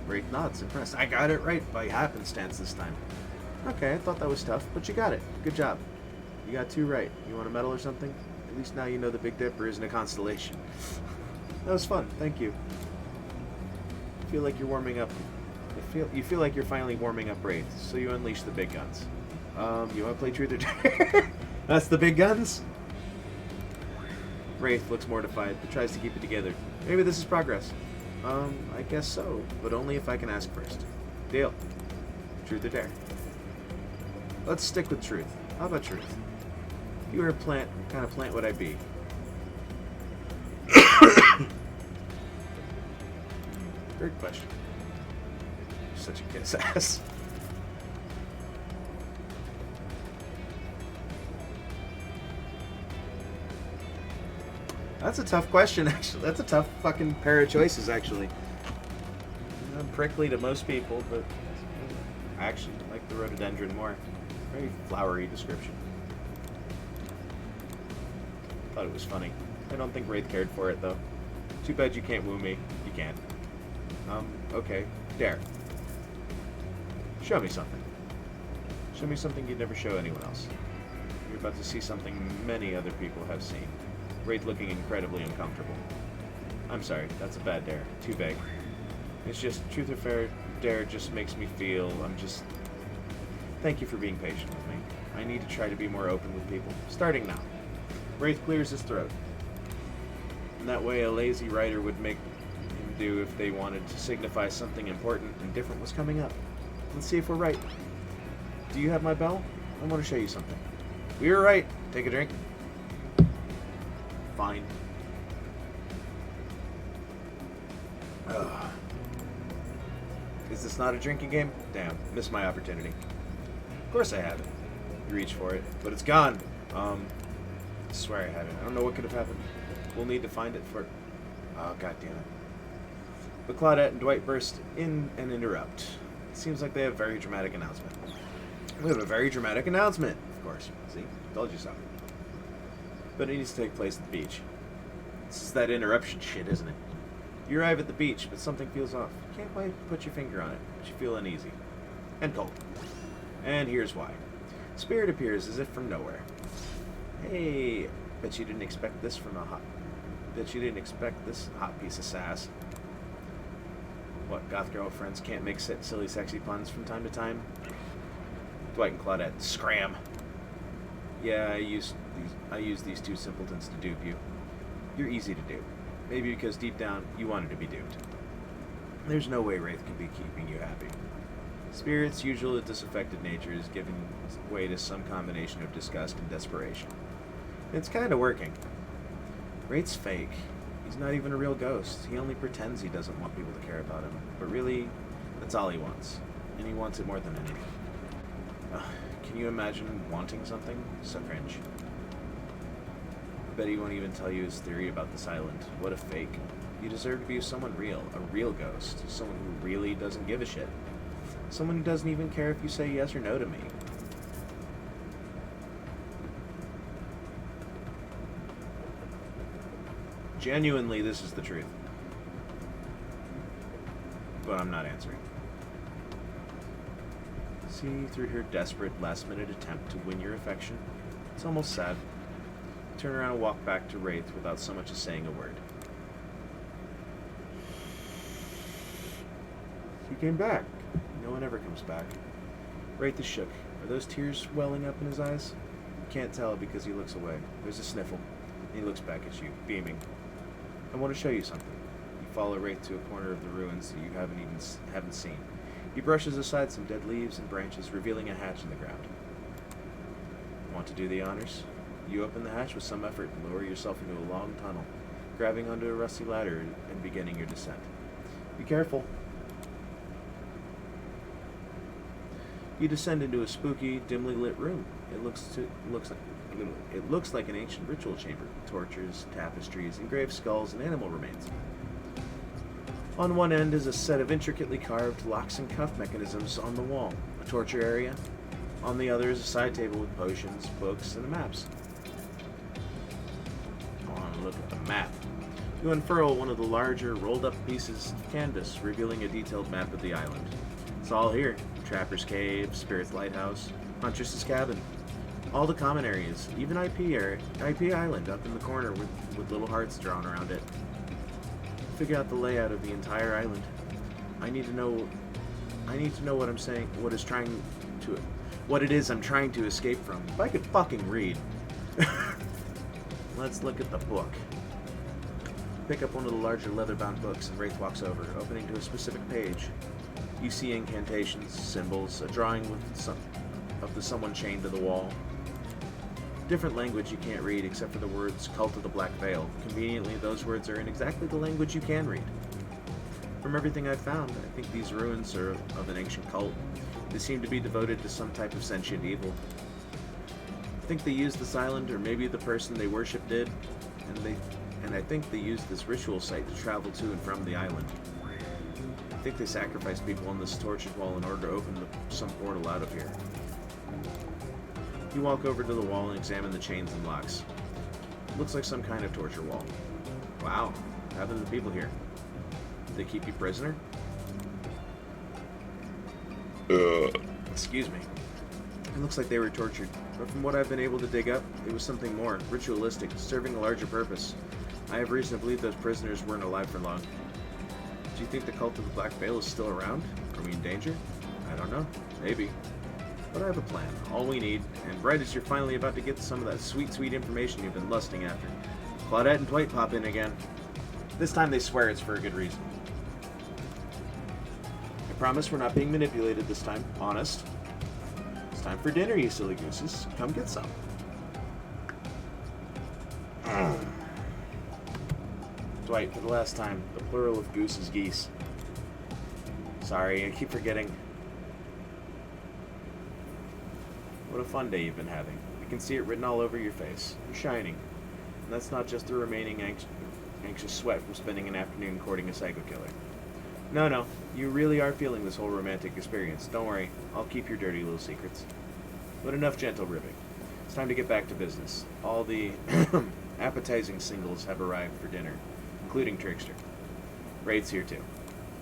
Wraith nods, impressed. I got it right by happenstance this time. Okay, I thought that was tough, but you got it. Good job. You got 2 right. You want a medal or something? At least now you know the Big Dipper isn't a constellation. That was fun. Thank you. I feel like you're warming up. You feel like you're finally warming up Wraith, so you unleash the big guns. You want to play Truth or Dare? That's the big guns? Wraith looks mortified, but tries to keep it together. Maybe this is progress. I guess so, but only if I can ask first. Deal. Truth or Dare? Let's stick with truth. How about truth? If you were a plant, what kind of plant would I be? Third question. Such a kiss ass. That's a tough question, actually. That's a tough fucking pair of choices, actually. Prickly to most people, but I actually like the rhododendron more. Very flowery description. Thought it was funny. I don't think Wraith cared for it, though. Too bad you can't woo me. You can't. Okay. Dare. Show me something. Show me something you'd never show anyone else. You're about to see something many other people have seen. Wraith looking incredibly uncomfortable. I'm sorry, that's a bad dare. Too vague. It's just, truth or fair, dare just makes me feel Thank you for being patient with me. I need to try to be more open with people. Starting now. Wraith clears his throat. And that way a lazy writer would make him do if they wanted to signify something important and different was coming up. Let's see if we're right. Do you have my bell? I want to show you something. We were right. Take a drink. Fine. Ugh. Is this not a drinking game? Damn, missed my opportunity. Of course I have it. You reach for it, but it's gone. I swear I had it. I don't know what could have happened. We'll need to find it for... Oh, god damn it. But Claudette and Dwight burst in and interrupt. It seems like they have a very dramatic announcement. We have a very dramatic announcement, of course. See? Told you so. But it needs to take place at the beach. This is that interruption shit, isn't it? You arrive at the beach, but something feels off. You can't quite put your finger on it, but you feel uneasy. And cold. And here's why. Spirit appears as if from nowhere. Hey, bet you didn't expect this from a hot... Bet you didn't expect this hot piece of sass. What, goth girlfriends can't make silly sexy puns from time to time? Dwight and Claudette, scram! Yeah, I use these two simpletons to dupe you. You're easy to dupe. Maybe because deep down, you wanted to be duped. There's no way Wraith can be keeping you happy. Spirit's usual disaffected nature is giving way to some combination of disgust and desperation. It's kind of working. Wraith's fake. He's not even a real ghost. He only pretends he doesn't want people to care about him. But really, that's all he wants. And he wants it more than anything. Can you imagine wanting something? So cringe. I bet he won't even tell you his theory about this island. What a fake. You deserve to be someone real. A real ghost. Someone who really doesn't give a shit. Someone who doesn't even care if you say yes or no to me. Genuinely, this is the truth. But I'm not answering. See through her desperate, last-minute attempt to win your affection. It's almost sad. Turn around and walk back to Wraith without so much as saying a word. He came back. No one ever comes back. Wraith is shook. Are those tears welling up in his eyes? You can't tell because he looks away. There's a sniffle. And he looks back at you, beaming. I want to show you something. You follow Wraith to a corner of the ruins that you haven't seen. He brushes aside some dead leaves and branches, revealing a hatch in the ground. Want to do the honors? You open the hatch with some effort and lower yourself into a long tunnel, grabbing onto a rusty ladder and beginning your descent. Be careful. You descend into a spooky, dimly lit room. It looks like an ancient ritual chamber. Torches, tapestries, engraved skulls, and animal remains. On one end is a set of intricately carved locks and cuff mechanisms on the wall, a torture area. On the other is a side table with potions, books, and maps. I want to look at the map. You unfurl one of the larger, rolled-up pieces of canvas, revealing a detailed map of the island. It's all here. Trapper's Cave, Spirit's Lighthouse, Huntress's Cabin. All the common areas, even IP Island up in the corner with little hearts drawn around it. Figure out the layout of the entire island. I need to know what I'm saying, what it is I'm trying to escape from. If I could fucking read. Let's look at the book. Pick up one of the larger leather-bound books and Wraith walks over, opening to a specific page. You see incantations, symbols, a drawing of someone chained to the wall. Different language you can't read except for the words Cult of the Black Veil. Conveniently, those words are in exactly the language you can read. From everything I've found, I think these ruins are of an ancient cult. They seem to be devoted to some type of sentient evil. I think they used this island, or maybe the person they worship did, and I think they used this ritual site to travel to and from the island. I think they sacrificed people on this tortured wall in order to open some portal out of here. You walk over to the wall and examine the chains and locks. It looks like some kind of torture wall. Wow, what happened to the people here? Did they keep you prisoner? Excuse me. It looks like they were tortured, but from what I've been able to dig up, it was something more, ritualistic, serving a larger purpose. I have reason to believe those prisoners weren't alive for long. Do you think the cult of the Black Veil is still around? Are we in danger? I don't know. Maybe. But I have a plan. All we need, and right as you're finally about to get some of that sweet, sweet information you've been lusting after, Claudette and Dwight pop in again. This time they swear it's for a good reason. I promise we're not being manipulated this time. Honest. It's time for dinner, you silly gooses. Come get some. Dwight, for the last time, the plural of goose is geese. Sorry, I keep forgetting. What a fun day you've been having. I can see it written all over your face. You're shining. And that's not just the remaining anxious sweat from spending an afternoon courting a psycho killer. No, you really are feeling this whole romantic experience. Don't worry, I'll keep your dirty little secrets. But enough gentle ribbing. It's time to get back to business. All the appetizing singles have arrived for dinner, including Trickster. Wraith's here too.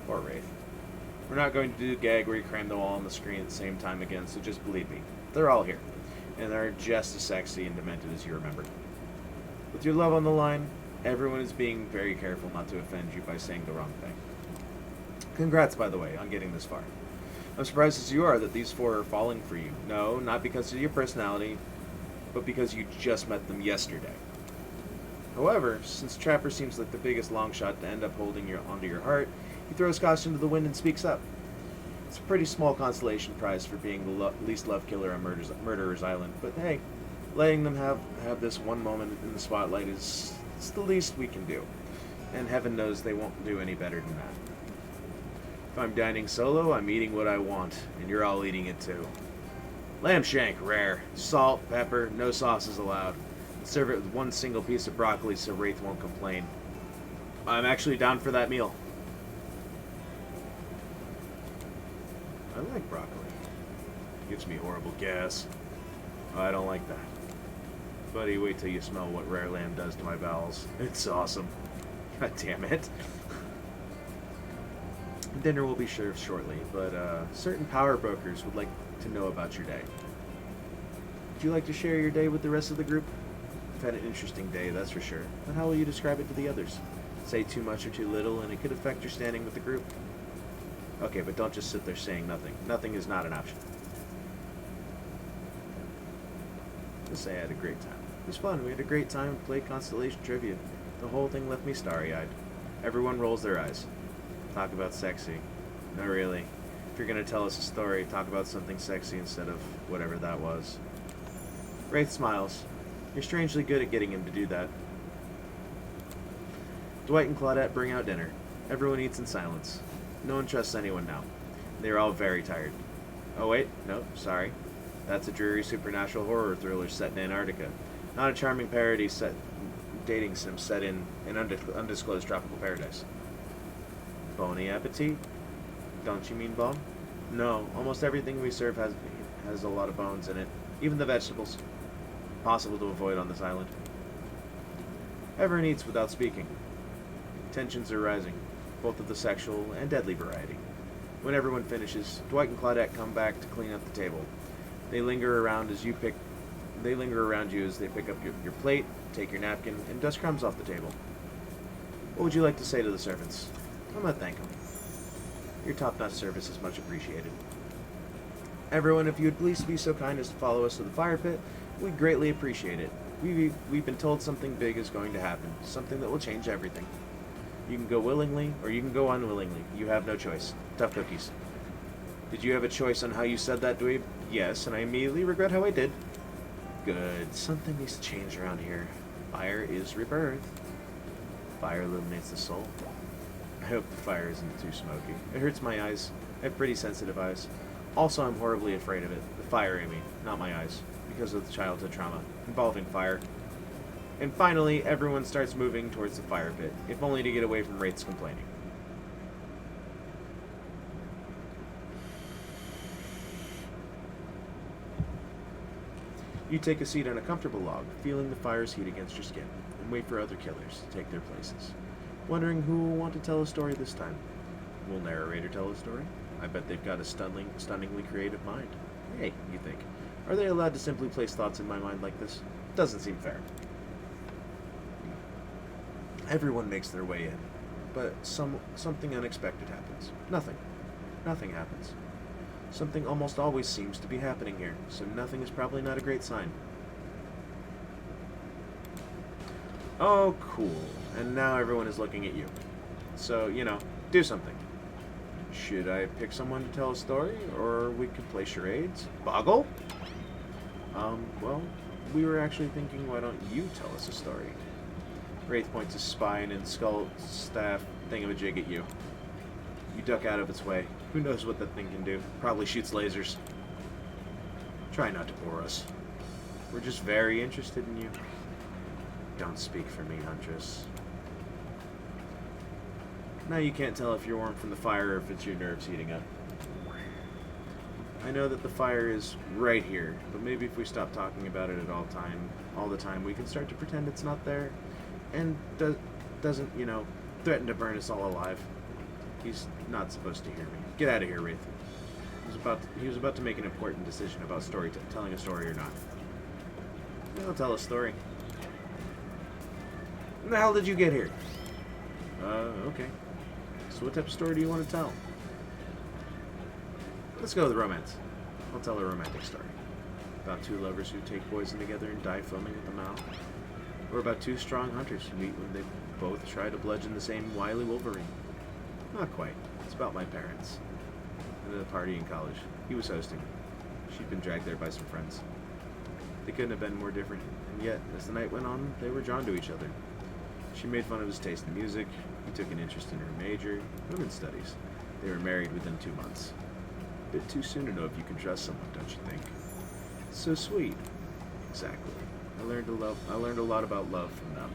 Or Wraith. We're not going to do the gag where you cram them all on the screen at the same time again, so just believe me. They're all here. And they're just as sexy and demented as you remember. With your love on the line, everyone is being very careful not to offend you by saying the wrong thing. Congrats, by the way, on getting this far. I'm surprised as you are that these four are falling for you. No, not because of your personality, but because you just met them yesterday. However, since Trapper seems like the biggest long shot to end up holding onto your heart, he throws caution to the wind and speaks up. It's a pretty small consolation prize for being the least loved killer on Murderer's Island, but hey, letting them have this one moment in the spotlight is it's the least we can do. And heaven knows they won't do any better than that. If I'm dining solo, I'm eating what I want, and you're all eating it too. Lamb shank, rare. Salt, pepper, no sauces allowed. And serve it with one single piece of broccoli so Wraith won't complain. I'm actually down for that meal. I like broccoli. It gives me horrible gas. I don't like that. Buddy, wait till you smell what rare lamb does to my bowels. It's awesome. God damn it. Dinner will be served shortly, but certain power brokers would like to know about your day. Would you like to share your day with the rest of the group? You've had an interesting day, that's for sure. But how will you describe it to the others? Say too much or too little, and it could affect your standing with the group. Okay, but don't just sit there saying nothing. Nothing is not an option. Just say I had a great time. It was fun. We had a great time and played Constellation Trivia. The whole thing left me starry-eyed. Everyone rolls their eyes. Talk about sexy. No, really. If you're going to tell us a story, talk about something sexy instead of whatever that was. Wraith smiles. You're strangely good at getting him to do that. Dwight and Claudette bring out dinner. Everyone eats in silence. No one trusts anyone now. They are all very tired. Oh wait, no, sorry. That's a dreary supernatural horror thriller set in Antarctica. Not a charming parody dating sim set in an undisclosed tropical paradise. Bony appetit? Don't you mean bone? No, almost everything we serve has a lot of bones in it. Even the vegetables. Possible to avoid on this island. Everyone eats without speaking. Tensions are rising, both of the sexual and deadly variety. When everyone finishes, Dwight and Claudette come back to clean up the table. They linger around as you pick as they pick up your plate, take your napkin, and dust crumbs off the table. What would you like to say to the servants? I'm gonna thank them. Your top-notch service is much appreciated. Everyone, if you would please be so kind as to follow us to the fire pit, we'd greatly appreciate it. We've been told something big is going to happen, something that will change everything. You can go willingly, or you can go unwillingly. You have no choice. Tough cookies. Did you have a choice on how you said that, dweeb? Yes, and I immediately regret how I did. Good. Something needs to change around here. Fire is rebirth. Fire illuminates the soul. I hope the fire isn't too smoky. It hurts my eyes. I have pretty sensitive eyes. Also, I'm horribly afraid of it. The fire, I mean, not my eyes. Because of the childhood trauma involving fire. And finally, everyone starts moving towards the fire pit, if only to get away from Wraith's complaining. You take a seat on a comfortable log, feeling the fire's heat against your skin, and wait for other killers to take their places. Wondering who will want to tell a story this time. Will narrator tell a story? I bet they've got a stunningly creative mind. Hey, you think. Are they allowed to simply place thoughts in my mind like this? Doesn't seem fair. Everyone makes their way in, but something unexpected happens. Nothing happens. Something almost always seems to be happening here, so nothing is probably not a great sign. Oh, cool. And now everyone is looking at you. So, do something. Should I pick someone to tell a story, or we could play charades? Boggle? Well, we were actually thinking, why don't you tell us a story? Wraith points his spine and skull staff thingamajig at you. You duck out of its way. Who knows what that thing can do? Probably shoots lasers. Try not to bore us. We're just very interested in you. Don't speak for me, Huntress. Now you can't tell if you're warm from the fire or if it's your nerves heating up. I know that the fire is right here, but maybe if we stop talking about it all the time, we can start to pretend it's not there, and doesn't, threaten to burn us all alive. He's not supposed to hear me. Get out of here, Wraith. He was about to make an important decision about telling a story or not. I'll tell a story. When the hell did you get here? Okay. So what type of story do you want to tell? Let's go with romance. I'll tell a romantic story. About two lovers who take poison together and die foaming at the mouth. Or about two strong hunters who meet when they both try to bludgeon the same wily wolverine. Not quite. It's about my parents. At a party in college. He was hosting. She'd been dragged there by some friends. They couldn't have been more different, and yet, as the night went on, they were drawn to each other. She made fun of his taste in music. He took an interest in her major, women's studies. They were married within 2 months. A bit too soon to know if you can trust someone, don't you think? So sweet. Exactly. I learned a lot about love from them.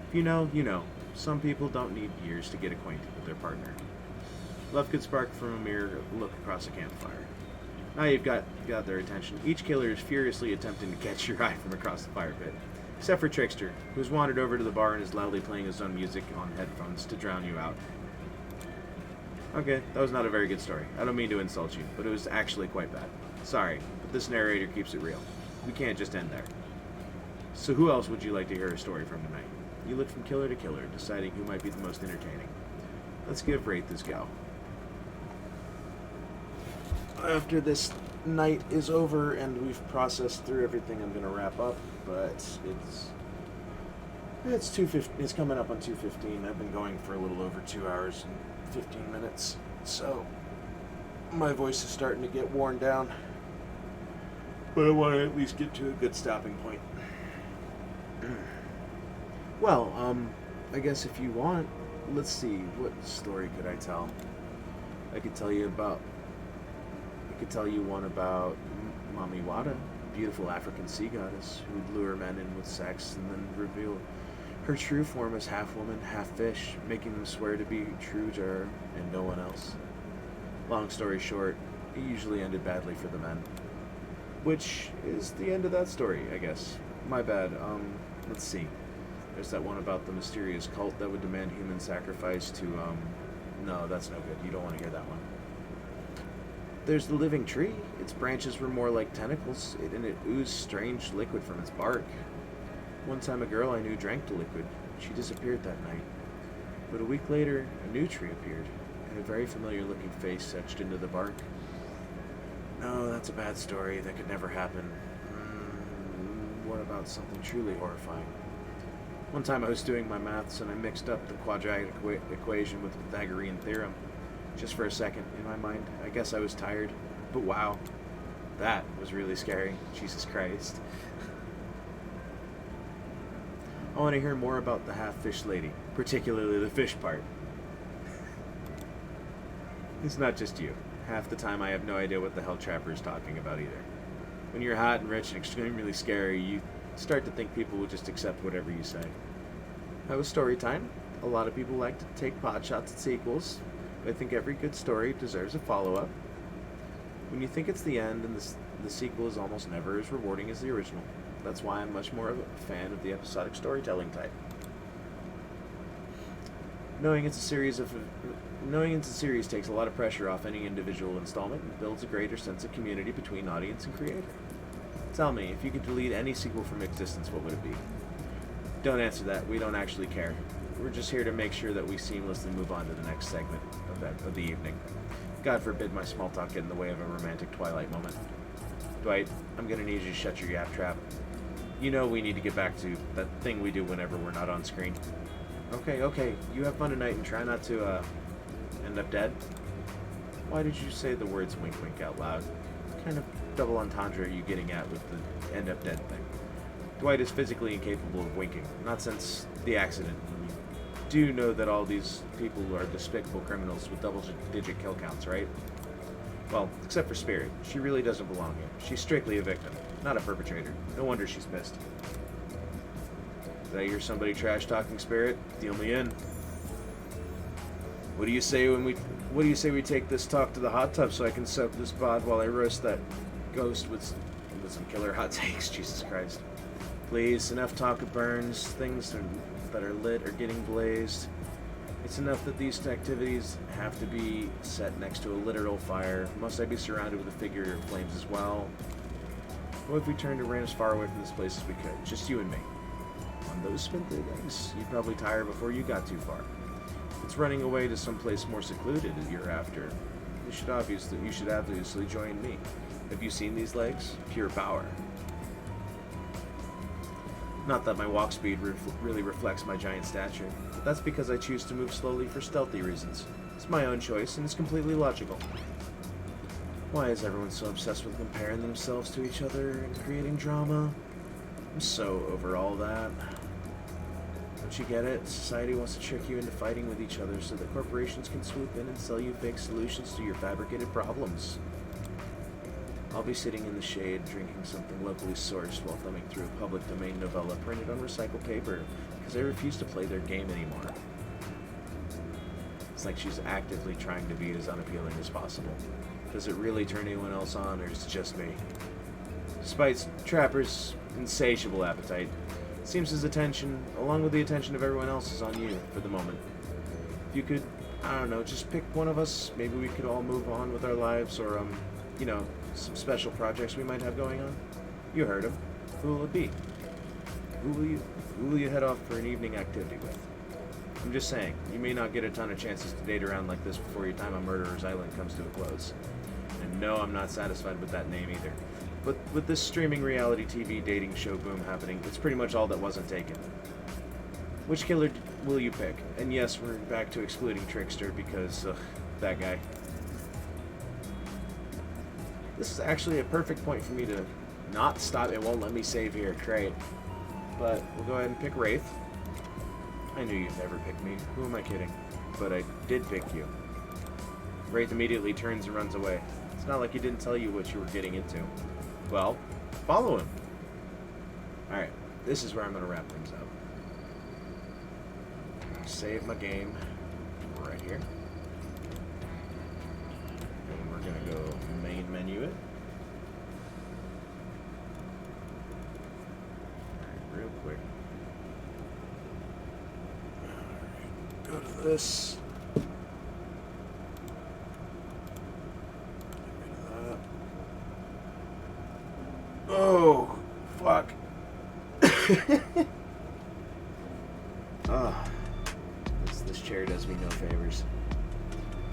If you know. Some people don't need years to get acquainted with their partner. Love could spark from a mere look across a campfire. Now you've got their attention. Each killer is furiously attempting to catch your eye from across the fire pit. Except for Trickster, who's wandered over to the bar and is loudly playing his own music on headphones to drown you out. Okay, that was not a very good story. I don't mean to insult you, but it was actually quite bad. Sorry, but this narrator keeps it real. We can't just end there. So who else would you like to hear a story from tonight? You look from killer to killer, deciding who might be the most entertaining. Let's give Wraith this go. After this night is over and we've processed through everything, I'm going to wrap up, but it's 2:15. It's coming up on 2:15. I've been going for a little over 2 hours and 15 minutes, so my voice is starting to get worn down. But I want to at least get to a good stopping point. Well, I guess if you want, let's see, what story could I tell? I could tell you one about Mami Wada, beautiful African sea goddess who would lure men in with sex and then reveal her true form as half woman, half fish, making them swear to be true to her and no one else. Long story short, it usually ended badly for the men. Which is the end of that story, I guess. My bad. Let's see. There's that one about the mysterious cult that would demand human sacrifice to, no, that's no good. You don't want to hear that one. There's the living tree. Its branches were more like tentacles, and it oozed strange liquid from its bark. One time a girl I knew drank the liquid. She disappeared that night. But a week later, a new tree appeared, and a very familiar-looking face etched into the bark. No, that's a bad story. That could never happen. What about something truly horrifying? One time I was doing my maths and I mixed up the quadratic equation with the Pythagorean theorem. Just for a second, in my mind, I guess I was tired. But wow, that was really scary. Jesus Christ. I want to hear more about the half-fish lady, particularly the fish part. It's not just you. Half the time I have no idea what the hell Trapper is talking about either. When you're hot and rich and extremely scary, you start to think people will just accept whatever you say. That was story time. A lot of people like to take pot shots at sequels, but I think every good story deserves a follow-up. When you think it's the end, and the sequel is almost never as rewarding as the original. That's why I'm much more of a fan of the episodic storytelling type. Knowing it's a series takes a lot of pressure off any individual installment and builds a greater sense of community between audience and creator. Tell me, if you could delete any sequel from existence, what would it be? Don't answer that. We don't actually care. We're just here to make sure that we seamlessly move on to the next segment of the evening. God forbid my small talk get in the way of a romantic Twilight moment. Dwight, I'm gonna need you to shut your yap trap. You know we need to get back to that thing we do whenever we're not on screen. Okay. You have fun tonight and try not to, end up dead. Why did you say the words wink wink out loud? What kind of double entendre are you getting at with the end up dead thing? Dwight is physically incapable of winking, not since the accident. You do know that all these people are despicable criminals with double-digit kill counts, right? Well, except for Spirit. She really doesn't belong here. She's strictly a victim, not a perpetrator. No wonder she's pissed. Did I hear somebody trash-talking Spirit? Deal me in. What do you say we take this talk to the hot tub so I can soak this bod while I roast that ghost with some killer hot takes? Jesus Christ. Please, enough talk of burns. Things that are lit are getting blazed. It's enough that these activities have to be set next to a literal fire. Must I be surrounded with a figure of flames as well? What if we turned and ran as far away from this place as we could? Just you and me. On those spindly legs, you'd probably tire before you got too far. It's running away to someplace more secluded that you're after. You should obviously join me. Have you seen these legs? Pure power. Not that my walk speed really reflects my giant stature, but that's because I choose to move slowly for stealthy reasons. It's my own choice, and it's completely logical. Why is everyone so obsessed with comparing themselves to each other and creating drama? I'm so over all that. Don't you get it? Society wants to trick you into fighting with each other so that corporations can swoop in and sell you fake solutions to your fabricated problems. I'll be sitting in the shade, drinking something locally sourced while thumbing through a public domain novella printed on recycled paper, because I refuse to play their game anymore. It's like she's actively trying to be as unappealing as possible. Does it really turn anyone else on, or is it just me? Despite Trapper's insatiable appetite, it seems his attention, along with the attention of everyone else, is on you for the moment. If you could, I don't know, just pick one of us, maybe we could all move on with our lives, or, some special projects we might have going on. You heard him. Who will it be? Who will you head off for an evening activity with? I'm just saying, you may not get a ton of chances to date around like this before your time on Murderous Island comes to a close. And no, I'm not satisfied with that name either. But with this streaming reality TV dating show boom happening, it's pretty much all that wasn't taken. Which killer will you pick? And yes, we're back to excluding Trickster because, that guy. This is actually a perfect point for me to not stop. It won't let me save here. Great. But we'll go ahead and pick Wraith. I knew you'd never pick me. Who am I kidding? But I did pick you. Wraith immediately turns and runs away. It's not like he didn't tell you what you were getting into. Well, follow him. Alright, this is where I'm going to wrap things up. Save my game right here. And we're going to go main menu it. Alright, real quick. Alright, go to this. Oh, fuck. This chair does me no favors.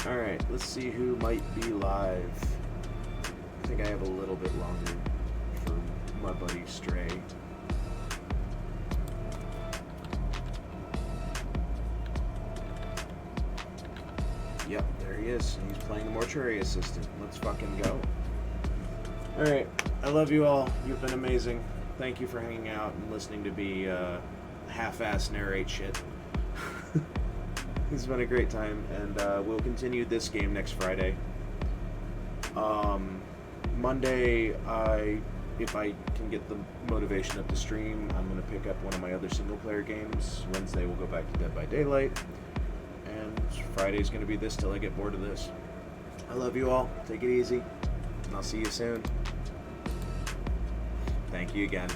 Alright, let's see who might be live. I think I have a little bit longer for my buddy Stray. Yep, there he is. He's playing the mortuary assistant. Let's fucking go. Alright, I love you all. You've been amazing. Thank you for hanging out and listening to me half-ass narrate shit. This has been a great time, and we'll continue this game next Friday. Monday, if I can get the motivation up to stream, I'm going to pick up one of my other single-player games. Wednesday, we'll go back to Dead by Daylight. And Friday's going to be this till I get bored of this. I love you all. Take it easy. And I'll see you soon. Thank you again.